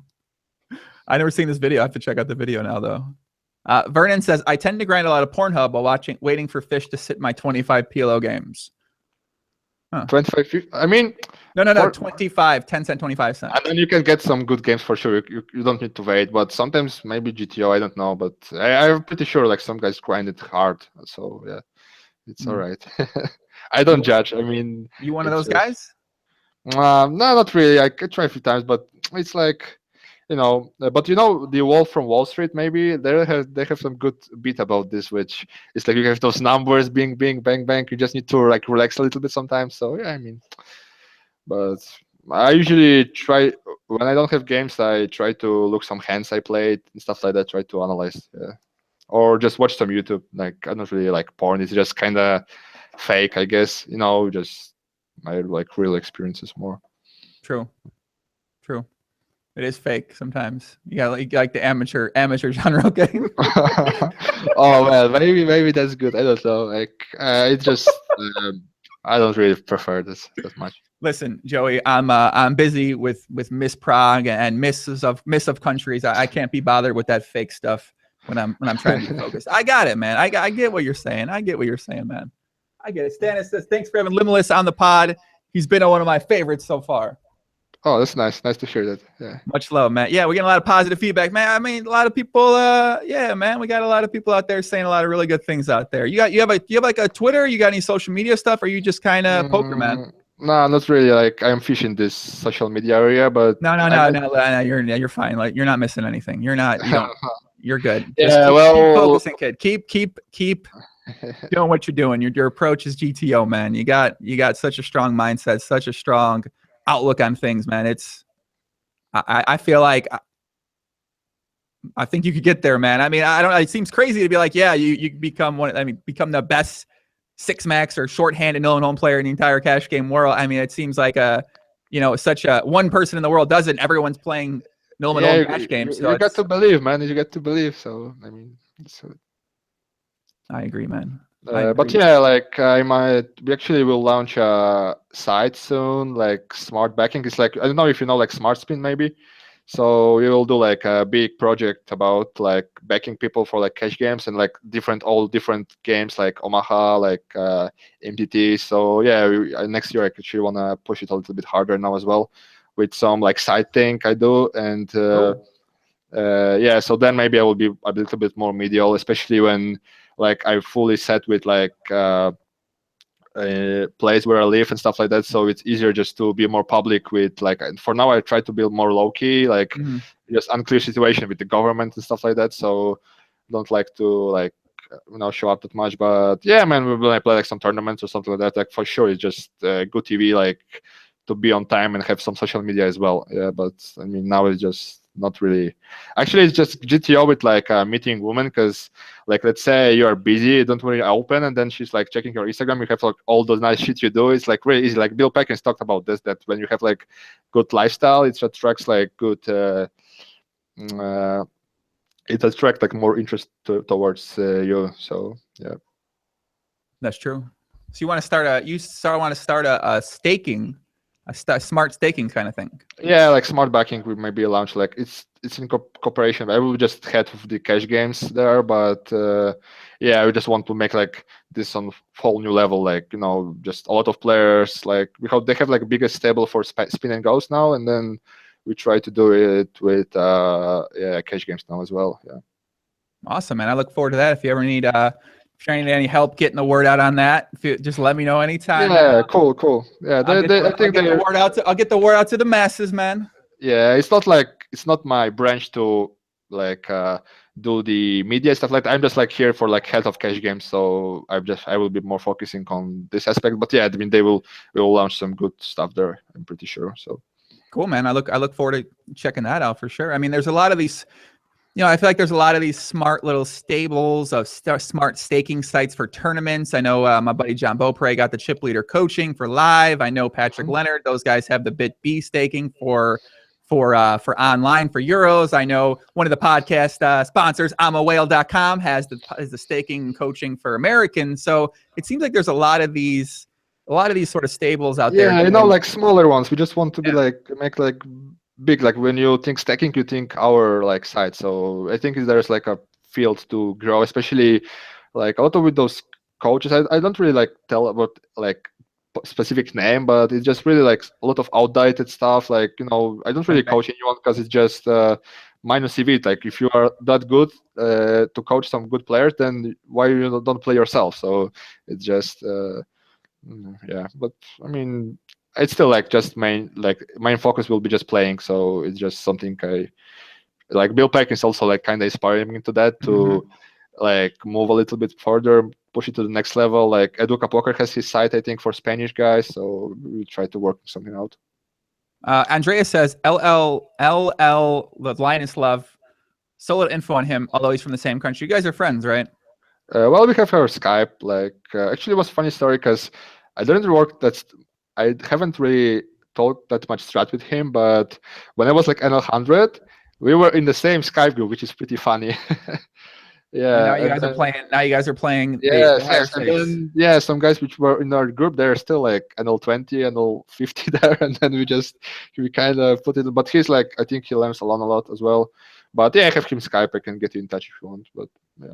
I never seen this video. I have to check out the video now, though. Vernon says, I tend to grind a lot of Pornhub while waiting for fish to sit my 25 PLO games. Huh. 25. I mean, no, 25, 10 cent, 25 cents. And then you can get some good games for sure. You don't need to wait, but sometimes maybe GTO, I don't know, but I'm pretty sure like some guys grind it hard. So yeah, it's all right. I don't judge. I mean, you one of those guys? No, not really. I could try a few times, but it's like, but the Wolf from Wall Street, maybe they have some good beat about this, which is like you have those numbers being bang bang. You just need to like relax a little bit sometimes. So yeah, I mean, but I usually try when I don't have games, I try to look some hands I played and stuff like that. Try to analyze, or just watch some YouTube. Like I don't really like porn. It's just kind of fake, I guess. Just my like real experiences more. True. It is fake sometimes. You got like the amateur genre game. Oh man, maybe that's good. I don't know. Like it's just I don't really prefer this that much. Listen, Joey, I'm busy with Miss Prague and Miss of countries. I can't be bothered with that fake stuff when I'm trying to be focused. I got it, man. I get what you're saying. I get what you're saying, man. I get it. Stannis says, thanks for having Limitless on the pod. He's been one of my favorites so far. Oh, that's nice. Nice to hear that. Yeah. Much love, man. Yeah, we're getting a lot of positive feedback, man. I mean, a lot of people. Yeah, man, we got a lot of people out there saying a lot of really good things out there. You have like a Twitter? You got any social media stuff? Or are you just kind of poker, man? No, not really. Like I'm fishing this social media area, but no. You're fine. Like you're not missing anything. You're not. You're good. Just keep focusing, kid. Keep doing what you're doing. Your approach is GTO, man. You got such a strong mindset, such a strong outlook on things, man. I feel like I think you could get there, man. I mean, it seems crazy to be like, yeah, you become become the best 6-max or shorthanded mill home player in the entire cash game world. I mean, it seems like such a one person in the world does it. Everyone's playing mill home cash games. So you got to believe, man. You got to believe. So I mean, I agree, man. But yeah, like we actually will launch a site soon, like smart backing. It's like, I don't know if you know like Smart Spin maybe. So we will do like a big project about like backing people for like cash games and like all different games like Omaha, like MTT. So yeah, next year I actually want to push it a little bit harder now as well with some like side thing I do. And yeah, so then maybe I will be a little bit more medial, especially when like I fully set with like a place where I live and stuff like that. So it's easier just to be more public with like, for now I try to build more low key, like just unclear situation with the government and stuff like that. So don't like to like, show up that much, but yeah, man, when I play like some tournaments or something like that, like for sure, it's just good TV, like to be on time and have some social media as well. Yeah. But I mean, now it's just not really. Actually, it's just GTO with like a meeting woman, because like let's say you are busy, you don't really open, and then she's like checking your Instagram, you have like all those nice shit you do. It's like really easy. Like Bill Packens talked about this, that when you have like good lifestyle, it attracts like good it attracts like more interest towards you. So yeah, that's true. So you want to start a staking, smart staking kind of thing. Yeah, like smart backing we maybe launch, like it's in cooperation. I will just head of the cash games there, but yeah, we just want to make like this on whole new level, like just a lot of players, like because they have like biggest stable for spin and goes now, and then we try to do it with cash games now as well. Yeah, awesome, man. I look forward to that. If you ever need any help getting the word out on that, just let me know anytime. Yeah, cool. Yeah, I'll get the word out to the masses, man. Yeah, it's not my branch to like do the media stuff like that. I'm just like here for like health of cash games, so I will be more focusing on this aspect. But yeah, I mean, we will launch some good stuff there, I'm pretty sure. So cool, man. I look forward to checking that out for sure. I mean, there's a lot of these, I feel like there's a lot of these smart little stables of smart staking sites for tournaments. I know my buddy John Beaupre got the chip leader coaching for live. I know Patrick Leonard, those guys have the BitB staking for online for Euros. I know one of the podcast sponsors, amawhale.com, has the staking coaching for Americans. So it seems like there's a lot of these sort of stables out there. Yeah, like smaller ones. We just want to be like make like big. Like when you think stacking, you think our like site. So I think there's like a field to grow, especially like a lot of with those coaches. I don't really like tell about like specific name, but it's just really like a lot of outdated stuff. Like I don't really coach anyone because it's just minus CV. Like if you are that good to coach some good players, then why you don't play yourself? So it's just yeah. But I mean, it's still like just main focus will be just playing. So it's just something I like. Bill Peck is also like kind of inspiring me to that to like move a little bit further, push it to the next level. Like Educa Poker has his site, I think, for Spanish guys. So we try to work something out. Andrea says LL the Linus Love. So little info on him, although he's from the same country. You guys are friends, right? Well, we have our Skype. Like actually, it was a funny story because I haven't really talked that much strat with him. But when I was like NL100, we were in the same Skype group, which is pretty funny. Yeah. And now you guys are playing. Yeah, some guys which were in our group, they're still like NL20, NL50 there, and then we kind of put it. But he's like, I think he learns alone a lot as well. But yeah, I have him Skype. I can get you in touch if you want. But yeah.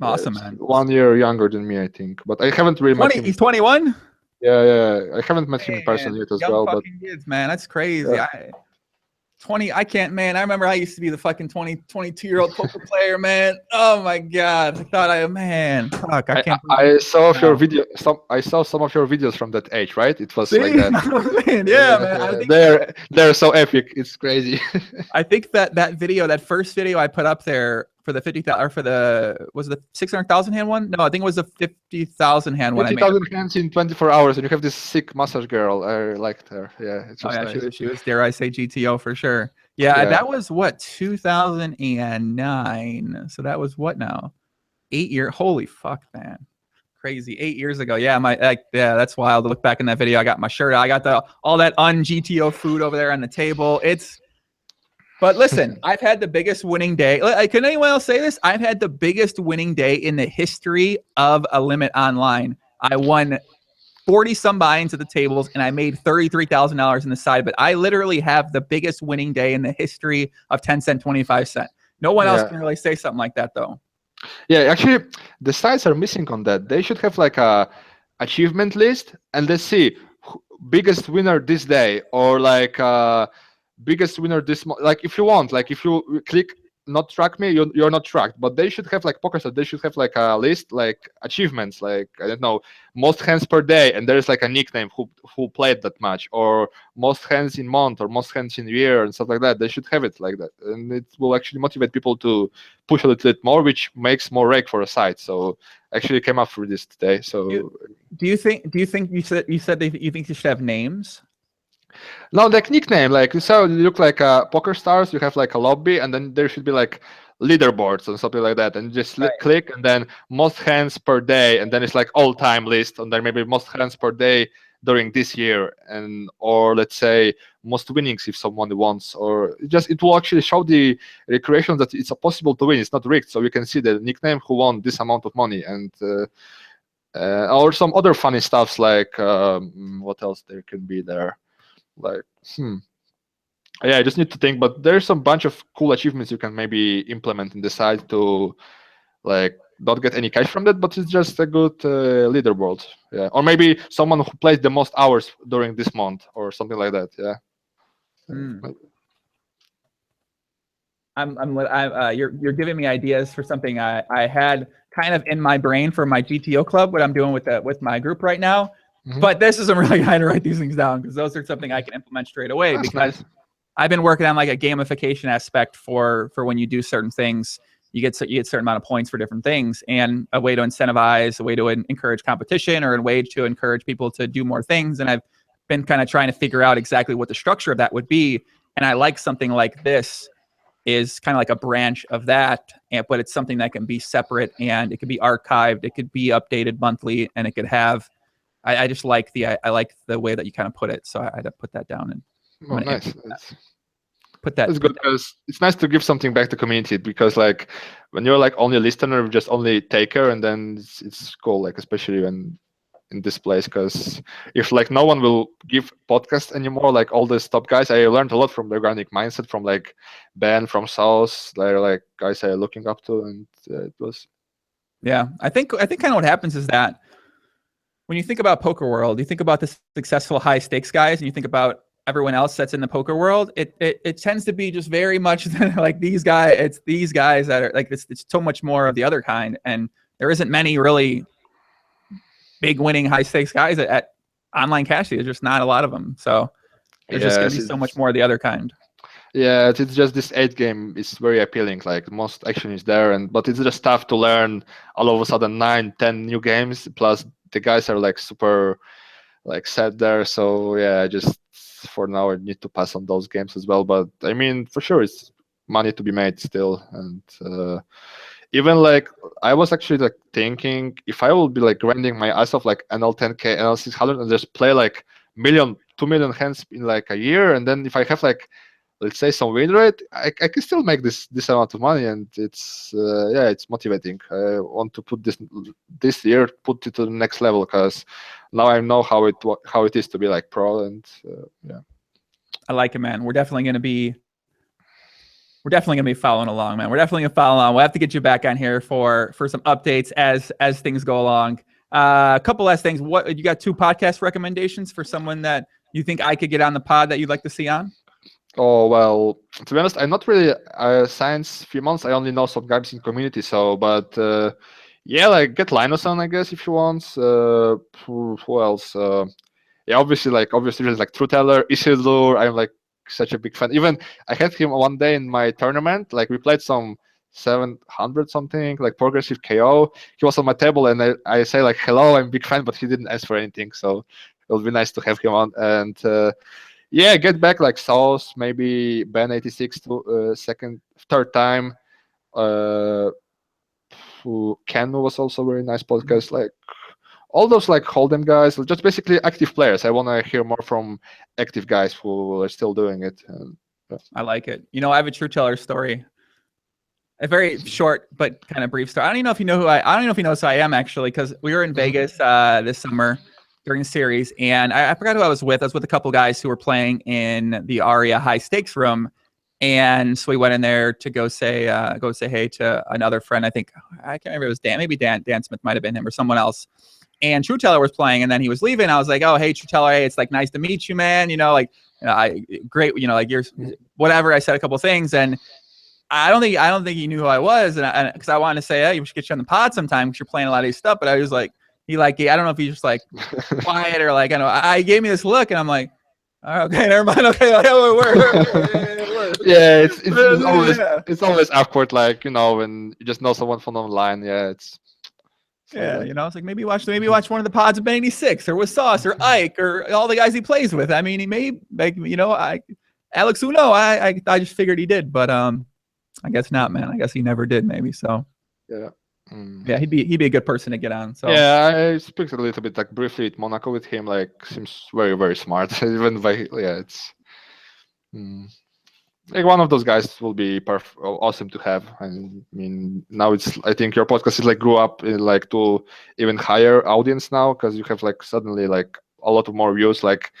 Awesome, man. 1 year younger than me, I think. But I haven't really met him. He's 21? Yeah. I haven't met him in person yet as well. But kids, man, that's crazy. Yeah. 20, I can't, man. I remember I used to be the fucking 22-year-old poker player, man. Oh my God. I thought fuck, I can't. I saw your video. I saw some of your videos from that age, right? It was like that. Man, yeah, man. I think they're so epic. It's crazy. I think that first video I put up there for the 50,000 or was it the 600,000 hand one? No, I think it was the 50,000 hand one. 50,000 hands in 24 hours, and you have this sick massage girl. I liked her. Yeah, it's just nice. She was, dare I say, GTO for sure. Yeah, that was what, 2009. So that was what now? 8 years. Holy fuck, man. Crazy. 8 years ago. Yeah, that's wild to look back in that video. I got my shirt. I got all that un-GTO food over there on the table. But listen, I've had the biggest winning day. Can anyone else say this? I've had the biggest winning day in the history of a limit online. I won 40-some buy-ins at the tables, and I made $33,000 in the side. But I literally have the biggest winning day in the history of 10 cent, 25 cent. No one else can really say something like that, though. Yeah, actually, the sites are missing on that. They should have like a achievement list, and let's see, biggest winner this day, or like biggest winner this month. Like if you want, like if you click not track me, you're not tracked. But they should have like Pokerstars. They should have like a list, like achievements, like I don't know, most hands per day, and there's like a nickname who played that much, or most hands in month, or most hands in year, and stuff like that. They should have it like that, and it will actually motivate people to push a little bit more, which makes more rake for a site. So actually came up for this today. So do you think you said you think you should have names? No, like nickname, like so you look like Pokerstars, you have like a lobby, and then there should be like leaderboards and something like that, and just click, and then most hands per day, and then it's like all-time list, and then maybe most hands per day during this year, and or let's say most winnings if someone wants, or it will actually show the recreation that it's possible to win. It's not rigged, so you can see the nickname who won this amount of money, and or some other funny stuffs like what else there can be there. Like I just need to think, but there's some bunch of cool achievements you can maybe implement in the site to like not get any cash from that, but it's just a good leaderboard. Yeah, or maybe someone who played the most hours during this month or something like that. Yeah. You're giving me ideas for something I had kind of in my brain for my GTO club, what I'm doing with my group right now. But this isn't really kind to write these things down, because those are something I can implement straight away. That's nice. I've been working on like a gamification aspect for when you do certain things. You get certain amount of points for different things, and a way to incentivize, a way to encourage competition, or a way to encourage people to do more things. And I've been kind of trying to figure out exactly what the structure of that would be. And I like something like this is kind of like a branch of that, but it's something that can be separate, and it could be archived, it could be updated monthly, and it could have. I just like I like the way that you kind of put it, so I had to put that down. And Oh, nice. Put that. It's good because it's nice to give something back to community, because like when you're like only a listener, just only taker, and then it's cool, like especially when in this place, because if like no one will give podcast anymore, like all these top guys, I learned a lot from the organic mindset, from like Ben, from South. They're like guys I'm looking up to, and it was. Yeah, I think kind of what happens is that when you think about poker world, you think about the successful high stakes guys, and you think about everyone else that's in the poker world. It tends to be just very much like these guys. It's these guys that are like this. It's so much more of the other kind, and there isn't many really big winning high stakes guys at online cash. There's just not a lot of them. So there's just going to be so much more of the other kind. Yeah, it's just this 8 game is very appealing. Like most action is there, but it's just tough to learn all of a sudden 9-10 new games. Plus the guys are like super like set there. So yeah, just for now I need to pass on those games as well. But I mean, for sure, it's money to be made still. And even like I was actually like thinking if I will be like grinding my ass off like NL 10K, NL 600, and just play like 2 million hands in like a year, and then if I have like let's say some win rate, I can still make this amount of money, and it's yeah, it's motivating. I want to put this year, put it to the next level, because now I know how it is to be like pro, and yeah. I like it, man. We're definitely gonna be following along, man. We're definitely gonna follow along. We'll have to get you back on here for some updates as things go along. A couple last things. What you got? 2 podcast recommendations for someone that you think I could get on the pod that you'd like to see on? Oh, well, to be honest, I'm not really science few months. I only know some guys in community, so but yeah, like get Linus on, I guess, if you want. Who else? Yeah, obviously like Trueteller, Isildur. I'm like such a big fan. Even I had him one day in my tournament. Like we played some 700 something, like progressive KO. He was on my table, and I say like hello, I'm a big fan, but he didn't ask for anything. So it would be nice to have him on. And yeah, get back like South, maybe Ben 86 to third time. Ken was also a very nice podcast. Like all those like Hold'em guys, just basically active players. I want to hear more from active guys who are still doing it. And, yeah. I like it. You know, I have a Trueteller story. A very short but kind of brief story. I don't even know if you know I don't even know if he knows who I am actually, because we were in Vegas this summer during the series, and I forgot who I was with. I was with a couple guys who were playing in the Aria high stakes room, and so we went in there to go say hey to another friend. I think I can't remember if it was Dan, maybe Dan Smith might have been him or someone else. And Trueteller was playing, and then he was leaving. I was like, oh hey Trueteller, hey, it's like nice to meet you, man. You know, like great, you know, like you're whatever. I said a couple things, and I don't think he knew who I was, and because I wanted to say, hey, we should get you on the pod sometime because you're playing a lot of these stuff. But I was like. I don't know if he's just like quiet or like, I know I gave me this look and I'm like, oh, okay, never mind. Okay. Like, yeah, it's always awkward. Like, you know, when you just know someone from online. Yeah. You know, it's like maybe watch one of the pods of Ben 86 or with Sauce or Ike or all the guys he plays with. I mean, he may like, you know, Alex Uno, I just figured he did, but I guess not, man. I guess he never did maybe. So yeah. Yeah, he'd be a good person to get on. So yeah, I spoke a little bit like briefly at Monaco with him. Like seems very very smart. Even by it's like one of those guys will be awesome to have. I mean, now I think your podcast is like grew up in like to even higher audience now, because you have like suddenly like a lot of more views. Like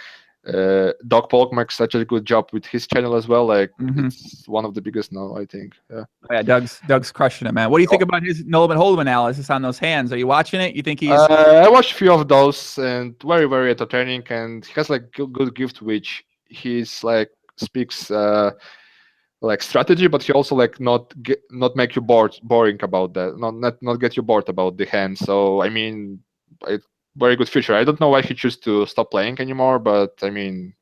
Doc Polk makes such a good job with his channel as well. Like it's one of the biggest now, I think. Yeah. Yeah, Doug's crushing it, man. What do you think about his Nolan Hold'em analysis on those hands? Are you watching it? You think he's? I watched a few of those, and very very entertaining. And he has like good gift, which he's like speaks like strategy, but he also like not make you boring about that, not get you bored about the hand. So I mean, very good feature. I don't know why he chose to stop playing anymore, but I mean,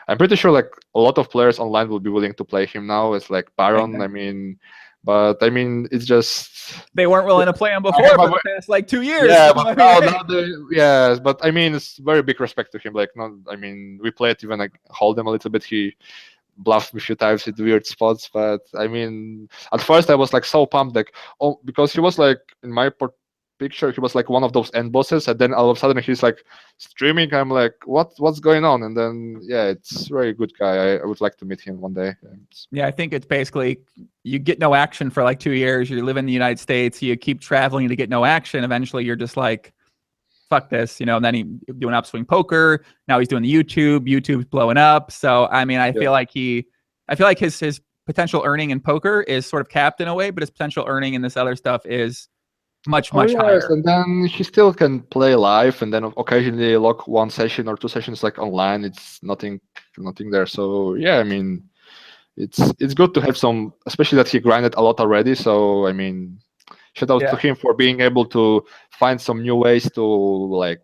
I'm pretty sure like a lot of players online will be willing to play him now. It's like Baron. I mean, but I mean, it's just they weren't willing to play him before for the past like 2 years. Yeah, So, but yes, but I mean, it's very big respect to him. Like, not, I mean, we played even like hold him a little bit. He bluffed me a few times with weird spots, but I mean, at first I was like so pumped, like, oh, because he was like in my picture, he was like one of those end bosses, and then all of a sudden he's like streaming. I'm like, what's going on? And then yeah, it's a very good guy. I would like to meet him one day. Yeah, I think it's basically you get no action for like 2 years. You live in the United States, you keep traveling to get no action. Eventually, you're just like, fuck this, you know. And then he doing upswing poker. Now he's doing the YouTube. YouTube's blowing up. So I mean, I feel like his potential earning in poker is sort of capped in a way, but his potential earning in this other stuff is much higher. And then he still can play live, and then occasionally log 1 session or 2 sessions like online. It's nothing there. So yeah, I mean, it's good to have some, especially that he grinded a lot already. So I mean, shout out to him for being able to find some new ways to like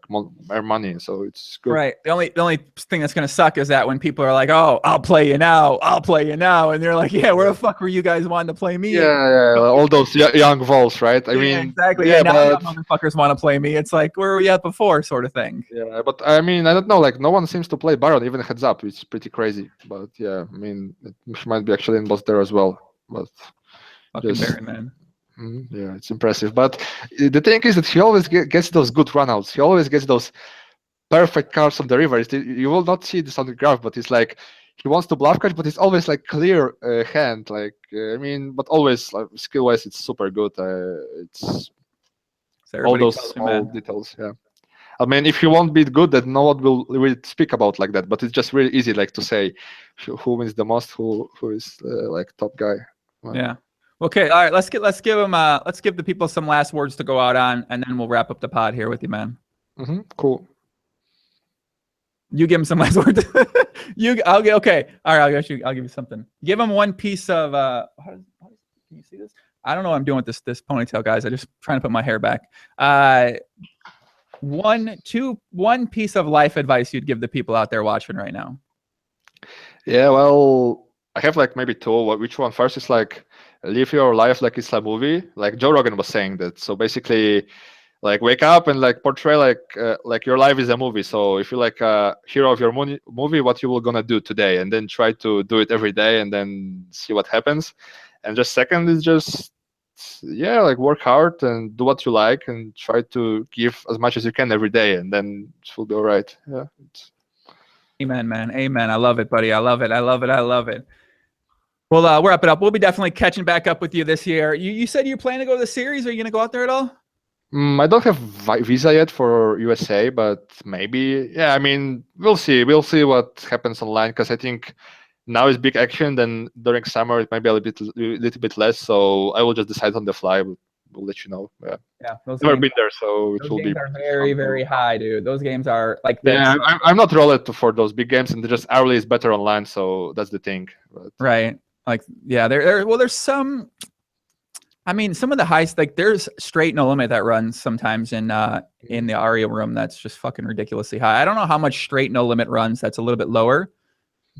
earn money. So it's good. Right. The only thing that's gonna suck is that when people are like, "Oh, I'll play you now," and they're like, "Yeah, where the fuck were you guys wanting to play me?" Yeah, all those young vols, right? I mean, exactly. Yeah, now young motherfuckers want to play me. It's like, where were we at before, sort of thing. Yeah, but I mean, I don't know. Like, no one seems to play Baron, even heads up. It's pretty crazy. But yeah, I mean, it might be actually in boss there as well. But fucking Baron, man. Yeah, it's impressive. But the thing is that he always gets those good runouts. He always gets those perfect cards on the river. You will not see this on the graph, but it's like he wants to bluff catch, but it's always like clear hand. Like I mean, but always like, skill wise, it's super good. It's all those small details. Yeah. I mean, if you won't be good, then no one will really speak about like that. But it's just really easy, like to say who wins the most, who is like top guy. Well, yeah. Okay, all right. Let's give the people some last words to go out on, and then we'll wrap up the pod here with you, man. Cool. You give him some last words. Okay. All right, I'll give you something. Give him one piece of can you see this? I don't know what I'm doing with this ponytail, guys. I'm just trying to put my hair back. One piece of life advice you'd give the people out there watching right now. Yeah, well, I have like maybe 2. Which one first is like live your life like it's a movie. Like Joe Rogan was saying that. So basically, like wake up and like portray like your life is a movie. So if you're like a hero of your movie, what you will gonna do today, and then try to do it every day, and then see what happens. And just second is just like work hard and do what you like, and try to give as much as you can every day, and then it will be all right. Yeah. Amen, man. Amen. I love it, buddy. I love it. Well, we'll wrap it up. We'll be definitely catching back up with you this year. You said you plan to go to the series. Are you going to go out there at all? I don't have visa yet for USA, but maybe. Yeah, I mean, we'll see. We'll see what happens online, because I think now is big action. Then during summer, it might be a little bit less. So I will just decide on the fly. We'll let you know. Yeah. Never been there, so it will be. Those games are very, very high, dude. Those games are like. Yeah, I'm not rolled for those big games, and just hourly is better online. So that's the thing. But, right. Like, yeah, there's some. I mean, some of the highest, like there's straight no limit that runs sometimes in the Aria room. That's just fucking ridiculously high. I don't know how much straight no limit runs. That's a little bit lower.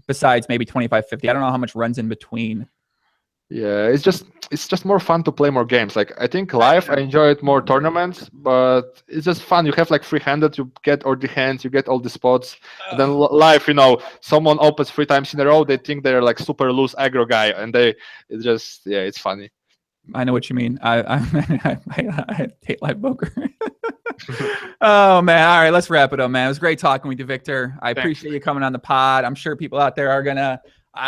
Besides maybe 25-50. I don't know how much runs in between. Yeah, it's just more fun to play more games. Like I think live, I enjoy it more tournaments, but it's just fun. You have like free-handed, you get all the hands, you get all the spots. And then live, someone opens 3 times in a row, they think they're like super loose aggro guy, and it's funny. I know what you mean. I hate live poker. Oh man! All right, let's wrap it up, man. It was great talking with you, Victor. I appreciate you coming on the pod. I'm sure people out there are gonna.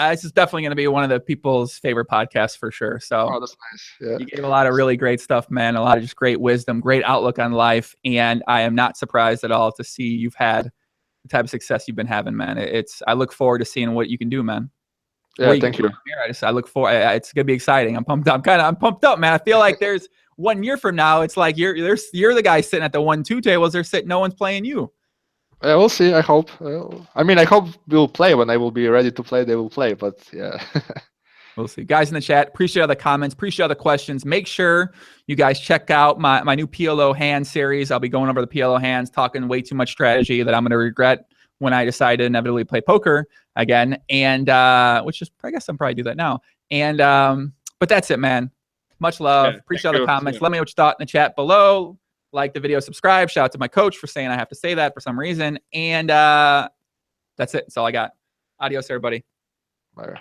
This is definitely going to be one of the people's favorite podcasts for sure. So that's nice. Yeah. You gave a lot of really great stuff, man. A lot of just great wisdom, great outlook on life. And I am not surprised at all to see you've had the type of success you've been having, man. I look forward to seeing what you can do, man. Yeah, thank you. I look forward. It's going to be exciting. I'm pumped up. I'm pumped up, man. I feel like there's 1 year from now, it's like you're the guy sitting at the 1-2 tables. No one's playing you. Yeah, we'll see. I hope. I hope we'll play when I will be ready to play. They will play, but yeah. We'll see. Guys in the chat, appreciate all the comments, appreciate all the questions. Make sure you guys check out my new PLO hand series. I'll be going over the PLO hands, talking way too much strategy that I'm going to regret when I decided to inevitably play poker again. And which is, I guess I'm probably do that now. And but that's it, man. Much love. Yeah, Appreciate all the comments. Let me know what you thought in the chat below. Like the video, subscribe. Shout out to my coach for saying I have to say that for some reason. And that's it. That's all I got. Adios, everybody. Bye.